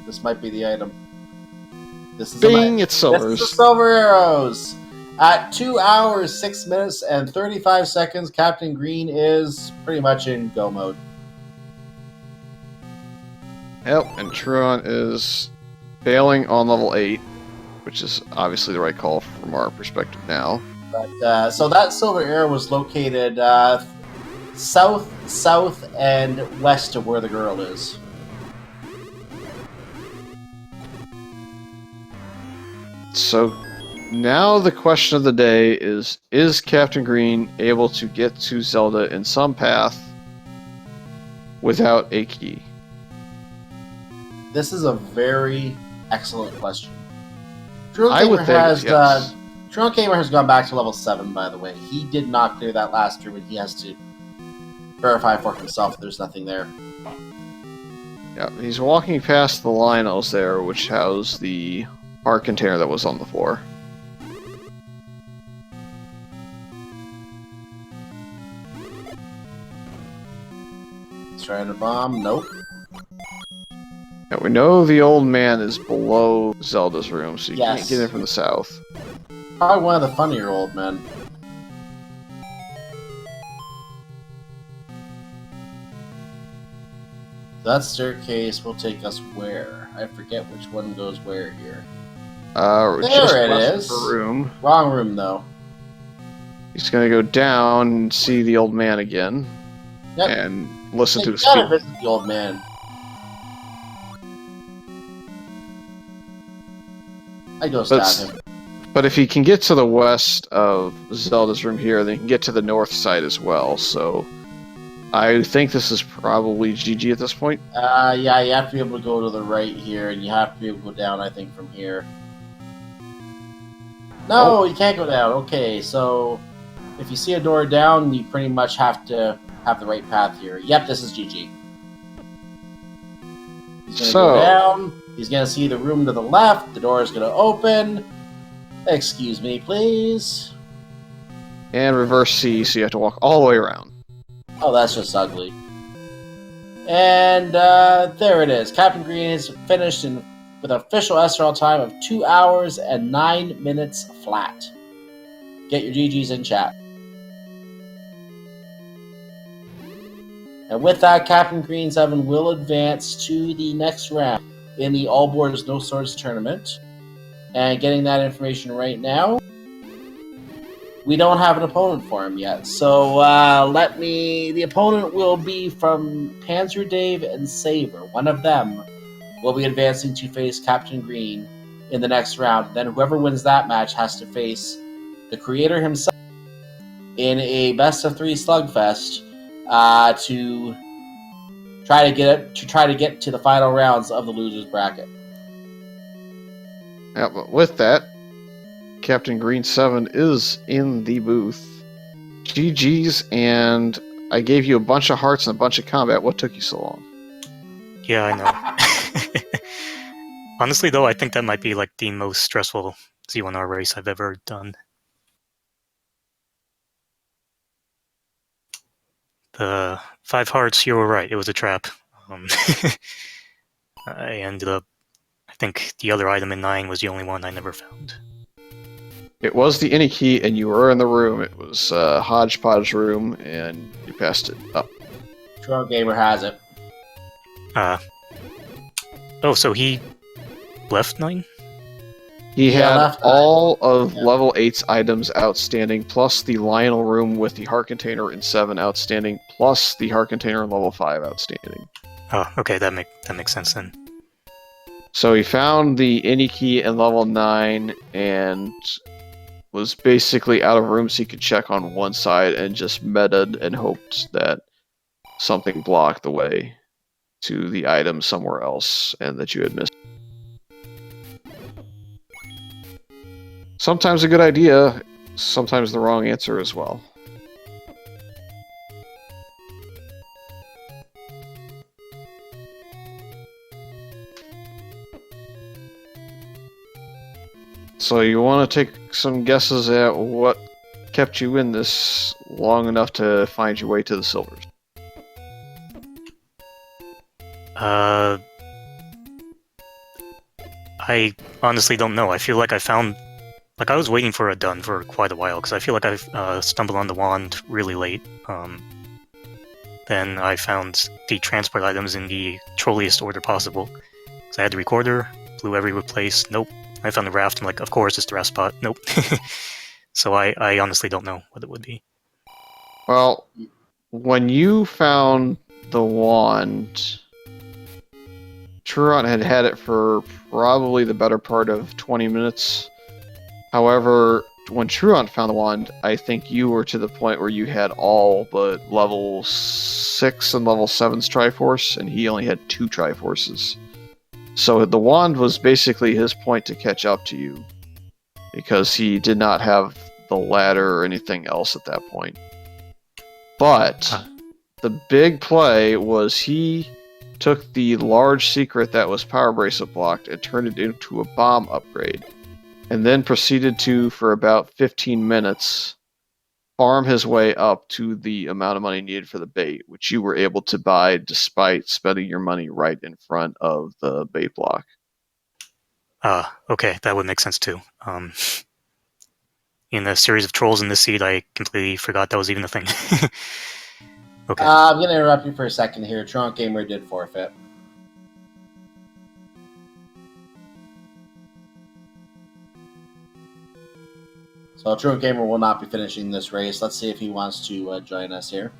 This might be the item. This is Bing! It's silvers. This is the silver arrows. At 2 hours, 6 minutes, and 35 seconds, Captain Green is pretty much in go mode. Yep, and Truant is failing on level 8, which is obviously the right call from our perspective now. But so that silver arrow was located south, and west of where the girl is. So now the question of the day is Captain Green able to get to Zelda in some path without a key? This is a very excellent question. I would think yes. TruantGamer has gone back to level 7, by the way. He did not clear that last room, and he has to verify for himself that there's nothing there. Yeah, he's walking past the Lionels there, which house the art container that was on the floor. He's trying to bomb. Nope. Yeah, we know the old man is below Zelda's room, so you Yes. can't get in from the south. Probably one of the funnier old men. That staircase will take us where? I forget which one goes where here. Just There it west of is. the room. Wrong room, though. He's gonna go down and see the old man again, Yep. and listen to You his gotta speech. visit the old man. I go But stab him. But if he can get to the west of Zelda's room here, then he can get to the north side as well. So I think this is probably GG at this point. Yeah, you have to be able to go to the right here, and you have to be able to go down, I think, from here. No, you can't go down. Okay, so if you see a door down, you pretty much have to have the right path here. Yep, this is GG. He's gonna go down. He's gonna see the room to the left. The door is gonna open. Excuse me, please. And reverse C, so you have to walk all the way around. Oh, that's just ugly. And there it is. Captain Green is finished with an official SRL time of 2 hours and 9 minutes flat. Get your GGs in chat. And with that, CaptainGreen7 will advance to the next round in the All Boards No Swords tournament. And getting that information right now, we don't have an opponent for him yet. So the opponent will be from Panzer Dave and Saber. One of them will be advancing to face Captain Green in the next round. Then whoever wins that match has to face the creator himself in a best-of-3 slugfest to try to get to the final rounds of the losers bracket. Yeah, but with that, CaptainGreen7 is in the booth. GG's, and I gave you a bunch of hearts and a bunch of combat. What took you so long? Yeah, I know. Honestly, though, I think that might be like the most stressful Z1R race I've ever done. The 5 hearts, you were right. It was a trap. I ended up, I think the other item in 9 was the only one I never found. It was the any key, and you were in the room. It was a hodgepodge room, and you passed it up. TruantGamer has it. Oh, so he left 9? He Yeah, had left all of Yeah. level 8's items outstanding, plus the Lionel room with the heart container in 7 outstanding, plus the heart container in level 5 outstanding. Oh, okay, that makes sense then. So he found the any key in level 9 and was basically out of rooms he could check on one side and just metaed and hoped that something blocked the way to the item somewhere else and that you had missed. Sometimes a good idea, sometimes the wrong answer as well. So you want to take some guesses at what kept you in this long enough to find your way to the silvers? I honestly don't know. I feel like I found... Like, I was waiting for a done for quite a while, because I feel like I've stumbled on the wand really late. Then I found the transport items in the trolliest order possible. So I had the recorder, blew every place, nope. I found the raft, I'm like, of course, it's the raft spot, nope. So I honestly don't know what it would be. Well, when you found the wand, Truant had had it for probably the better part of 20 minutes. However, when Truant found the wand, I think you were to the point where you had all but level 6 and level 7's Triforce, and he only had 2 Triforces. So the wand was basically his point to catch up to you, because he did not have the ladder or anything else at that point. But the big play was he took the large secret that was power bracelet blocked and turned it into a bomb upgrade, and then proceeded to, for about 15 minutes, farm his way up to the amount of money needed for the bait, which you were able to buy despite spending your money right in front of the bait block. Okay, that would make sense too. In a series of trolls in this seed, I completely forgot that was even a thing. Okay. I'm going to interrupt you for a second here. TruantGamer did forfeit. So TruantGamer will not be finishing this race. Let's see if he wants to join us here.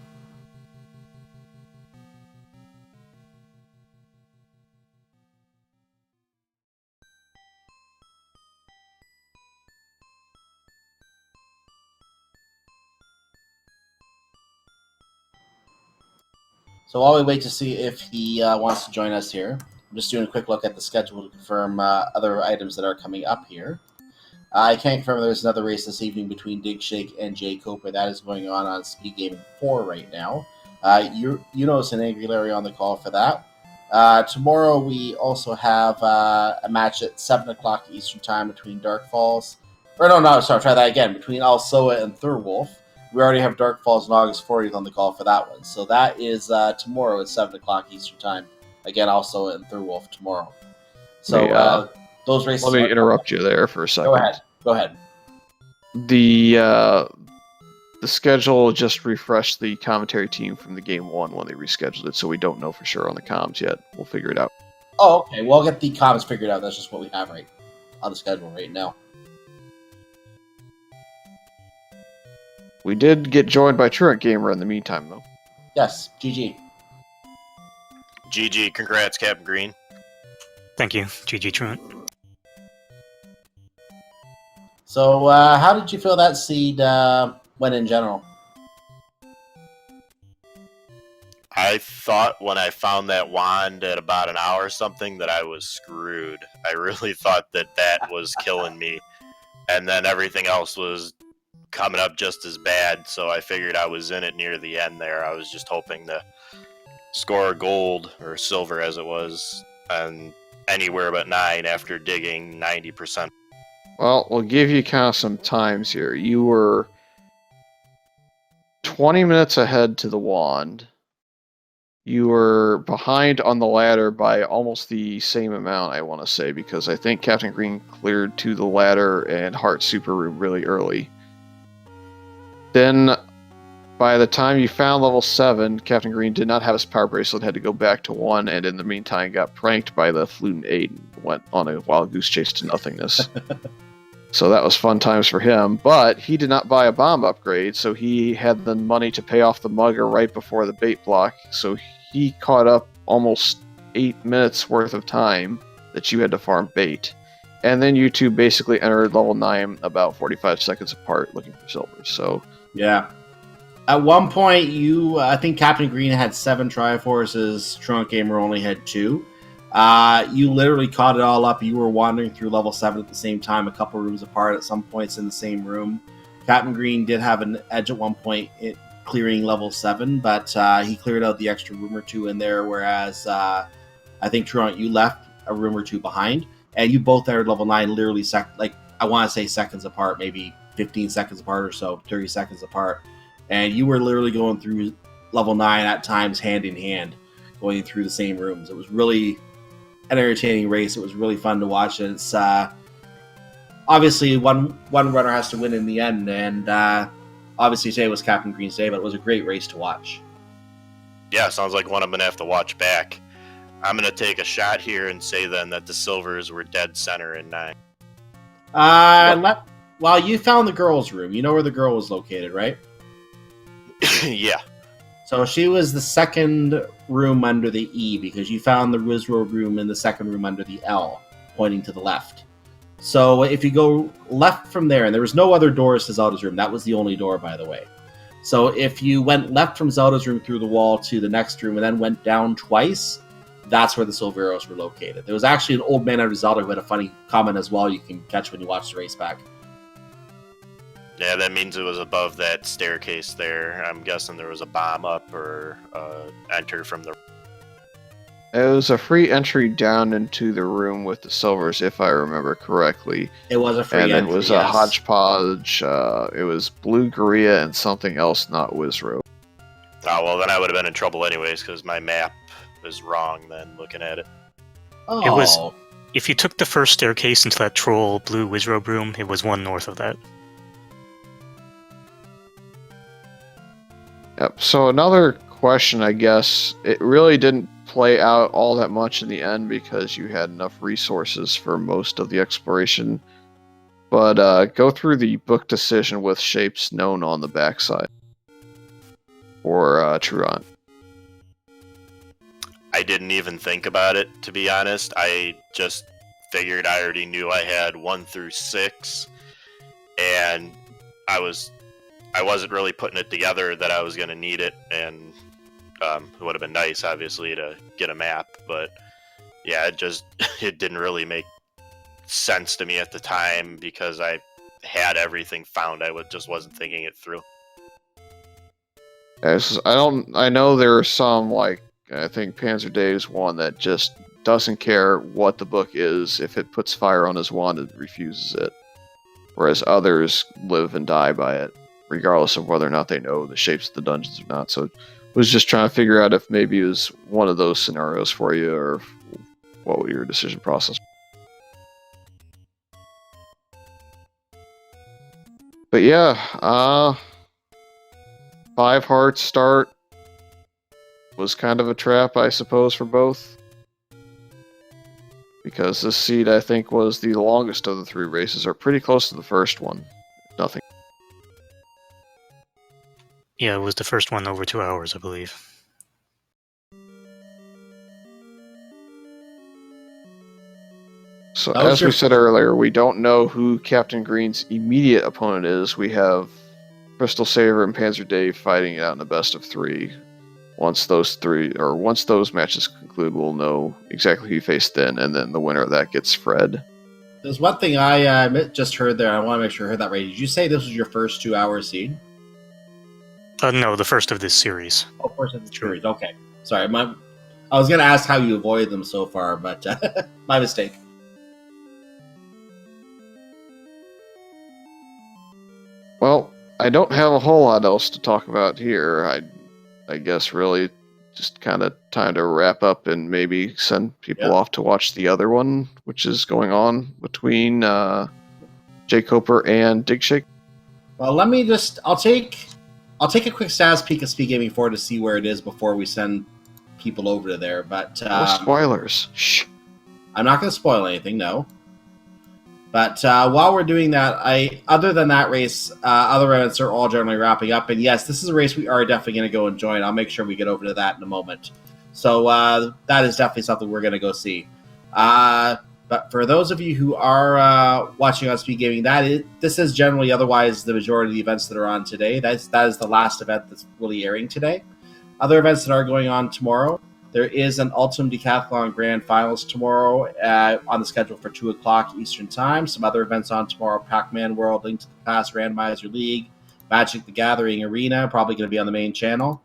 So while we wait to see if he wants to join us here, I'm just doing a quick look at the schedule to confirm other items that are coming up here. I can confirm there's another race this evening between Dig Shake and Jay Coper. That is going on Speed Gaming 4 right now. You notice an Angry Larry on the call for that. Tomorrow we also have a match at 7 o'clock Eastern Time between Dark Falls. Try that again. Between Alsoa and Thurwolf. We already have Dark Falls and August 40th on the call for that one. So that is tomorrow at 7 o'clock Eastern Time. Again, also in Thurwolf tomorrow. So those races... Let me interrupt you there for a second. Go ahead. The schedule just refreshed the commentary team from the game 1 when they rescheduled it, so we don't know for sure on the comms yet. We'll figure it out. Oh, okay. We'll get the comms figured out. That's just what we have right on the schedule right now. We did get joined by TruantGamer in the meantime, though. Yes, GG. GG, congrats, Captain Green. Thank you, GG Truant. So, how did you feel that seed went in general? I thought when I found that wand at about an hour or something that I was screwed. I really thought that was killing me. And then everything else was coming up just as bad, so I figured I was in it near the end there. I was just hoping to score gold, or silver as it was, and anywhere but 9 after digging 90%. Well, we'll give you kind of some times here. You were 20 minutes ahead to the wand. you were behind on the ladder by almost the same amount, I want to say, because I think Captain Green cleared to the ladder and Heart Super Room really early. Then, by the time you found level 7, Captain Green did not have his power bracelet, had to go back to 1, and in the meantime got pranked by the Fluent 8 and went on a wild goose chase to nothingness. So that was fun times for him, but he did not buy a bomb upgrade, so he had the money to pay off the mugger right before the bait block, so he caught up almost 8 minutes worth of time that you had to farm bait. And then you two basically entered level 9 about 45 seconds apart looking for silver, so... Yeah. At one point, I think Captain Green had 7 Triforces, TruantGamer only had 2. You literally caught it all up. You were wandering through level 7 at the same time, a couple rooms apart at some points in the same room. Captain Green did have an edge at one point clearing level 7, but he cleared out the extra room or 2 in there, whereas I think, Truant, you left a room or 2 behind, and you both entered level 9 literally, I want to say seconds apart, maybe 15 seconds apart or so, 30 seconds apart. And you were literally going through level 9 at times hand in hand, going through the same rooms. It was really an entertaining race. It was really fun to watch. And it's obviously one runner has to win in the end. And obviously today was Captain Green's day, but it was a great race to watch. Yeah, sounds like one I'm going to have to watch back. I'm going to take a shot here and say then that the silvers were dead center in 9. Well, you found the girls' room. You know where the girl was located, right? Yeah. So she was the second room under the E, because you found the Wizrow room in the second room under the L, pointing to the left. So if you go left from there, and there was no other doors to Zelda's room, that was the only door, by the way. So if you went left from Zelda's room through the wall to the next room and then went down twice, that's where the silver arrows were located. There was actually an old man out of Zelda who had a funny comment as well you can catch when you watch the race back. Yeah, that means it was above that staircase there. I'm guessing there was a bomb up or enter from the... It was a free entry down into the room with the silvers, if I remember correctly. It was a free entry, entry, it was yes. A hodgepodge. It was Blue Gorilla and something else, not Wizrow. Oh, well, then I would have been in trouble anyways, because my map is wrong then, looking at it. Oh. It was... If you took the first staircase into that troll blue Wizrow room, it was one north of that. Yep, so another question, I guess, it really didn't play out all that much in the end because you had enough resources for most of the exploration. But go through the book decision with shapes known on the backside. Or Truant. I didn't even think about it, to be honest. I just figured I already knew I had 1 through 6, and I wasn't really putting it together that I was going to need it, and it would have been nice, obviously, to get a map, but yeah, it didn't really make sense to me at the time because I had everything found. I just wasn't thinking it through. I know there are some, like, I think Panzer Dave's one that just doesn't care what the book is. If it puts fire on his wand, it refuses it. Whereas others live and die by it, regardless of whether or not they know the shapes of the dungeons or not. So I was just trying to figure out if maybe it was one of those scenarios for you, or what was your decision process. But yeah, 5 hearts start was kind of a trap, I suppose, for both. Because this seed, I think, was the longest of the 3 races, or pretty close to the first one. Nothing. Yeah, it was the first one over 2 hours, I believe. So, as we said earlier, we don't know who Captain Green's immediate opponent is. We have Crystal Saver and Panzer Dave fighting it out in a best of 3. Once those matches conclude, we'll know exactly who you faced then, and then the winner of that gets Fred. There's one thing I just heard there. I want to make sure I heard that right. Did you say this was your first 2-hour seed? No, the first of this series. Oh, first of the series. Okay. Sorry, I was going to ask how you avoided them so far, but my mistake. Well, I don't have a whole lot else to talk about here. I guess really just kind of time to wrap up and maybe send people off to watch the other one, which is going on between Jay Coper and Digshake. Well, let me just. I'll take a quick status peek at Speed Gaming 4 to see where it is before we send people over to there. But No spoilers. Shh. I'm not going to spoil anything, no. But while we're doing that, other than that race, other events are all generally wrapping up. And yes, this is a race we are definitely going to go and join. I'll make sure we get over to that in a moment. So that is definitely something we're going to go see. But for those of you who are watching on Speed Gaming, this is generally otherwise the majority of the events that are on today. That is the last event that's really airing today. Other events that are going on tomorrow. There is an Ultimate Decathlon Grand Finals tomorrow on the schedule for 2 o'clock Eastern Time. Some other events on tomorrow: Pac-Man World, Link to the Past, Randomizer League, Magic the Gathering Arena, probably going to be on the main channel.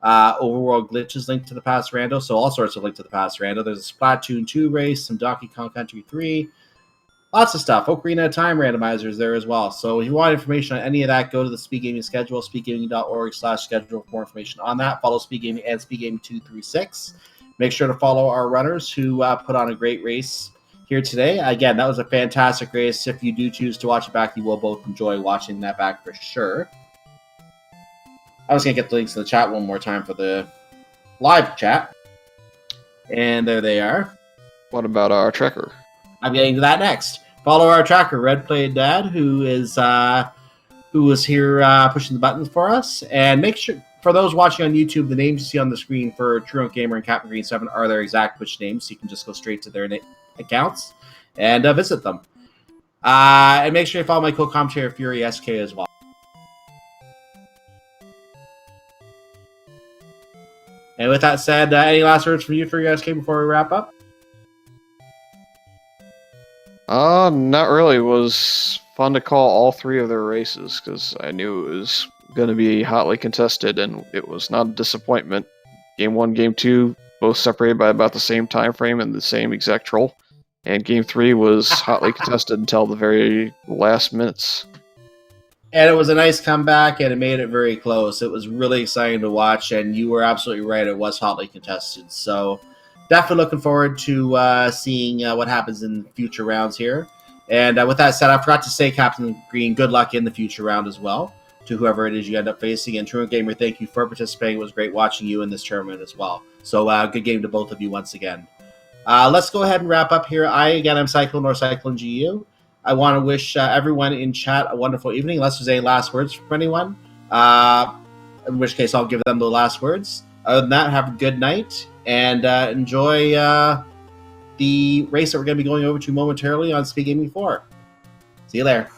Overworld Glitches, Link to the Past Rando, so all sorts of Link to the Past Rando. There's a Splatoon 2 race, some Donkey Kong Country 3, lots of stuff. Ocarina of Time randomizers there as well. So if you want information on any of that, go to the Speed Gaming schedule, speedgaming.org/schedule for more information on that. Follow Speed Gaming and Speed Gaming 236. Make sure to follow our runners who put on a great race here today. Again, that was a fantastic race. If you do choose to watch it back, you will both enjoy watching that back for sure. I was going to get the links in the chat one more time for the live chat. And there they are. What about our tracker? I'm getting to that next. Follow our tracker, Red Played Dad, who was here pushing the buttons for us. And make sure, for those watching on YouTube, the names you see on the screen for TruantGamer and CaptainGreen7 are their exact Twitch names, so you can just go straight to their accounts and visit them. And make sure you follow my co-commentator, Fury SK, as well. And with that said, any last words from you, Fury SK, before we wrap up? Not really. It was fun to call all 3 of their races because I knew it was going to be hotly contested, and it was not a disappointment. Game 1, Game 2, both separated by about the same time frame and the same exact troll. And Game 3 was hotly contested until the very last minutes. And it was a nice comeback, and it made it very close. It was really exciting to watch, and you were absolutely right. It was hotly contested. So definitely looking forward to seeing what happens in future rounds here. And with that said, I forgot to say, Captain Green, good luck in the future round as well to whoever it is you end up facing. And TruantGamer, thank you for participating. It was great watching you in this tournament as well. So good game to both of you once again. Let's go ahead and wrap up here. I'm Cyclone or Cyclone GU. I want to wish everyone in chat a wonderful evening, unless there's any last words from anyone. In which case, I'll give them the last words. Other than that, have a good night and enjoy the race that we're going to be going over to momentarily on Speed Gaming 4. See you there.